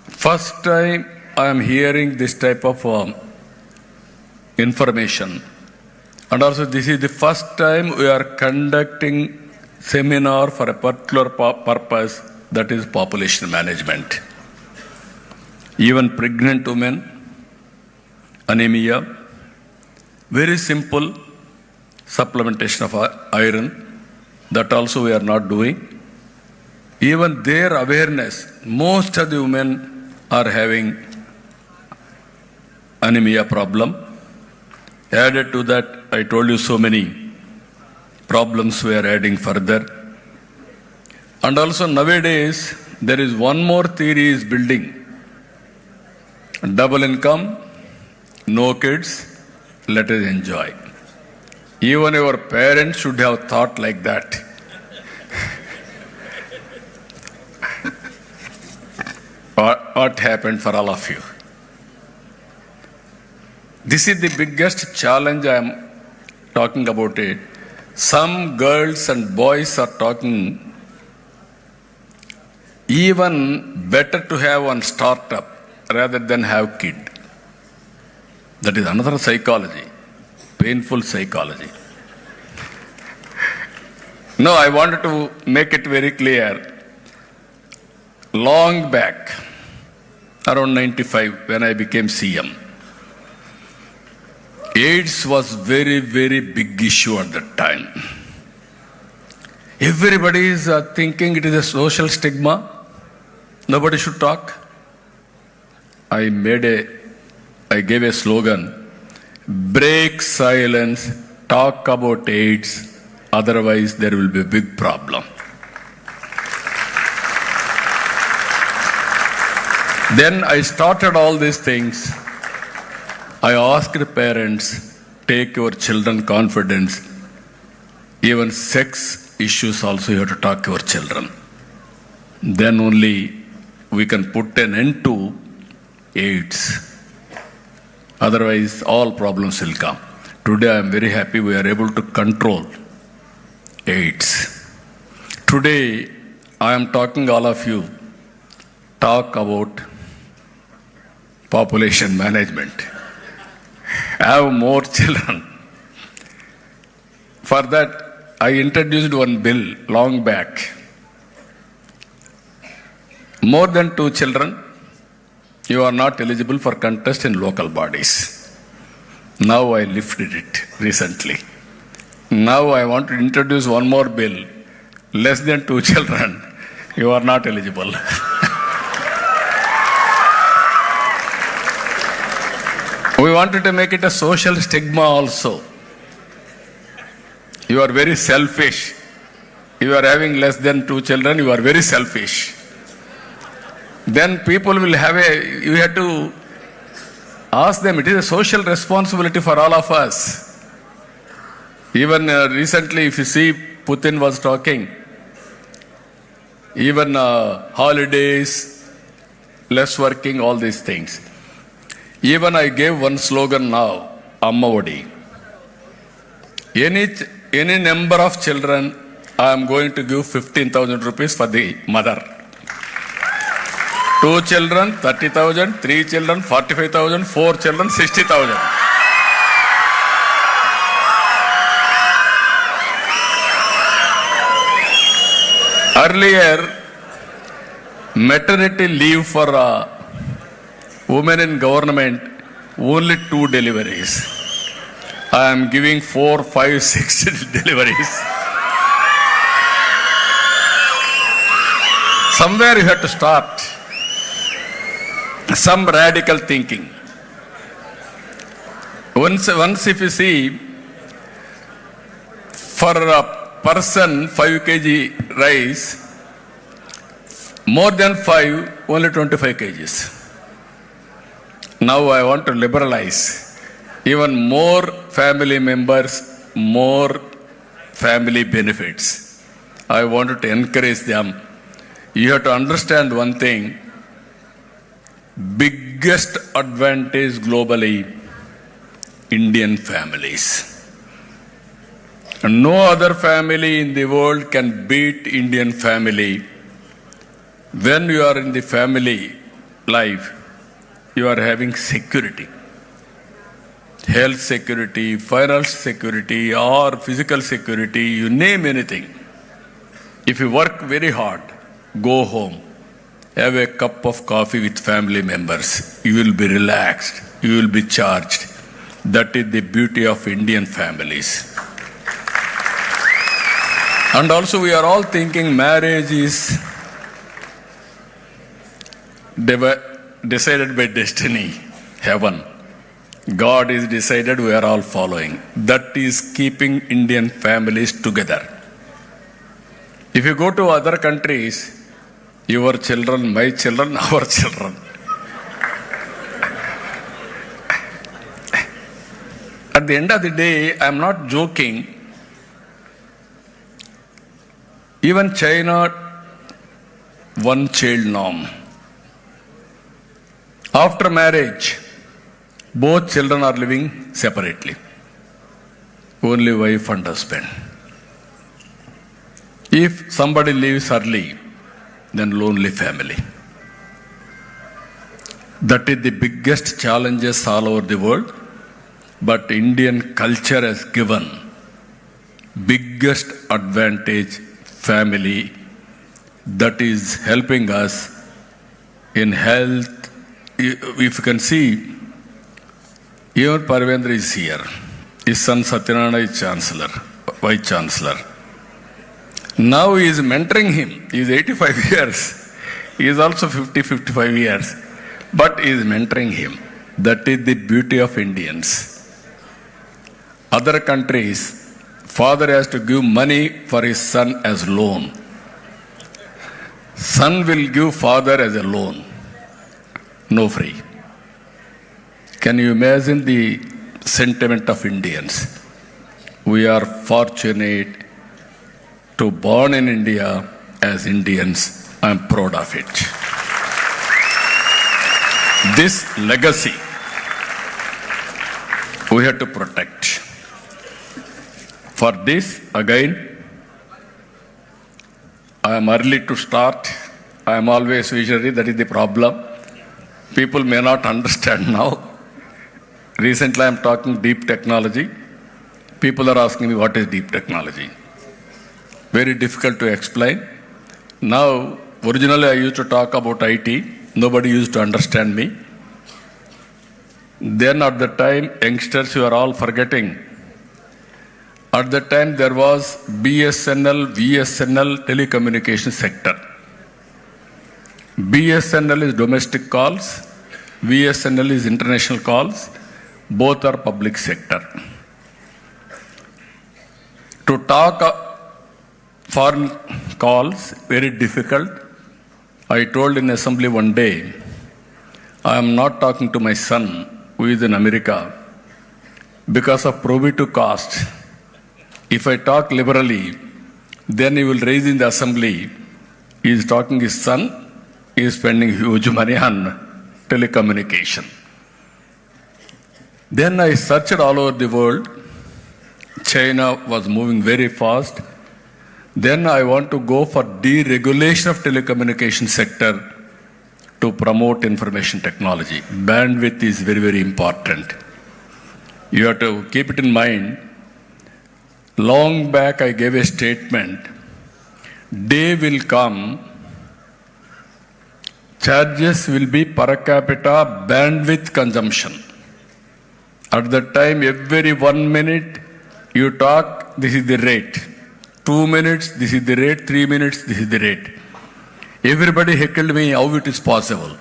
first time I am hearing this type of information. And also this is the first time we are conducting seminar for a particular purpose, that is population management. Even pregnant women, anemia, very simple supplementation of iron, that also we are not doing. Even their awareness, most of the women are having anemia problem. Added to that, I told you so many problems we are adding further. And also nowadays, there is one more theory is building. Double income, no kids, let us enjoy. Even your parents should have thought like that. What happened for all of you? This is the biggest challenge I am talking about it. Some girls and boys are talking even better to have one startup rather than have kid. That is another psychology, painful psychology. No, I wanted to make it very clear. Long back, around 95, when I became CM, AIDS was very, very big issue at that time. Everybody is thinking it is a social stigma. Nobody should talk. I gave a slogan, break silence, talk about AIDS, otherwise there will be a big problem. Then I started all these things. I asked parents, take your children confidence. Even sex issues also you have to talk to your children. Then only we can put an end to AIDS. Otherwise, all problems will come. Today I am very happy we are able to control AIDS. Today I am talking all of you, talk about population management. Have more children. For that, I introduced one bill long back. More than 2 children, you are not eligible for contest in local bodies. Now I lifted it recently. Now I want to introduce one more bill. Less than 2 children, you are not eligible. We wanted to make it a social stigma also. You are very selfish. You are having less than 2 children, you are very selfish. Then people will you have to ask them, it is a social responsibility for all of us. Even recently, if you see, Putin was talking, even holidays, less working, all these things. Even I gave one slogan now, Amma Odi. Any number of children, I am going to give 15,000 rupees for the mother. 2 children, 30,000, 3 children, 45,000, 4 children, 60,000. Earlier, maternity leave for women in government, only 2 deliveries. I am giving 4, 5, 6 deliveries. Somewhere you have to start. Some radical thinking. Once if you see, for a person 5 kg rice, more than 5, only 25 kgs. Now I want to liberalize. Even more family members, more family benefits. I wanted to encourage them. You have to understand one thing. Biggest advantage globally, Indian families. No other family in the world can beat Indian family. When you are in the family life, you are having security. Health security, financial security, or physical security, you name anything. If you work very hard, go home, have a cup of coffee with family members. You will be relaxed. You will be charged. That is the beauty of Indian families. And also we are all thinking marriage is decided by destiny, heaven. God is decided, we are all following. That is keeping Indian families together. If you go to other countries, your children, my children, our children. At the end of the day, I am not joking. Even China, one child norm. After marriage, both children are living separately. Only wife and husband. If somebody leaves early, then lonely family. That is the biggest challenges all over the world. But Indian culture has given biggest advantage, family, that is helping us in health. If you can see, even Parvendra is here. His son Satyanarayana is Chancellor, Vice Chancellor. Now he is mentoring him. He is 85 years. He is also 55 years. But he is mentoring him. That is the beauty of Indians. Other countries, father has to give money for his son as loan. Son will give father as a loan. No free. Can you imagine the sentiment of Indians? We are fortunate to born in India as Indians. I am proud of it. This legacy we have to protect. For this, again, I am early to start. I am always visionary. That is the problem. People may not understand now. Recently, I am talking deep technology. People are asking me, what is deep technology? Very difficult to explain. Now, originally I used to talk about IT. Nobody used to understand me. Then at the time, youngsters, you are all forgetting. At that time, there was BSNL, VSNL telecommunication sector. BSNL is domestic calls. VSNL is international calls. Both are public sector. To talk foreign calls, very difficult. I told in assembly one day, I am not talking to my son who is in America because of prohibitive cost. If I talk liberally, then he will raise in the assembly. He is talking his son, he is spending huge money on telecommunication. Then I searched all over the world. China was moving very fast. Then I want to go for deregulation of telecommunication sector to promote information technology. Bandwidth is very, very important. You have to keep it in mind. Long back I gave a statement. Day will come, charges will be per capita bandwidth consumption. At that time, every 1 minute you talk, this is the rate. 2 minutes, this is the rate. 3 minutes, this is the rate. Everybody heckled me how it is possible.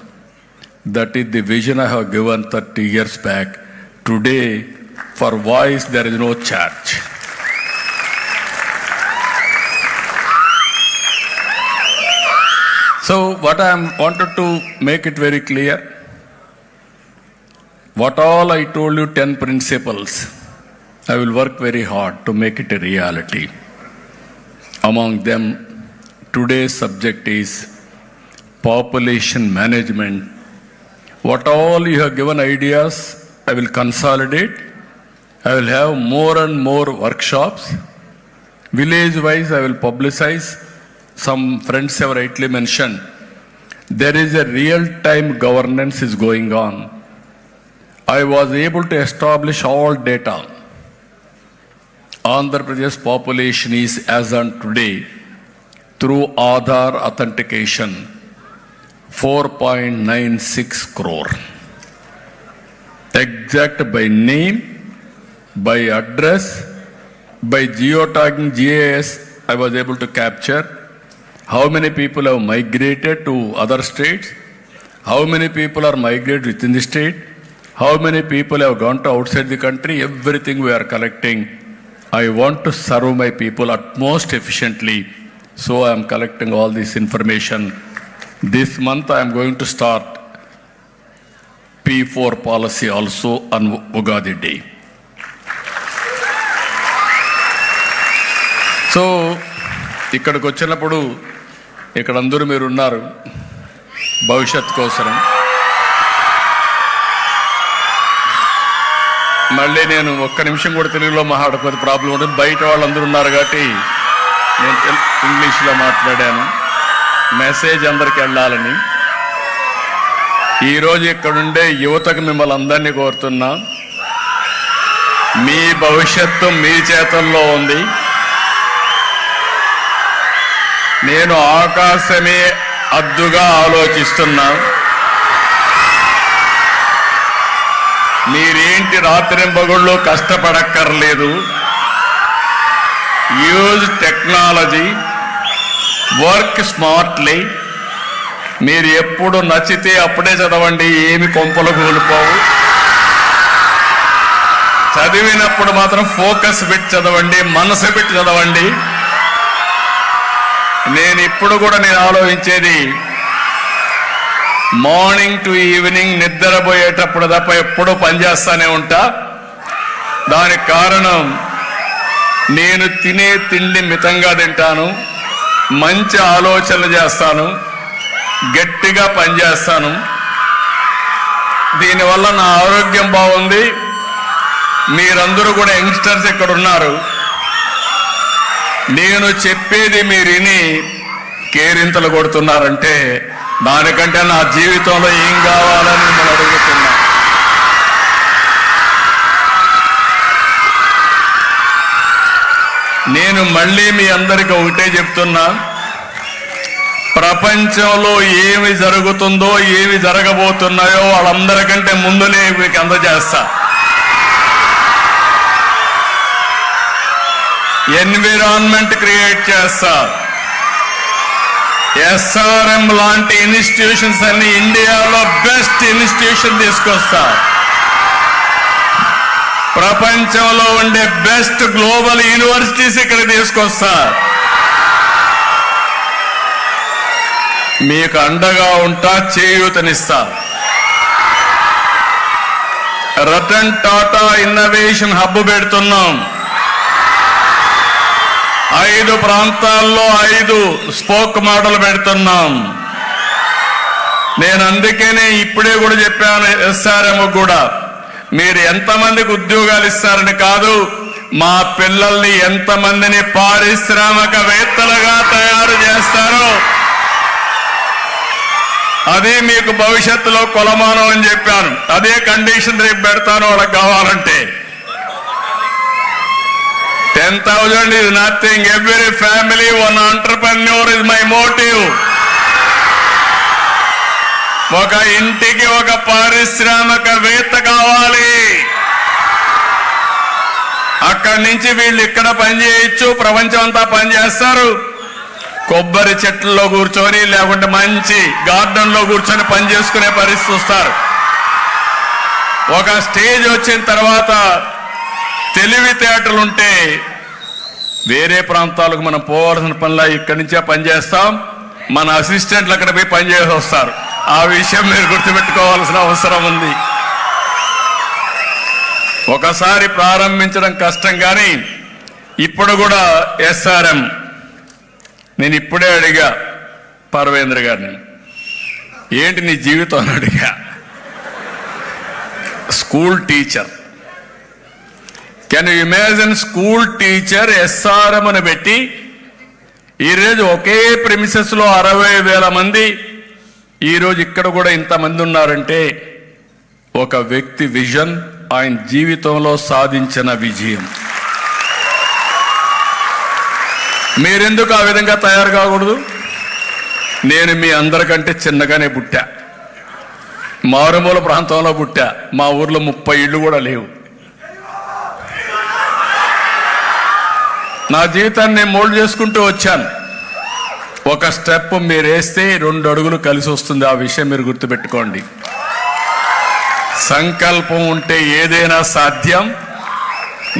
That is the vision I have given 30 years back. Today, for voice, there is no charge. So, what I wanted to make it very clear, what all I told you, 10 principles, I will work very hard to make it a reality. Among them, today's subject is population management. What all you have given ideas, I will consolidate. I will have more and more workshops. Village-wise, I will publicize. Some friends have rightly mentioned, there is a real-time governance is going on. I was able to establish all data. Andhra Pradesh population is, as on today, through Aadhaar authentication, 4.96 crore. Exact by name, by address, by geotagging GIS, I was able to capture how many people have migrated to other states, how many people are migrated within the state, how many people have gone to outside the country, everything we are collecting. I want to serve my people at most efficiently, so I am collecting all this information. This month I am going to start P4 policy also on Ugadi Day. So ఇక్కడికి వచ్చినప్పుడు ఇక్కడ అందరూ మీరు ఉన్నారు భవిష్యత్ కోసం. మళ్ళీ నేను ఒక్క నిమిషం కూడా తెలుగులో మాట్లాడకపోతే ప్రాబ్లం ఉంటుంది. బయట వాళ్ళందరూ ఉన్నారు కాబట్టి నేను ఇంగ్లీష్లో మాట్లాడాను. మెసేజ్ అందరికి వెళ్ళాలని. ఈరోజు ఇక్కడుండే యువతకు మిమ్మల్ని అందరినీ కోరుతున్నా, మీ భవిష్యత్తు మీ చేతుల్లో ఉంది. నేను ఆకాశమే అద్దుగా ఆలోచిస్తున్నా. మీరేంటి రాత్రింబగుళ్ళు కష్టపడక్కర్లేదు. Use technology, work smartly. మీరు ఎప్పుడు నచ్చితే అప్పుడే చదవండి, ఏమి కొంపలు కూలిపోవు. చదివినప్పుడు మాత్రం ఫోకస్ పెట్టి చదవండి, మనసు పెట్టి చదవండి. నేను ఇప్పుడు కూడా నేను ఆలోచించేది మార్నింగ్ టు ఈవినింగ్ నిద్రపోయేటప్పుడు తప్ప ఎప్పుడూ పనిచేస్తానే ఉంటా. దానికి కారణం నేను తినే తిండి మితంగా తింటాను, మంచి ఆలోచనలు చేస్తాను, గట్టిగా పనిచేస్తాను. దీనివల్ల నా ఆరోగ్యం బాగుంది. మీరందరూ కూడా యంగ్స్టర్స్ ఇక్కడ ఉన్నారు. నేను చెప్పేది మీరు విని కేరింతలు కొడుతున్నారంటే దానికంటే నా జీవితంలో ఏం కావాలని మిమ్మల్ని అడుగుతున్నా. నేను మళ్ళీ మీ అందరికీ ఒకటే చెప్తున్నా, ప్రపంచంలో ఏమి జరుగుతుందో ఏమి జరగబోతున్నాయో వాళ్ళందరికంటే ముందులే మీకు అందజేస్తా. ఎన్విరాన్మెంట్ క్రియేట్ చేస్తా. ఎస్ఆర్ఎం లాంటి ఇన్స్టిట్యూషన్స్ అన్ని ఇండియాలో బెస్ట్ ఇన్స్టిట్యూషన్ తీసుకొస్తా. ప్రపంచంలో ఉండే బెస్ట్ గ్లోబల్ యూనివర్సిటీస్ ఇక్కడ తీసుకొస్తా. మీకు అండగా ఉంటా, చేయూతనిస్తా. రతన్ టాటా ఇన్నోవేషన్ హబ్ పెడుతున్నాం. 5 ప్రాంతాల్లో 5 స్పోక్ మోడల్ పెడుతున్నాం. నేను అందుకనే ఇప్పుడే కూడా చెప్పాను ఎస్ఆర్ఎం కూడా, మీరు ఎంతమందికి ఉద్యోగాలు ఇస్తారని కాదు, మా పిల్లల్ని ఎంతమందిని పారిశ్రామికవేత్తలుగా తయారు చేస్తారో అదే మీకు భవిష్యత్తులో కొలమానం అని చెప్పాను. అదే కండిషన్ రేపు పెడతాను వాళ్ళకి కావాలంటే. 10,000 is nothing. Every family, one entrepreneur is my motive. ఒక ఇంటికి ఒక పారిశ్రామికవేత్త కావాలి. అక్కడి నుంచి వీళ్ళు ఇక్కడ పనిచేయచ్చు, ప్రపంచం అంతా పనిచేస్తారు. కొబ్బరి చెట్లలో కూర్చొని లేకుంటే మంచి గార్డెన్ లో కూర్చొని పని చేసుకునే పరిస్థితి వస్తారు. ఒక స్టేజ్ వచ్చిన తర్వాత తెలివితేటలుంటే వేరే ప్రాంతాలకు మనం పోవాల్సిన పనిలా ఇక్కడి నుంచే పనిచేస్తాం. మన అసిస్టెంట్లు అక్కడ పోయి పనిచేసి వస్తారు. ఆ విషయం మీరు గుర్తుపెట్టుకోవాల్సిన అవసరం ఉంది. ఒకసారి ప్రారంభించడం కష్టం, కానీ ఇప్పుడు కూడా ఎస్ఆర్ఎం నేను ఇప్పుడే అడిగా పర్వేంద్ర గారిని, ఏంటి నీ జీవితం అని అడిగా. School teacher, can you imagine school teacher SRM అని పెట్టి ఈరోజు ఒకే ప్రిమిసెస్ లో 60,000 మంది ఈరోజు ఇక్కడ కూడా ఇంతమంది ఉన్నారంటే ఒక వ్యక్తి విజన్, ఆయన జీవితంలో సాధించిన విజయం. మీరెందుకు ఆ విధంగా తయారు కాకూడదు? నేను మీ అందరికంటే చిన్నగానే పుట్టా, మారుమూల ప్రాంతంలో పుట్టా. మా ఊర్లో 30 ఇళ్ళు కూడా లేవు. నా జీవితాన్ని నేను మోల్డ్ చేసుకుంటూ వచ్చాను. ఒక స్టెప్ మీరు వేస్తే 2 అడుగులు కలిసి వస్తుంది. ఆ విషయం మీరు గుర్తుపెట్టుకోండి. సంకల్పం ఉంటే ఏదైనా సాధ్యం.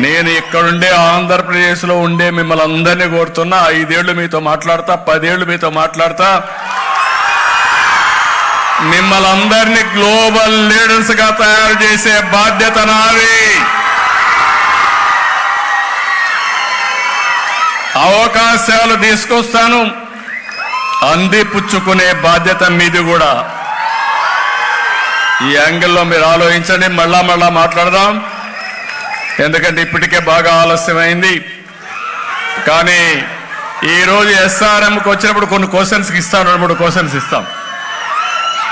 నేను ఇక్కడుండే ఆంధ్రప్రదేశ్లో ఉండే మిమ్మల్ని అందరినీ కోరుతున్నా, 5 ఏళ్ళు మీతో మాట్లాడతా, 10 ఏళ్ళు మీతో మాట్లాడతా. మిమ్మల్ని అందరినీ గ్లోబల్ లీడర్స్ గా తయారు చేసే బాధ్యత నాది. అవకాశాలు తీసుకొస్తాను, అందిపుచ్చుకునే బాధ్యత మీది కూడా. ఈ యాంగిల్లో మీరు ఆలోచించండి. మళ్ళా మాట్లాడదాం, ఎందుకంటే ఇప్పటికే బాగా ఆలస్యమైంది. కానీ ఈరోజు ఎస్ఆర్ఎంకి వచ్చినప్పుడు కొన్ని క్వశ్చన్స్కి ఇస్తాను, 2-3 క్వశ్చన్స్ ఇస్తాం.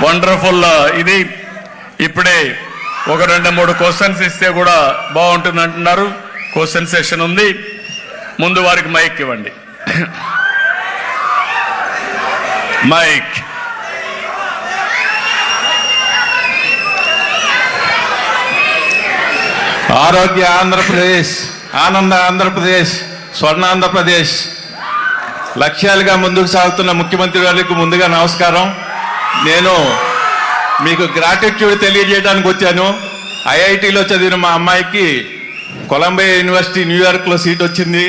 వండర్ఫుల్. ఇది ఇప్పుడే ఒక 2-3 క్వశ్చన్స్ ఇస్తే కూడా బాగుంటుంది అంటున్నారు. క్వశ్చన్ సెషన్ ఉంది. ముందు వారికి మైక్ ఇవ్వండి. మైక్. ఆరోగ్య ఆంధ్రప్రదేశ్, ఆనంద ఆంధ్రప్రదేశ్, స్వర్ణ ఆంధ్రప్రదేశ్ లక్ష్యాలుగా ముందుకు సాగుతున్న ముఖ్యమంత్రి గారికి ముందుగా నమస్కారం. నేను మీకు గ్రాటిట్యూడ్ తెలియజేయడానికి వచ్చాను. ఐఐటిలో చదివిన మా అమ్మాయికి కొలంబియా యూనివర్సిటీ న్యూయార్క్లో సీట్ వచ్చింది.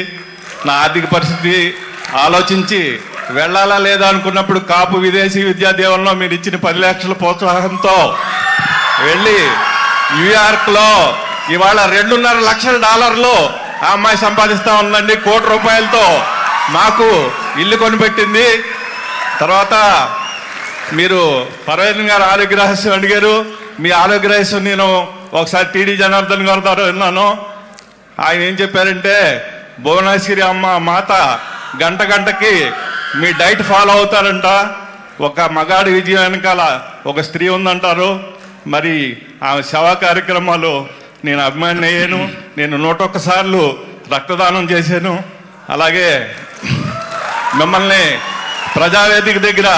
నా ఆర్థిక పరిస్థితి ఆలోచించి వెళ్ళాలా లేదా అనుకున్నప్పుడు కాపు విదేశీ విద్యాదీవెనలో మీరు ఇచ్చిన 10 లక్షల ప్రోత్సాహంతో వెళ్ళి న్యూయార్క్లో ఇవాళ $2.5 లక్షల ఆ అమ్మాయి సంపాదిస్తా ఉందండి. ₹1 కోటి మాకు ఇల్లు కొనిపెట్టింది. తర్వాత మీరు పర్వీన్ గారు ఆరోగ్య రహస్యం అడిగారు. మీ ఆరోగ్య రహస్యం నేను ఒకసారి టీడీ జనార్దన్ గారి ద్వారా విన్నాను. ఆయన ఏం చెప్పారంటే, భువనేశ్వరి అమ్మ మాత గంటకి మీ డైట్ ఫాలో అవుతారంట. ఒక మగాడి విజయం వెనకాల ఒక స్త్రీ ఉందంటారు. మరి ఆమె సేవా కార్యక్రమాలు నేను అభిమాని అయ్యాను. నేను 101 సార్లు రక్తదానం చేశాను. అలాగే మిమ్మల్ని ప్రజావేదిక దగ్గర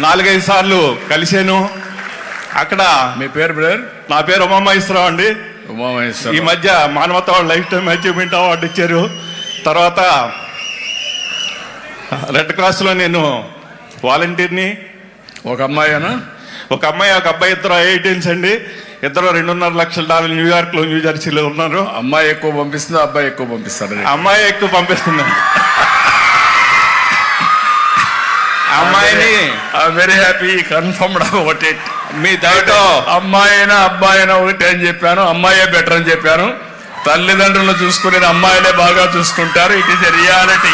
4-5 సార్లు కలిశాను. అక్కడ మీ పేరు బ్రదర్? నా పేరు ఉమామహేశ్వరరావు అండి. ఉమామహేశ్వరరావు. ఈ మధ్య మానవతా లైఫ్ టైం అచీవ్మెంట్ అవార్డు ఇచ్చారు. తర్వాత రెడ్ క్రాస్లో నేను వాలంటీర్ని. ఒక అమ్మాయినా? ఒక అమ్మాయి, ఒక అబ్బాయి, ఇద్దరు ఐఐటీన్స్ అండి. ఇద్దరు $2.5 లక్షల న్యూయార్క్లో, న్యూజెర్సీలో ఉన్నారు. అమ్మాయి ఎక్కువ పంపిస్తుంది, అబ్బాయి ఎక్కువ పంపిస్తారు? అమ్మాయి ఎక్కువ పంపిస్తుందండి. అమ్మాయిని very happy confirmed about it. మీ దయతో అమ్మాయినా అబ్బాయినా ఒకటి అని చెప్పాను. అమ్మాయే బెటర్ అని చెప్పాను. తల్లిదండ్రులను చూసుకునే అమ్మాయిలే బాగా చూసుకుంటారు. It is a reality.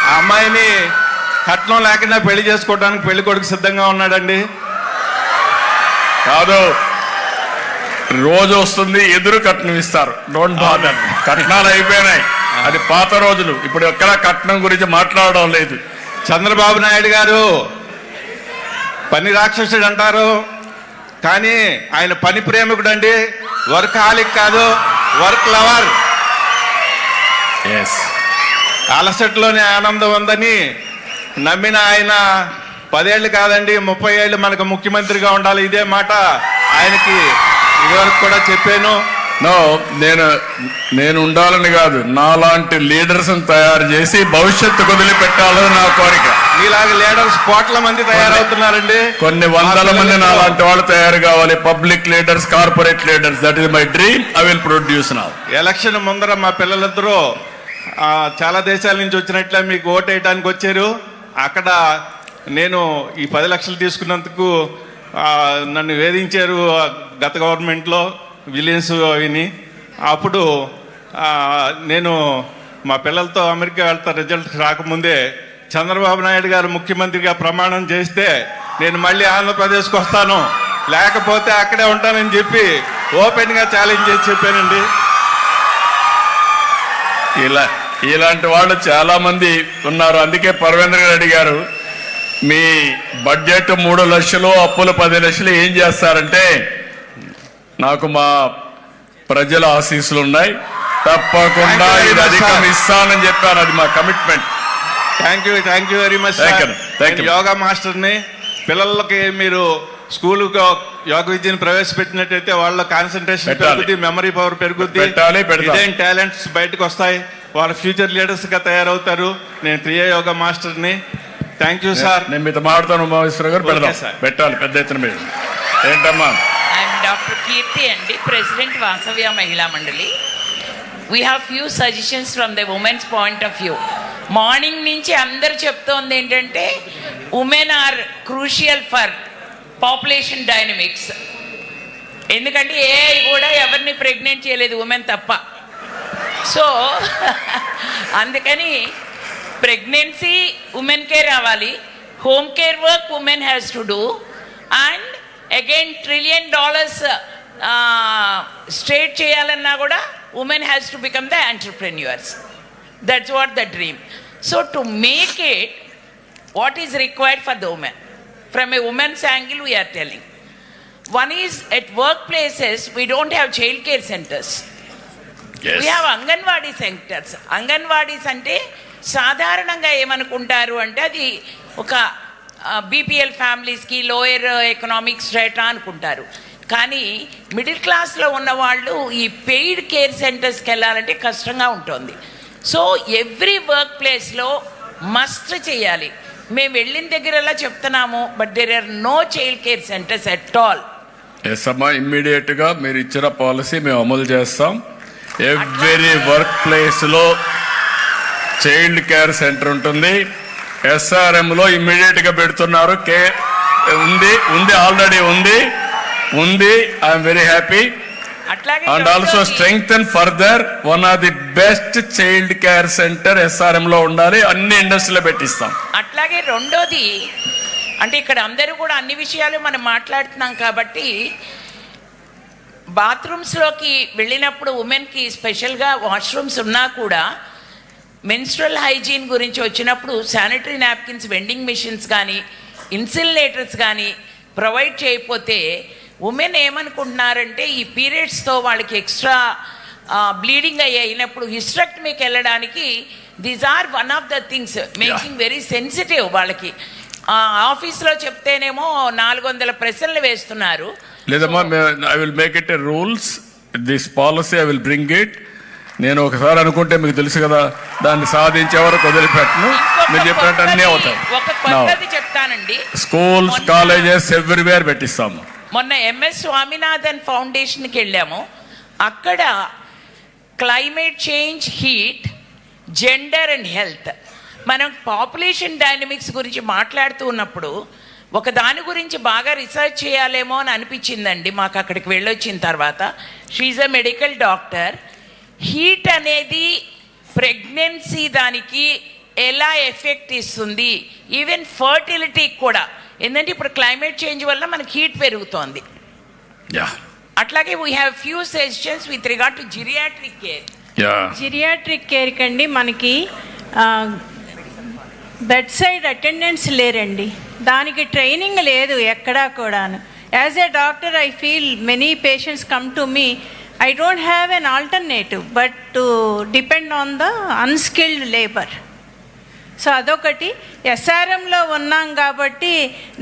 ఆ అమ్మాయిని కట్నం లేకుండా పెళ్లి చేసుకోవడానికి పెళ్లి కొడుకు సిద్ధంగా ఉన్నాడండి. కాదు, రోజు వస్తుంది, ఎదురు కట్నం ఇస్తారు. Don't bother. కట్నాలు అయిపోయినాయి, అది పాత రోజులు. ఇప్పుడు ఎక్కడ కట్నం గురించి మాట్లాడడం లేదు. చంద్రబాబు నాయుడు గారు పని రాక్షసుడు అంటారు, కానీ ఆయన పని ప్రేమికుడు అండి. వర్క్ హాలిక్ కాదు, వర్క్ లవర్. అలసట్లోనే ఆనందం ఉందని నమ్మిన ఆయన 10 ఏళ్ళు కాదండి 30 ఏళ్ళు మనకు ముఖ్యమంత్రిగా ఉండాలి. ఇదే మాట ఆయనకి ఇదివరకు కూడా చెప్పాను. నేను ఉండాలని కాదు, నాలాంటి లీడర్స్ తయారు చేసి భవిష్యత్తు వదిలిపెట్టాలని నా కోరిక. మీలాగా లీడర్స్ కోట్ల మంది తయారవుతున్నారండి. కొన్ని వందల మంది నాలాంటి వాళ్ళు తయారు కావాలి. Public leaders, corporate leaders. That is my dream. I will produce now. Election ముందర మా పిల్లలిద్దరూ చాలా దేశాల నుంచి వచ్చినట్లే మీకు ఓటు వేయడానికి వచ్చారు. అక్కడ నేను ఈ 10 లక్షలు తీసుకున్నందుకు నన్ను వేధించారు గత గవర్నమెంట్లో, విలియన్స్ అవిని. అప్పుడు నేను మా పిల్లలతో అమెరికా వెళ్తా రిజల్ట్ రాకముందే చంద్రబాబు నాయుడు గారు ముఖ్యమంత్రిగా ప్రమాణం చేస్తే నేను మళ్ళీ ఆంధ్రప్రదేశ్కి వస్తాను, లేకపోతే అక్కడే ఉంటానని చెప్పి ఓపెన్గా ఛాలెంజ్ చేసి చెప్పానండి. ఇలాంటి వాళ్ళు చాలా మంది ఉన్నారు. అందుకే పర్వేంద్ర గారు అడిగారు, మీ బడ్జెట్ 3 లక్షలు, అప్పులు 10 లక్షలు ఏం చేస్తారంటే, నాకు మా ప్రజల ఆశీస్సులు ఉన్నాయి, తప్పకుండా ఇది అధికం ఇస్తానని చెప్పాను. అది మా commitment. Thank you very much. Yoga మాస్టర్ని పిల్లలకి మీరు స్కూలుకు యోగ విద్యను ప్రవేశపెట్టినట్టయితే వాళ్ళ కాన్సన్ట్రేషన్ పెరుగుద్ది, మెమరీ పవర్ పెరుగుద్ది, హిడెన్ టాలెంట్స్ బయటకు వస్తాయి, వాళ్ళ ఫ్యూచర్ లీడర్స్ గా తయారవుతారు. నేను క్రియ యోగా మాస్టర్ని. Thank you sir. నేను మీతో మాట్లాడుతాను ఉమామేశ్వర గారు. పెట్టాలి పెద్ద ఎత్తున మీరు. ఏంటమ్మా? ఐఎమ్ డాక్టర్ కీర్తి అండి, president Vasavya Mahila Mandali. We have few suggestions from the women's point of view. Morning నుంచి అందరు చెప్తోంది ఏంటంటే women are crucial for population dynamics. ఎందుకంటే ఏఐ కూడా ఎవరిని ప్రెగ్నెంట్ చేయలేదు, ఉమెన్ తప్ప. సో అందుకని ప్రెగ్నెన్సీ ఉమెన్కే రావాలి, home care work women has to do, and again $1 trillion straight చేయాలన్నా కూడా women has to become the entrepreneurs. That's what the dream. So to make it, what is required for the women? From a woman's angle, we are telling. One is, at workplaces, we don't have child care centers. Yes. We have Anganwadi centers. Anganwadis ante సాధారణంగా ఏమనుకుంటారు అంటే అది ఒక BPL ఫ్యామిలీస్కి, lower economic స్ట్రేటా అనుకుంటారు. కానీ middle క్లాస్లో ఉన్న వాళ్ళు ఈ పెయిడ్ కేర్ సెంటర్స్కి వెళ్ళాలంటే కష్టంగా ఉంటుంది. సో ఎవ్రీ వర్క్ ప్లేస్లో మస్ట్ చేయాలి. మేము వెళ్ళిన దగ్గరలా చెప్తున్నాము, but there are no child care centers at all. Yes అమ్మా, ఇమ్మీడియట్ గా మీరు ఇచ్చిన పాలసీ మేము అమలు చేస్తాం. ఎవ్రీ వర్క్ ప్లేస్ లో చైల్డ్ కేర్ సెంటర్ ఉంటుంది. SRM లో ఇమ్మీడియట్ గా పెడుతున్నారు. ఉంది ఆల్రెడీ ఉంది. I'm very happy. And also strengthen further one of the best child care center SRM లో ఉండాలి. అన్ని ఇండస్ట్రీలో పెట్టిస్తాం. అట్లాగే రెండోది అంటే ఇక్కడ అందరూ కూడా అన్ని విషయాలు మనం మాట్లాడుతున్నాం కాబట్టి బాత్రూమ్స్లోకి వెళ్ళినప్పుడు ఉమెన్కి స్పెషల్గా వాష్రూమ్స్ ఉన్నా కూడా మెన్స్ట్రల్ హైజీన్ గురించి వచ్చినప్పుడు శానిటరీ నాప్కిన్స్, వెండింగ్ మిషన్స్ కానీ, ఇన్సిలేటర్స్ కానీ ప్రొవైడ్ చేయకపోతే ఉమెన్ ఏమనుకుంటున్నారంటే ఈ పీరియడ్స్తో వాళ్ళకి ఎక్స్ట్రా బ్లీడింగ్ అయినప్పుడు హిస్టరెక్టమీకి వెళ్ళడానికి these are one of the things making very sensitive. వాళ్ళకి ఆఫీస్లో చెప్తేనేమో 400 ప్రశ్నలు వేస్తున్నారు. లేదమ్మా, I will make it a rules. This policy I will bring it. నేను ఒకసారి అనుకుంటే మీకు తెలుసు కదా, దాన్ని సాధించే వరకు వదిలిపెట్టను. మీరు చెప్పినట్టు అన్నీ అవుతాయి. ఒక కొత్తది చెప్తానండి. స్కూల్స్, కాలేజెస్ ఎవ్రీవేర్ పెట్టిస్తాము. మొన్న MS స్వామినాథన్ ఫౌండేషన్కి వెళ్ళాము. అక్కడ climate change, heat, gender and health, మనం పాపులేషన్ డైనమిక్స్ గురించి మాట్లాడుతూ ఉన్నప్పుడు ఒక దాని గురించి బాగా రీసెర్చ్ చేయాలేమో అని అనిపించిందండి మాకు అక్కడికి వెళ్ళొచ్చిన తర్వాత. She a medical doctor. Heat అనేది ప్రెగ్నెన్సీ దానికి ఎలా ఎఫెక్ట్ ఇస్తుంది, ఈవెన్ ఫర్టిలిటీకి కూడా. ఎందుకంటే ఇప్పుడు క్లైమేట్ చేంజ్ వల్ల మనకి హీట్ పెరుగుతోంది. అట్లాగే we have few suggestions with regard to geriatric care. Geriatric care కండి మనకి బెడ్ సైడ్ అటెండెంట్స్ లేరండి, దానికి ట్రైనింగ్ లేదు ఎక్కడా కూడాను. As a doctor I feel many patients come to me, I don't have an alternative but to depend on the unskilled labor. So అదొకటి. SRMలో ఉన్నాం కాబట్టి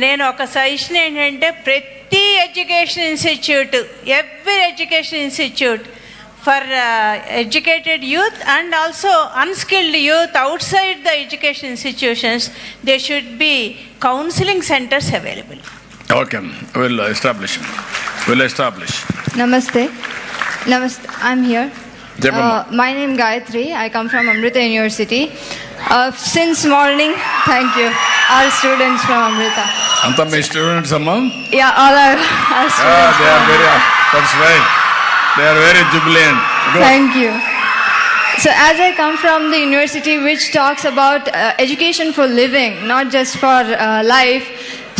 నేను ఒక సజెషన్ ఏంటంటే ప్రతి education institute, every education institute for educated youth and also unskilled youth outside the education institutions, they should be counselling centres available. Okay, we'll establish. Namaste, I'm here. My name Gayatri. I come from Amrita University. Since morning, thank you, our students from Amrita. Anta my students, amma? Yeah, all our students. They are very, that's right. They are very jubilant. Good. Thank you. So as I come from the university which talks about education for living, not just for life,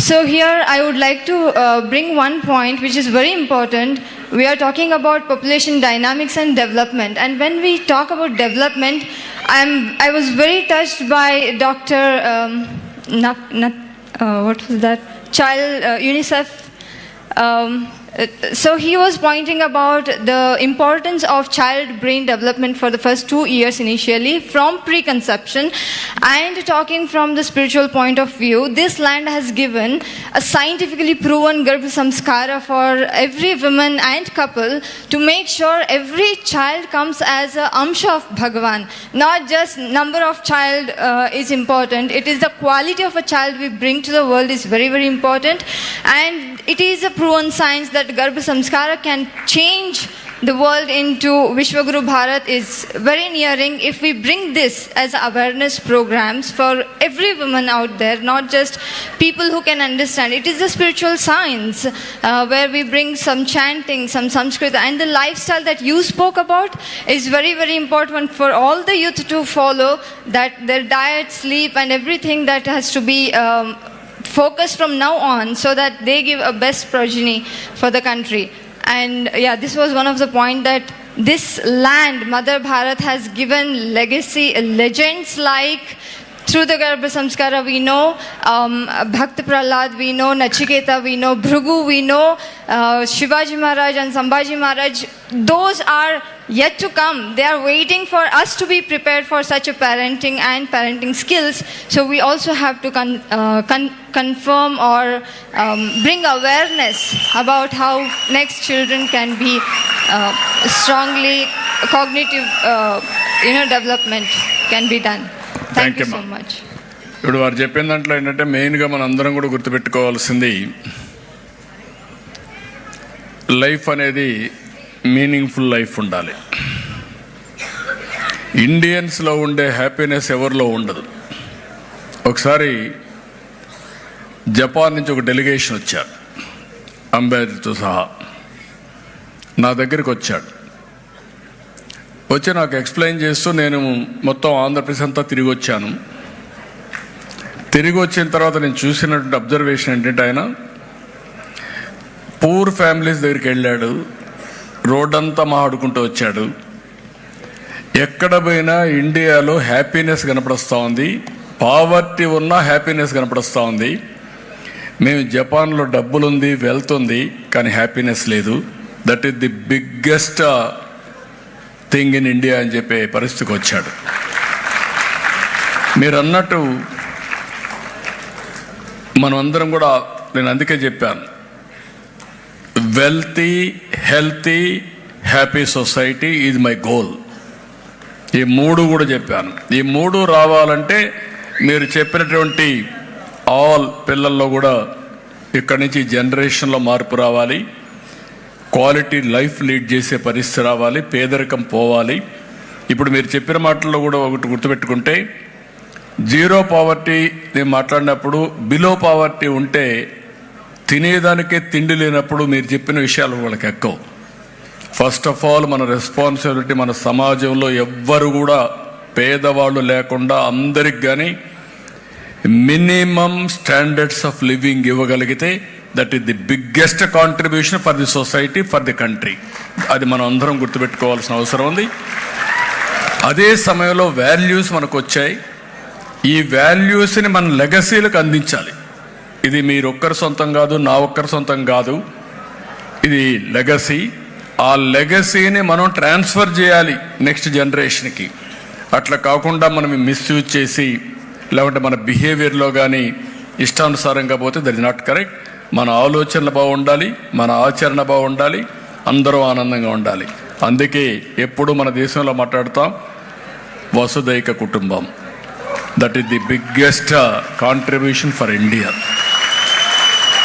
so here I would like to bring one point which is very important. We are talking about population dynamics and development, and when we talk about development, I was very touched by Dr. what was that? UNICEF. So he was pointing about the importance of child brain development for the first 2 years initially from preconception, and talking from the spiritual point of view, this land has given a scientifically proven Garbha Samskara for every woman and couple to make sure every child comes as a amsha of Bhagavan. Not just number of child is important, it is the quality of a child we bring to the world is very, very important, and it is a proven science that Garbha Samskara can change the world into Vishwaguru Bharat is very nearing if we bring this as awareness programs for every woman out there, not just people who can understand. It is a spiritual science where we bring some chanting, some Sanskrit, and the lifestyle that you spoke about is very, very important for all the youth to follow, that their diet, sleep and everything that has to be focused from now on so that they give a best progeny for the country. And yeah, this was one of the point that this land, Mother Bharat, has given legacy, legends like, through the Garbha Samskara we know Bhakt Prahlad, we know Nachiketa, we know Bhrigu, we know Shivaji Maharaj and Sambhaji Maharaj. Those are yet to come. They are waiting for us to be prepared for such a parenting and parenting skills. So we also have to confirm or bring awareness about how next children can be strongly cognitive development can be done. Thank you so much. ఇప్పుడు వారు చెప్పిన దాంట్లో ఏంటంటే మెయిన్గా మన అందరం కూడా గుర్తుపెట్టుకోవాల్సింది, లైఫ్ అనేది మీనింగ్ఫుల్ లైఫ్ ఉండాలి. ఇండియన్స్లో ఉండే హ్యాపీనెస్ ఎవరిలో ఉండదు. ఒకసారి జపాన్ నుంచి ఒక డెలిగేషన్ వచ్చారు, అంబాసిడర్తో సహా నా దగ్గరికి వచ్చాడు. వచ్చి నాకు ఎక్స్ప్లెయిన్ చేస్తూ నేను మొత్తం ఆంధ్రప్రదేశ్ అంతా తిరిగి వచ్చాను. తిరిగి వచ్చిన తర్వాత నేను చూసినటువంటి అబ్జర్వేషన్ ఏంటంటే, ఆయన పూర్ ఫ్యామిలీస్ దగ్గరికి వెళ్ళాడు, రోడ్డంతా మాట్లాడుకుంటూ వచ్చాడు. ఎక్కడ పోయినా ఇండియాలో హ్యాపీనెస్ కనపడస్తూ ఉంది, పావర్టీ ఉన్న హ్యాపీనెస్ కనపడస్తూ ఉంది. మేము జపాన్లో డబ్బులుంది, వెళ్తుంది, కానీ హ్యాపీనెస్ లేదు. That is the biggest thing in India అని చెప్పే పరిస్థితికి వచ్చాడు. మీరు అన్నట్టు మనం అందరం కూడా, నేను అందుకే చెప్పాను, wealthy, healthy, happy society is my goal. ఈ మూడు కూడా చెప్పాను. ఈ మూడు రావాలంటే మీరు చెప్పినటువంటి ఆల్ పిల్లల్లో కూడా ఇక్కడి నుంచి జనరేషన్లో మార్పు రావాలి, క్వాలిటీ లైఫ్ లీడ్ చేసే పరిస్థితి రావాలి, పేదరికం పోవాలి. ఇప్పుడు మీరు చెప్పిన మాటల్లో కూడా ఒకటి గుర్తుపెట్టుకుంటే, జీరో పావర్టీ నేను మాట్లాడినప్పుడు బిలో పావర్టీ ఉంటే తినేదానికే తిండి లేనప్పుడు మీరు చెప్పిన విషయాలు వాళ్ళకి ఎక్కవు. ఫస్ట్ ఆఫ్ ఆల్ మన రెస్పాన్సిబిలిటీ, మన సమాజంలో ఎవ్వరు కూడా పేదవాళ్ళు లేకుండా అందరికి కానీ మినిమం స్టాండర్డ్స్ ఆఫ్ లివింగ్ ఇవ్వగలిగితే that is the biggest contribution for the society, for the country. అది మనం అందరం గుర్తుపెట్టుకోవాల్సిన అవసరం ఉంది. అదే సమయంలో వాల్యూస్ మనకు వచ్చాయి. ఈ వాల్యూస్ని మన లెగసీలకు అందించాలి. ఇది మీరు ఒక్కరి సొంతం కాదు, నా ఒక్కరి సొంతం కాదు, ఇది లెగసీ. ఆ లెగసీని మనం ట్రాన్స్ఫర్ చేయాలి నెక్స్ట్ జనరేషన్కి. అట్లా కాకుండా మనం మిస్యూజ్ చేసి లేకుంటే మన బిహేవియర్లో కానీ ఇష్టానుసారంగా పోతే దట్ ఇస్ నాట్ కరెక్ట్. మన ఆలోచనలు బాగుండాలి, మన ఆచరణ బాగుండాలి, అందరూ ఆనందంగా ఉండాలి. అందుకే ఎప్పుడు మన దేశంలో మాట్లాడతాం వసుదైక కుటుంబం. That is the biggest contribution for India.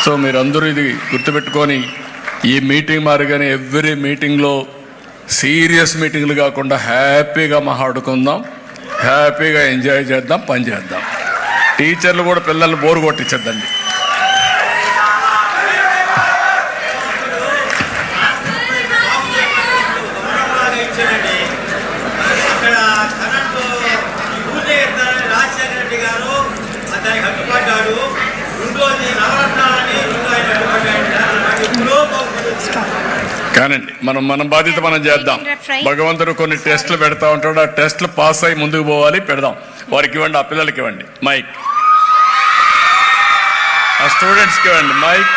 So మీరందరూ ఇది గుర్తుపెట్టుకొని ఈ మీటింగ్ మారిగానే ఎవ్రీ మీటింగ్లో సీరియస్ మీటింగ్లు కాకుండా హ్యాపీగా మాట్లాడుకుందాం, హ్యాపీగా ఎంజాయ్ చేద్దాం, పని చేద్దాం. టీచర్లు కూడా పిల్లల్ని బోరు కొట్టించద్దండి. కానండి మన బాధ్యత మనం చేద్దాం. భగవంతుడు కొన్ని టెస్టులు పెడతా ఉంటాడు, ఆ టెస్టులు పాస్ అయ్యి ముందుకు పోవాలి. పెడదాం. వారికి ఇవ్వండి, ఆ పిల్లలకి ఇవ్వండి మైక్. ఆ స్టూడెంట్స్కి ఇవ్వండి మైక్.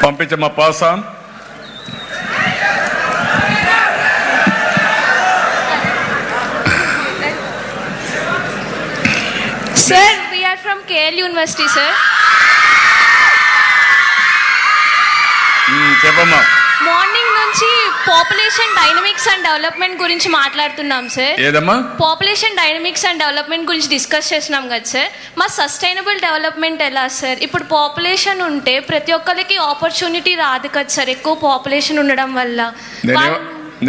పంపించమ్మా pass on. Sir, we are from KL University, sir. చెప్పమ్మా. మార్నింగ్ నుంచి పాపులేషన్ డైనమిక్స్ అండ్ డెవలప్మెంట్ గురించి మాట్లాడుతున్నాం సార్. ఏదమ్మా? పాపులేషన్ డైనమిక్స్ అండ్ డెవలప్మెంట్ గురించి డిస్కస్ చేస్తున్నాం కదా సార్. మా సస్టైనబుల్ డెవలప్మెంట్ ఎలా సార్? ఇప్పుడు పాపులేషన్ ఉంటే ప్రతి ఒక్కరికి ఆపర్చునిటీ రాదు కదా సార్, ఎక్కువ పాపులేషన్ ఉండడం వల్ల.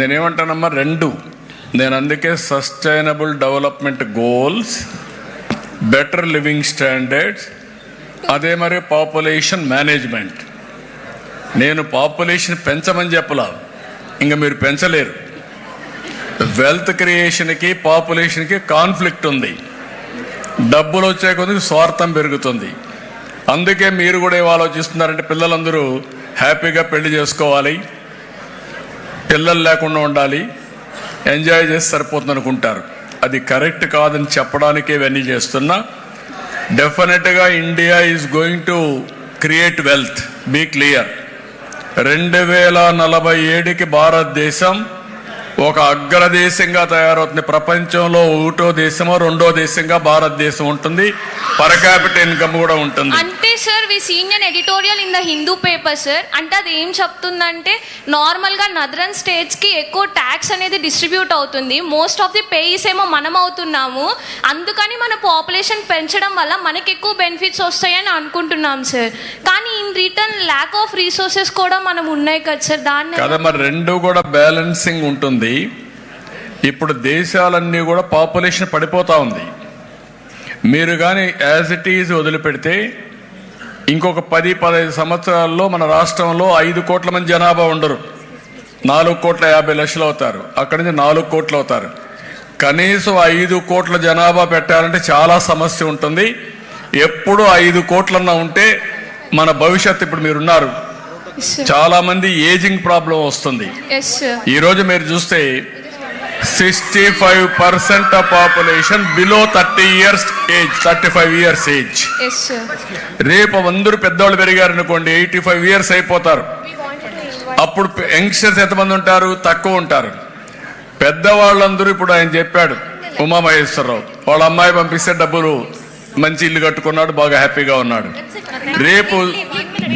నేనేమంటానమ్మా, రెండు. నేను అందుకే sustainable development goals, better living standards, అదే మరి పాపులేషన్ మేనేజ్మెంట్. నేను పాపులేషన్ పెంచమని చెప్పలా, ఇంకా మీరు పెంచలేరు. వెల్త్ క్రియేషన్కి పాపులేషన్కి కాన్ఫ్లిక్ట్ ఉంది. డబ్బులు వచ్చే కొద్దిగా స్వార్థం పెరుగుతుంది. అందుకే మీరు కూడా ఏం ఆలోచిస్తున్నారంటే పిల్లలందరూ హ్యాపీగా పెళ్లి చేసుకోవాలి, పిల్లలు లేకుండా ఉండాలి, ఎంజాయ్ చేసి సరిపోతుంది అనుకుంటారు. అది కరెక్ట్ కాదని చెప్పడానికే ఇవన్నీ చేస్తున్నా. డెఫినెట్గా India is going to create wealth, be clear. 2047కి భారతదేశం ఒక అగ్రదేశంగా తయారవుతుంది. ప్రపంచంలో 1వ దేశమో 2వ దేశంగా భారతదేశం ఉంటుంది. పర్ క్యాపిటల్ ఇన్కమ్ కూడా ఉంటుంది. అంటే sir we seen an editorial in the Hindu paper sir. అంటే అది ఏం చెప్తుందంటే నార్మల్గా నదరన్ స్టేట్స్కి ఎక్కువ ట్యాక్స్ అనేది డిస్ట్రిబ్యూట్ అవుతుంది, మోస్ట్ ఆఫ్ ది పేయిస్ ఏమో మనం అవుతున్నాము, అందుకని మన పాపులేషన్ పెంచడం వల్ల మనకి ఎక్కువ బెనిఫిట్స్ వస్తాయని అనుకుంటున్నాం సార్. కానీ in return lack of resources కూడా మనం ఉన్నాయి కదా సార్. దాన్ని కదా మరి రెండు కూడా బ్యాలెన్సింగ్ ఉంటుంది. ఇప్పుడు దేశాలన్నీ కూడా పాపులేషన్ పడిపోతా ఉంది. మీరు కానీ యాజ్ ఇట్ ఈజ్ వదిలిపెడితే ఇంకొక 10-15 సంవత్సరాల్లో మన రాష్ట్రంలో 5 కోట్ల మంది జనాభా ఉండరు, 4,50,00,000 అవుతారు. అక్కడి నుంచి 4 కోట్లు అవుతారు. కనీసం 5 కోట్ల జనాభా పెట్టాలంటే చాలా సమస్య ఉంటుంది. ఎప్పుడు 5 కోట్లన్నా ఉంటే మన భవిష్యత్తు. ఇప్పుడు మీరున్నారు, చాలా మంది ఏజింగ్ ప్రాబ్లం వస్తుంది. ఈ రోజు మీరు చూస్తే 65% of population below 30 years age, 35 years age. రేపు అందరూ పెద్దవాళ్ళు పెరిగారు అనుకోండి, 85 years అయిపోతారు. అప్పుడు యంగ్స్టర్స్ ఎంతమంది ఉంటారు? తక్కువ ఉంటారు. పెద్దవాళ్ళందరూ ఇప్పుడు ఆయన చెప్పాడు ఉమామహేశ్వరరావు, వాళ్ళ అమ్మాయి పంపిస్తే డబ్బులు మంచి ఇల్లు కట్టుకున్నాడు, బాగా హ్యాపీగా ఉన్నాడు. రేపు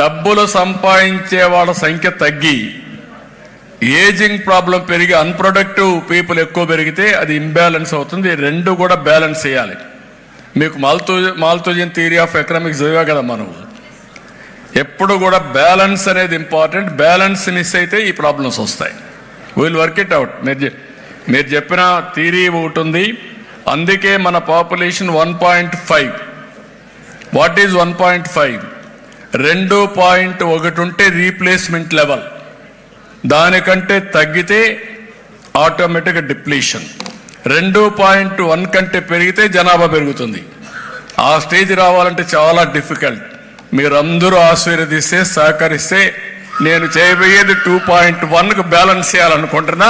డబ్బులు సంపాదించే వాళ్ళ సంఖ్య తగ్గి ఏజింగ్ ప్రాబ్లం పెరిగి అన్ప్రొడక్టివ్ పీపుల్ ఎక్కువ పెరిగితే అది ఇంబ్యాలెన్స్ అవుతుంది. రెండు కూడా బ్యాలెన్స్ చేయాలి. మీకు మాల్తూజియన్ థియరీ ఆఫ్ ఎకనామిక్స్ చదివా కదా మనం. ఎప్పుడు కూడా బ్యాలెన్స్ అనేది ఇంపార్టెంట్. బ్యాలెన్స్ మిస్ అయితే ఈ ప్రాబ్లమ్స్ వస్తాయి. Will work it out. మీరు చెప్పిన థియరీ ఒకటి ఉంది. అందుకే మన పాపులేషన్ 1.5. What is 1.5? 2.1 ఉంటే రీప్లేస్మెంట్ లెవెల్, దానికంటే తగ్గితే ఆటోమేటిక్గా డిప్లీషన్. 2.1 కంటే పెరిగితే జనాభా పెరుగుతుంది. ఆ స్టేజ్ రావాలంటే చాలా డిఫికల్ట్. మీరందరూ ఆశీర్వదిస్తే, సహకరిస్తే నేను చేయబోయేది 2.1కు బ్యాలెన్స్ చేయాలనుకుంటున్నా.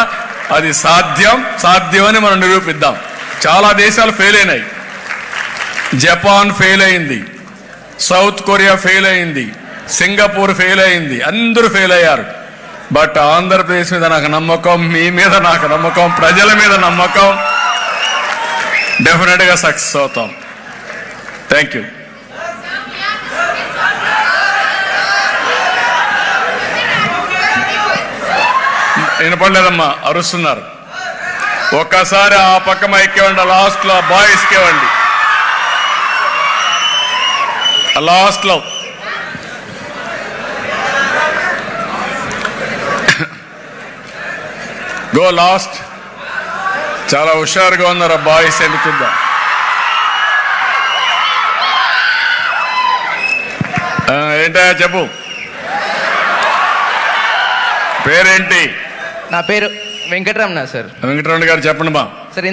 అది సాధ్యమని మనం నిరూపిద్దాం. చాలా దేశాలు ఫెయిల్ అయినాయి. జపాన్ ఫెయిల్ అయింది, సౌత్ కొరియా ఫెయిల్ అయింది, సింగపూర్ ఫెయిల్ అయింది, అందరూ ఫెయిల్ అయ్యారు. బట్ ఆంధ్రప్రదేశ్ మీద నాకు నమ్మకం, మీ మీద నాకు నమ్మకం, ప్రజల మీద నమ్మకం. డెఫినెట్గా సక్సెస్ అవుతాం. Thank you. వినపడలేదమ్మా, అరుస్తున్నారు. ఒక్కసారి ఆ పక్క మైక్కేవండి, లాస్ట్ లో బాయ్స్కి ఇవ్వండి, లాస్ట్ లో. Go last. చాలా హుషారుగా ఉన్నారు బాయ్స్, అని చూద్దాం. ఏంటా చెప్పు, పేరేంటి? నా పేరు వెంకటరమణ సార్. వెంకటరమణ గారు చెప్పండి మా. సార్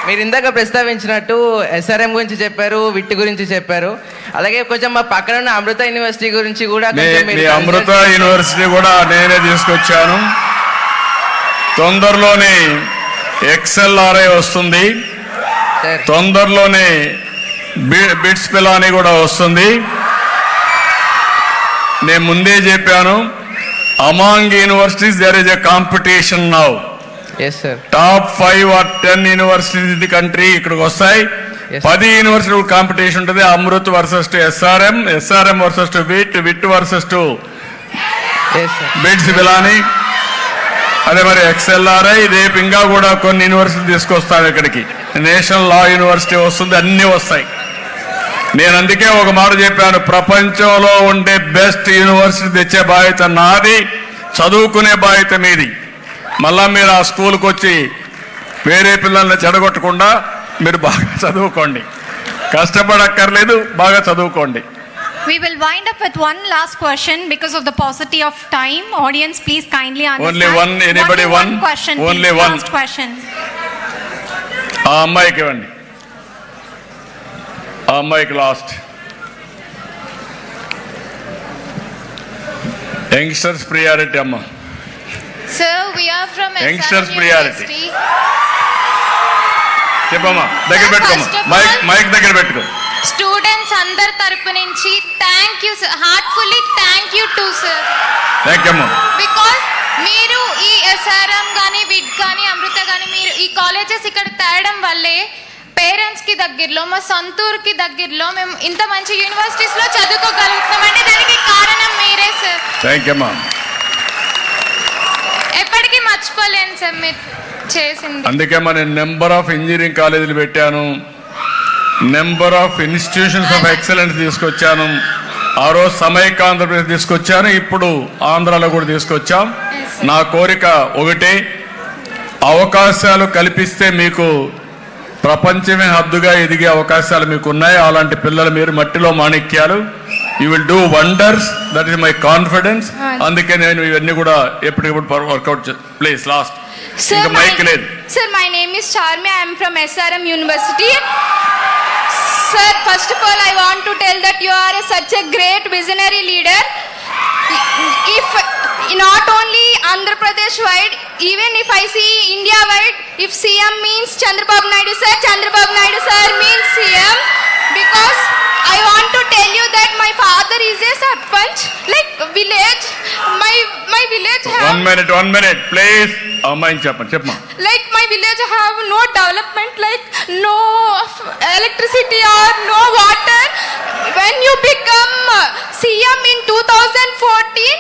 మీరు ఇందాక ప్రస్తావించినట్టు SRM గురించి చెప్పారు, విట్ గురించి చెప్పారు. అలాగే కొంచెం మా పక్కన ఉన్న అమృత యూనివర్సిటీ గురించి కూడా. అమృత యూనివర్సిటీ కూడా నేనే తీసుకొచ్చాను. తొందరలోనే XLRI వస్తుంది. తొందరలోనే బిట్స్ పిలాని కూడా వస్తుంది. నేను ముందే చెప్పాను, among universities there is a competition now. Top 5 or 10 universities in the country ఇక్కడికి వస్తాయి. 10 యూనివర్సిటీ కాంపిటీషన్ ఉంటుంది. Amrit versus to SRM, SRM versus to VIT, VIT versus to BITS Pilani. అదే మరి XLRI. రేపు ఇంకా కూడా కొన్ని యూనివర్సిటీ తీసుకొస్తాం ఇక్కడికి. నేషనల్ లా యూనివర్సిటీ వస్తుంది, అన్నీ వస్తాయి. నేను అందుకే ఒక మాట చెప్పాను, ప్రపంచంలో ఉండే బెస్ట్ యూనివర్సిటీ తెచ్చే బాధ్యత నాది, చదువుకునే బాధ్యత మీది. మళ్ళా మీరు ఆ స్కూల్కి వచ్చి వేరే పిల్లల్ని చెడగొట్టకుండా మీరు బాగా చదువుకోండి, కష్టపడక్కర్లేదు, బాగా చదువుకోండి. We will wind up with one last question because of the paucity of time. Audience, please kindly understand. Only one, anybody one question. Only please. one. Last question. ఆ అమ్మాయికి ఇవ్వండి, ఆ అమ్మాయికి లాస్ట్. యంగ్స్టర్స్ ప్రియారిటీ అమ్మ. Sir, we are from youngsters SRM priority. University. చెప్పమ్మా, దగ్గర పెట్టుకోమ్మా, mic దగ్గర పెట్టుకో. స్టూడెంట్స్ అందరి తరపు నుంచి thank you sir, heartfully thank you to sir. Thank you అమ్మా. బికాస్ మీరు ఈ SRM కానీ విడ్ కానీ అమృత కానీ మీరు ఈ కాలేజెస్ ఇక్కడ తేయడం వల్లే పేరెంట్స్కి దగ్గరలో, మా సొంతూరుకి దగ్గరలో మేము ఇంత మంచి యూనివర్సిటీస్లో చదువుకోగలుగుతున్నామంటే దానికి కారణం మీరే సార్. థ్యాంక్ యూ అమ్మా. ఎప్పటికీ మర్చిపోలేను సార్ మీరు చేసింది. అందుకే నేను నెంబర్ ఆఫ్ ఇంజనీరింగ్ కాలేజీలు పెట్టాను, number of institutions of excellence తీసుకొచ్చాను. ఆ రోజు సమైక్య ఆంధ్రప్రదేశ్ తీసుకొచ్చాను, ఇప్పుడు ఆంధ్రాలో కూడా తీసుకొచ్చాం. నా కోరిక ఒకటే, అవకాశాలు కల్పిస్తే మీకు ప్రపంచమే హద్దుగా ఎదిగే అవకాశాలు మీకు ఉన్నాయి. అలాంటి పిల్లలు మీరు మట్టిలో మాణిక్యాలు. You will do wonders, that is my confidence. అందుకే నేను ఇవన్నీ కూడా ఎప్పటికప్పుడు వర్కౌట్. Please last. ఇంకా మైక్ లేదు. Sir, my name is Charmi. I am from SRM University. Sir, first of all, I want to tell that you are such a great visionary leader. If not only Andhra Pradesh wide, even if I see India wide, if CM means Chandrababu Naidu sir, Chandrababu Naidu sir means CM. Because I want to tell you that my father is a sarpanch, like village. My village have. One minute, please. అమ్మాయిని చెప్పమ్మా. Like my village have no development, like no electricity or no water. When you become CM in 2014,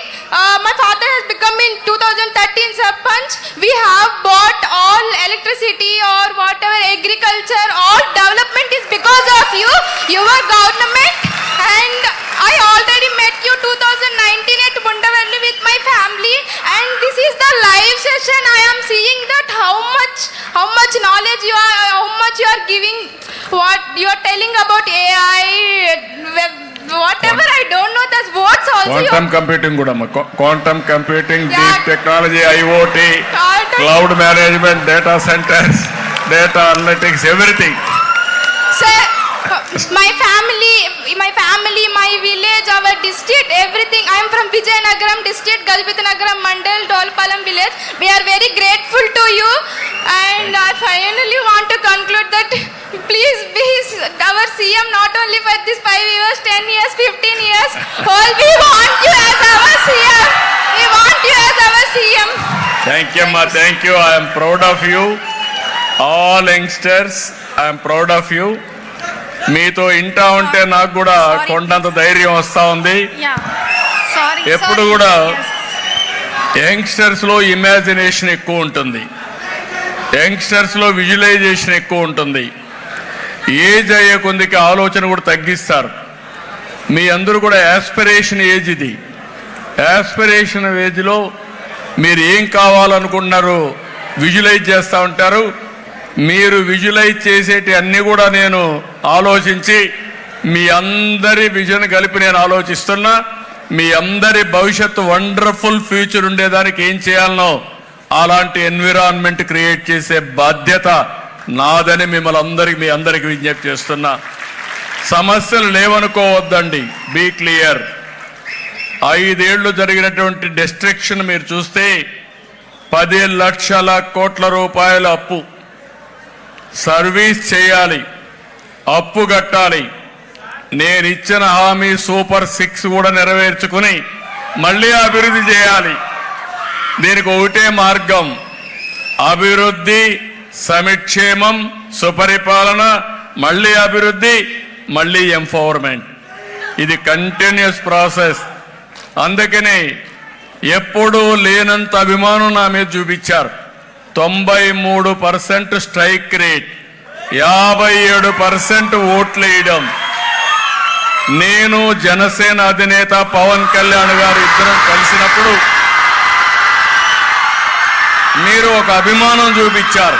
my father has become in 2013 sarpanch. We have bought all electricity or whatever agriculture, all development is because of you, your government. And I already met you 2019 at Bundavalli with my family, and this is the live session. I am seeing that how much knowledge you are, how much you are giving, what you are telling about AI, whatever. I don't know the words also. Quantum computing కూడా అమ్మ. Quantum computing, deep technology, IoT, cloud management, data centers, data analytics, everything. Sir, my family, my village, our district, everything. I am from Vijayanagaram district, Galbitnagaram Mandal, Dolpalam village. We are very grateful to you, and I finally want to conclude that please be our CM not only for this 5 years, 10 years, 15 years. All we want you as our CM. We want you as our CM. Thank you, ma. Thank you. I am proud of you. All youngsters, I am proud of you. మీతో ఇంటా ఉంటే నాకు కూడా కొండంత ధైర్యం వస్తూ ఉంది. ఎప్పుడు కూడా యంగ్స్టర్స్లో ఇమాజినేషన్ ఎక్కువ ఉంటుంది, యంగ్స్టర్స్లో విజువలైజేషన్ ఎక్కువ ఉంటుంది. ఏజ్ అయ్యే కొద్దికి ఆలోచన కూడా తగ్గిస్తారు. మీ అందరూ కూడా యాస్పిరేషన్ ఏజ్ ఇది. యాస్పిరేషన్ ఏజ్లో మీరు ఏం కావాలనుకుంటున్నారో విజువలైజ్ చేస్తూ ఉంటారు. మీరు విజువలైజ్ చేసేటి అన్నీ కూడా నేను ఆలోచించి మీ అందరి విజన్ కలిపి నేను ఆలోచిస్తున్నా. మీ అందరి భవిష్యత్తు వండర్ఫుల్ ఫ్యూచర్ ఉండేదానికి ఏం చేయాలనో అలాంటి ఎన్విరాన్మెంట్ క్రియేట్ చేసే బాధ్యత నాదని మిమ్మల్ని మీ అందరికి విజ్ఞప్తి చేస్తున్నా. సమస్యలు లేవనుకోవద్దండి, బీ క్లియర్. 5 ఏళ్లు జరిగినటువంటి డిస్ట్రక్షన్ మీరు చూస్తే 10 లక్షల కోట్ల రూపాయల అప్పు. సర్వీస్ చేయాలి, అప్పు కట్టాలి. నేను ఇచ్చిన హామీ సూపర్ 6 కూడా నెరవేర్చుకుని మళ్ళీ అభివృద్ధి చేయాలి. దీనికి ఒకటే మార్గం, అభివృద్ధి, సమిక్షేమం, సుపరిపాలన, మళ్ళీ అభివృద్ధి, మళ్ళీ ఎంపవర్మెంట్. ఇది కంటిన్యూస్ ప్రాసెస్. అందుకని ఎప్పుడూ లేనంత అభిమానం నా మీద చూపించారు. 93% స్ట్రైక్ రేట్, 57% ఓట్లు వేయడం. నేను జనసేన అధినేత పవన్ కళ్యాణ్ గారు ఇద్దరం కలిసినప్పుడు మీరు ఒక అభిమానం చూపించారు.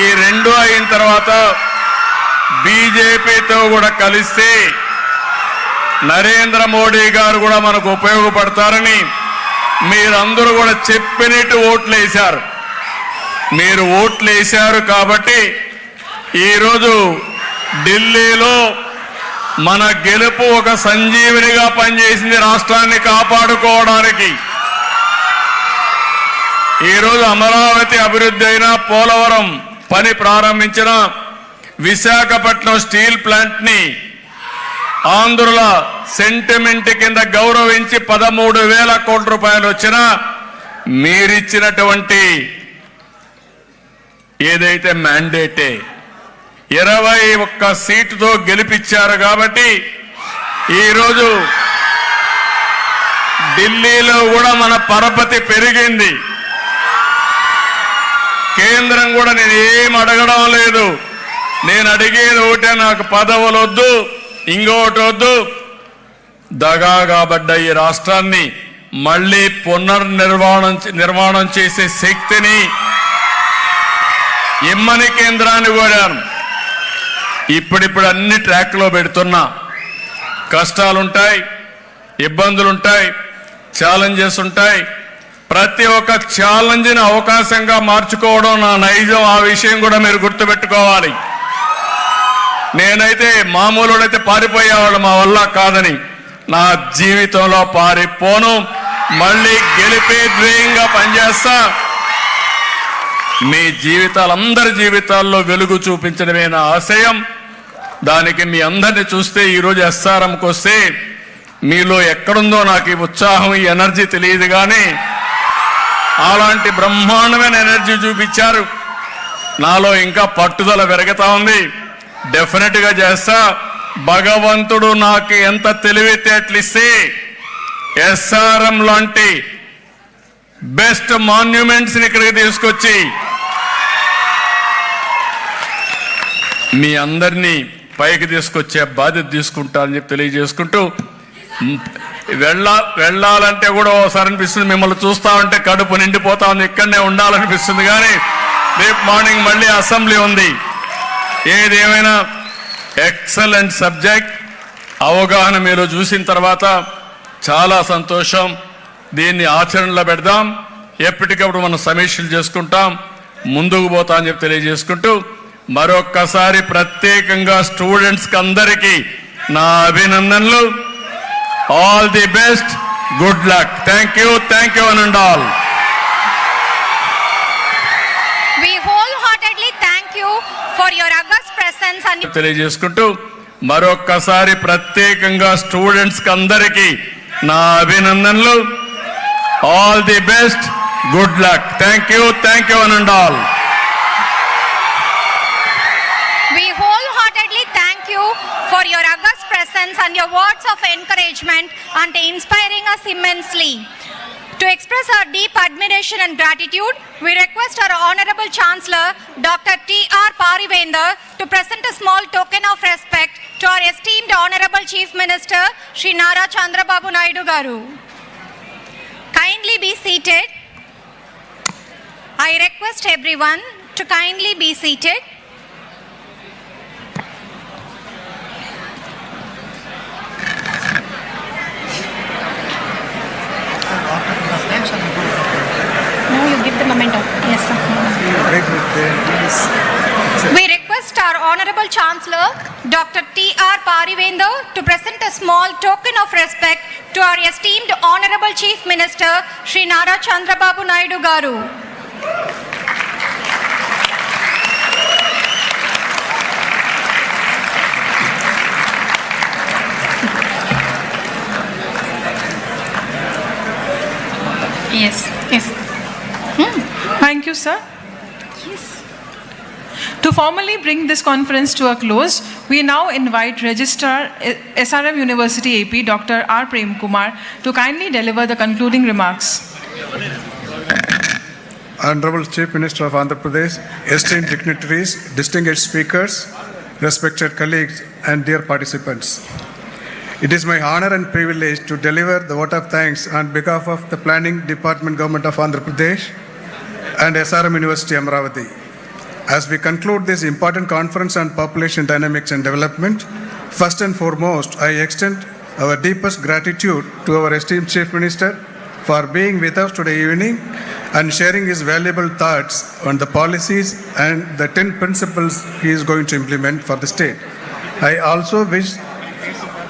ఈ రెండు అయిన తర్వాత బీజేపీతో కూడా కలిస్తే నరేంద్ర మోడీ గారు కూడా మనకు ఉపయోగపడతారని మీరందరూ కూడా చెప్పినట్టు ఓట్లు వేశారు. మీరు ఓట్లు వేశారు కాబట్టి ఈరోజు ఢిల్లీలో మన గెలుపు ఒక సంజీవినిగా పనిచేసింది రాష్ట్రాన్ని కాపాడుకోవడానికి. ఈరోజు అమరావతి అభివృద్ధి అయినా, పోలవరం పని ప్రారంభించిన, విశాఖపట్నం స్టీల్ ప్లాంట్ ని ఆంధ్రుల సెంటిమెంట్ కింద గౌరవించి 13,000 కోట్ల రూపాయలు వచ్చినా మీరిచ్చినటువంటి ఏదైతే మ్యాండేటే 21 సీటుతో గెలిపించారు. కాబట్టి ఈరోజు ఢిల్లీలో కూడా మన పరపతి పెరిగింది. కేంద్రం కూడా నేను ఏం అడగడం లేదు. నేను అడిగేది ఒకటే, నాకు పదవులు వద్దు, ఇంకోటి వద్దు. దగా కాబడ్డ ఈ రాష్ట్రాన్ని మళ్లీ నిర్మాణం చేసే శక్తిని ఇమ్మని కేంద్రాన్ని కోరాను. ఇప్పుడిప్పుడు అన్ని ట్రాక్ లో పెడుతున్నా. కష్టాలుంటాయి, ఇబ్బందులుంటాయి, ఛాలెంజెస్ ఉంటాయి. ప్రతి ఒక్క ఛాలెంజ్ని అవకాశంగా మార్చుకోవడం నా నైజం. ఆ విషయం కూడా మీరు గుర్తుపెట్టుకోవాలి. నేనైతే మామూలుడైతే పారిపోయేవాళ్ళు, మా వల్ల కాదని. నా జీవితంలో పారిపోను, మళ్ళీ గెలిపే ధ్యేయంగా పనిచేస్తా. మీ జీవితాలు, అందరి జీవితాల్లో వెలుగు చూపించడమే నా ఆశయం. దానికి మీ అందరిని చూస్తే ఈరోజు ఎస్ఆర్ఎంకి వస్తే మీలో ఎక్కడుందో నాకు ఈ ఉత్సాహం, ఈ ఎనర్జీ తెలియదు, కానీ అలాంటి బ్రహ్మాండమైన ఎనర్జీ చూపించారు. నాలో ఇంకా పట్టుదల పెరుగుతా ఉంది. డెఫినెట్ గా చేస్తా. భగవంతుడు నాకు ఎంత తెలివితేటలు ఇస్తే ఎస్ఆర్ఎం లాంటి బెస్ట్ మాన్యుమెంట్స్ ని ఇక్కడికి తీసుకొచ్చి మీ అందరినీ పైకి తీసుకొచ్చే బాధ్యత తీసుకుంటా అని చెప్పి తెలియజేసుకుంటూ, వెళ్ళాలంటే కూడా ఓసారి అనిపిస్తుంది, మిమ్మల్ని చూస్తా ఉంటే కడుపు నిండిపోతా ఉంది, ఇక్కడనే ఉండాలనిపిస్తుంది. కానీ రేపు మార్నింగ్ మళ్ళీ అసెంబ్లీ ఉంది. ఏదేమైనా ఎక్సలెంట్ సబ్జెక్ట్. అవగాహన మీరు చూసిన తర్వాత చాలా సంతోషం. దీన్ని ఆచరణలో పెడదాం. ఎప్పటికప్పుడు మనం సమీక్షలు చేసుకుంటాం, ముందుకు పోతా అని చెప్పి తెలియజేసుకుంటూ, మరొక్కసారి ప్రత్యేకంగా స్టూడెంట్స్కి అందరికీ నా అభినందనలు. All the best, good luck. Thank you one and all. We wholeheartedly thank you for your august presence and తెలియజేసుకుంటూ, మరొక్కసారి ప్రత్యేకంగా స్టూడెంట్స్కి అందరికీ నా అభినందనలు. All the best, good luck. Thank you one and all. we wholeheartedly thank you for your august presence and your words of encouragement and inspiring us immensely. To express our deep admiration and gratitude, we request our Honorable Chancellor, Dr. T.R. Parivendar, to present a small token of respect to our esteemed Honorable Chief Minister, Shri Nara Chandrababu Naidu Garu. Kindly be seated. I request everyone to kindly be seated. No, you give the memento. Yes, sir. We request our Honorable Chancellor, Dr. T.R. Parivendar, to present a small token of respect to our esteemed Honorable Chief Minister, Shri Nara Chandrababu Naidu Garu. Yes. Thank you, sir. To formally bring this conference to a close, we now invite Registrar SRM University AP, Dr. R. Prem Kumar, to kindly deliver the concluding remarks. Honorable Chief Minister of Andhra Pradesh, esteemed dignitaries, distinguished speakers, respected colleagues, and dear participants. It is my honor and privilege to deliver the vote of thanks on behalf of the Planning Department Government of Andhra Pradesh and SRM University Amravati. As we conclude this important conference on population dynamics and development, first and foremost, I extend our deepest gratitude to our esteemed Chief Minister for being with us today evening and sharing his valuable thoughts on the policies and the 10 principles he is going to implement for the state. I also wish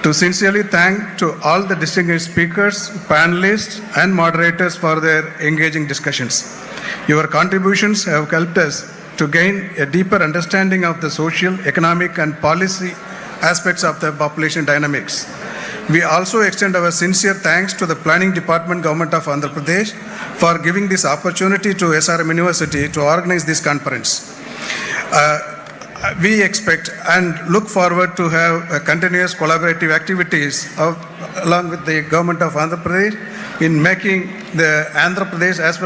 to sincerely thank to all the distinguished speakers, panelists, and moderators for their engaging discussions. Your contributions have helped us to gain a deeper understanding of the social, economic, and policy aspects of the population dynamics. We also extend our sincere thanks to the Planning Department Government of Andhra Pradesh for giving this opportunity to SRM University to organize this conference. We expect and look forward to have continuous collaborative activities along with the Government of Andhra Pradesh in making the Andhra Pradesh as well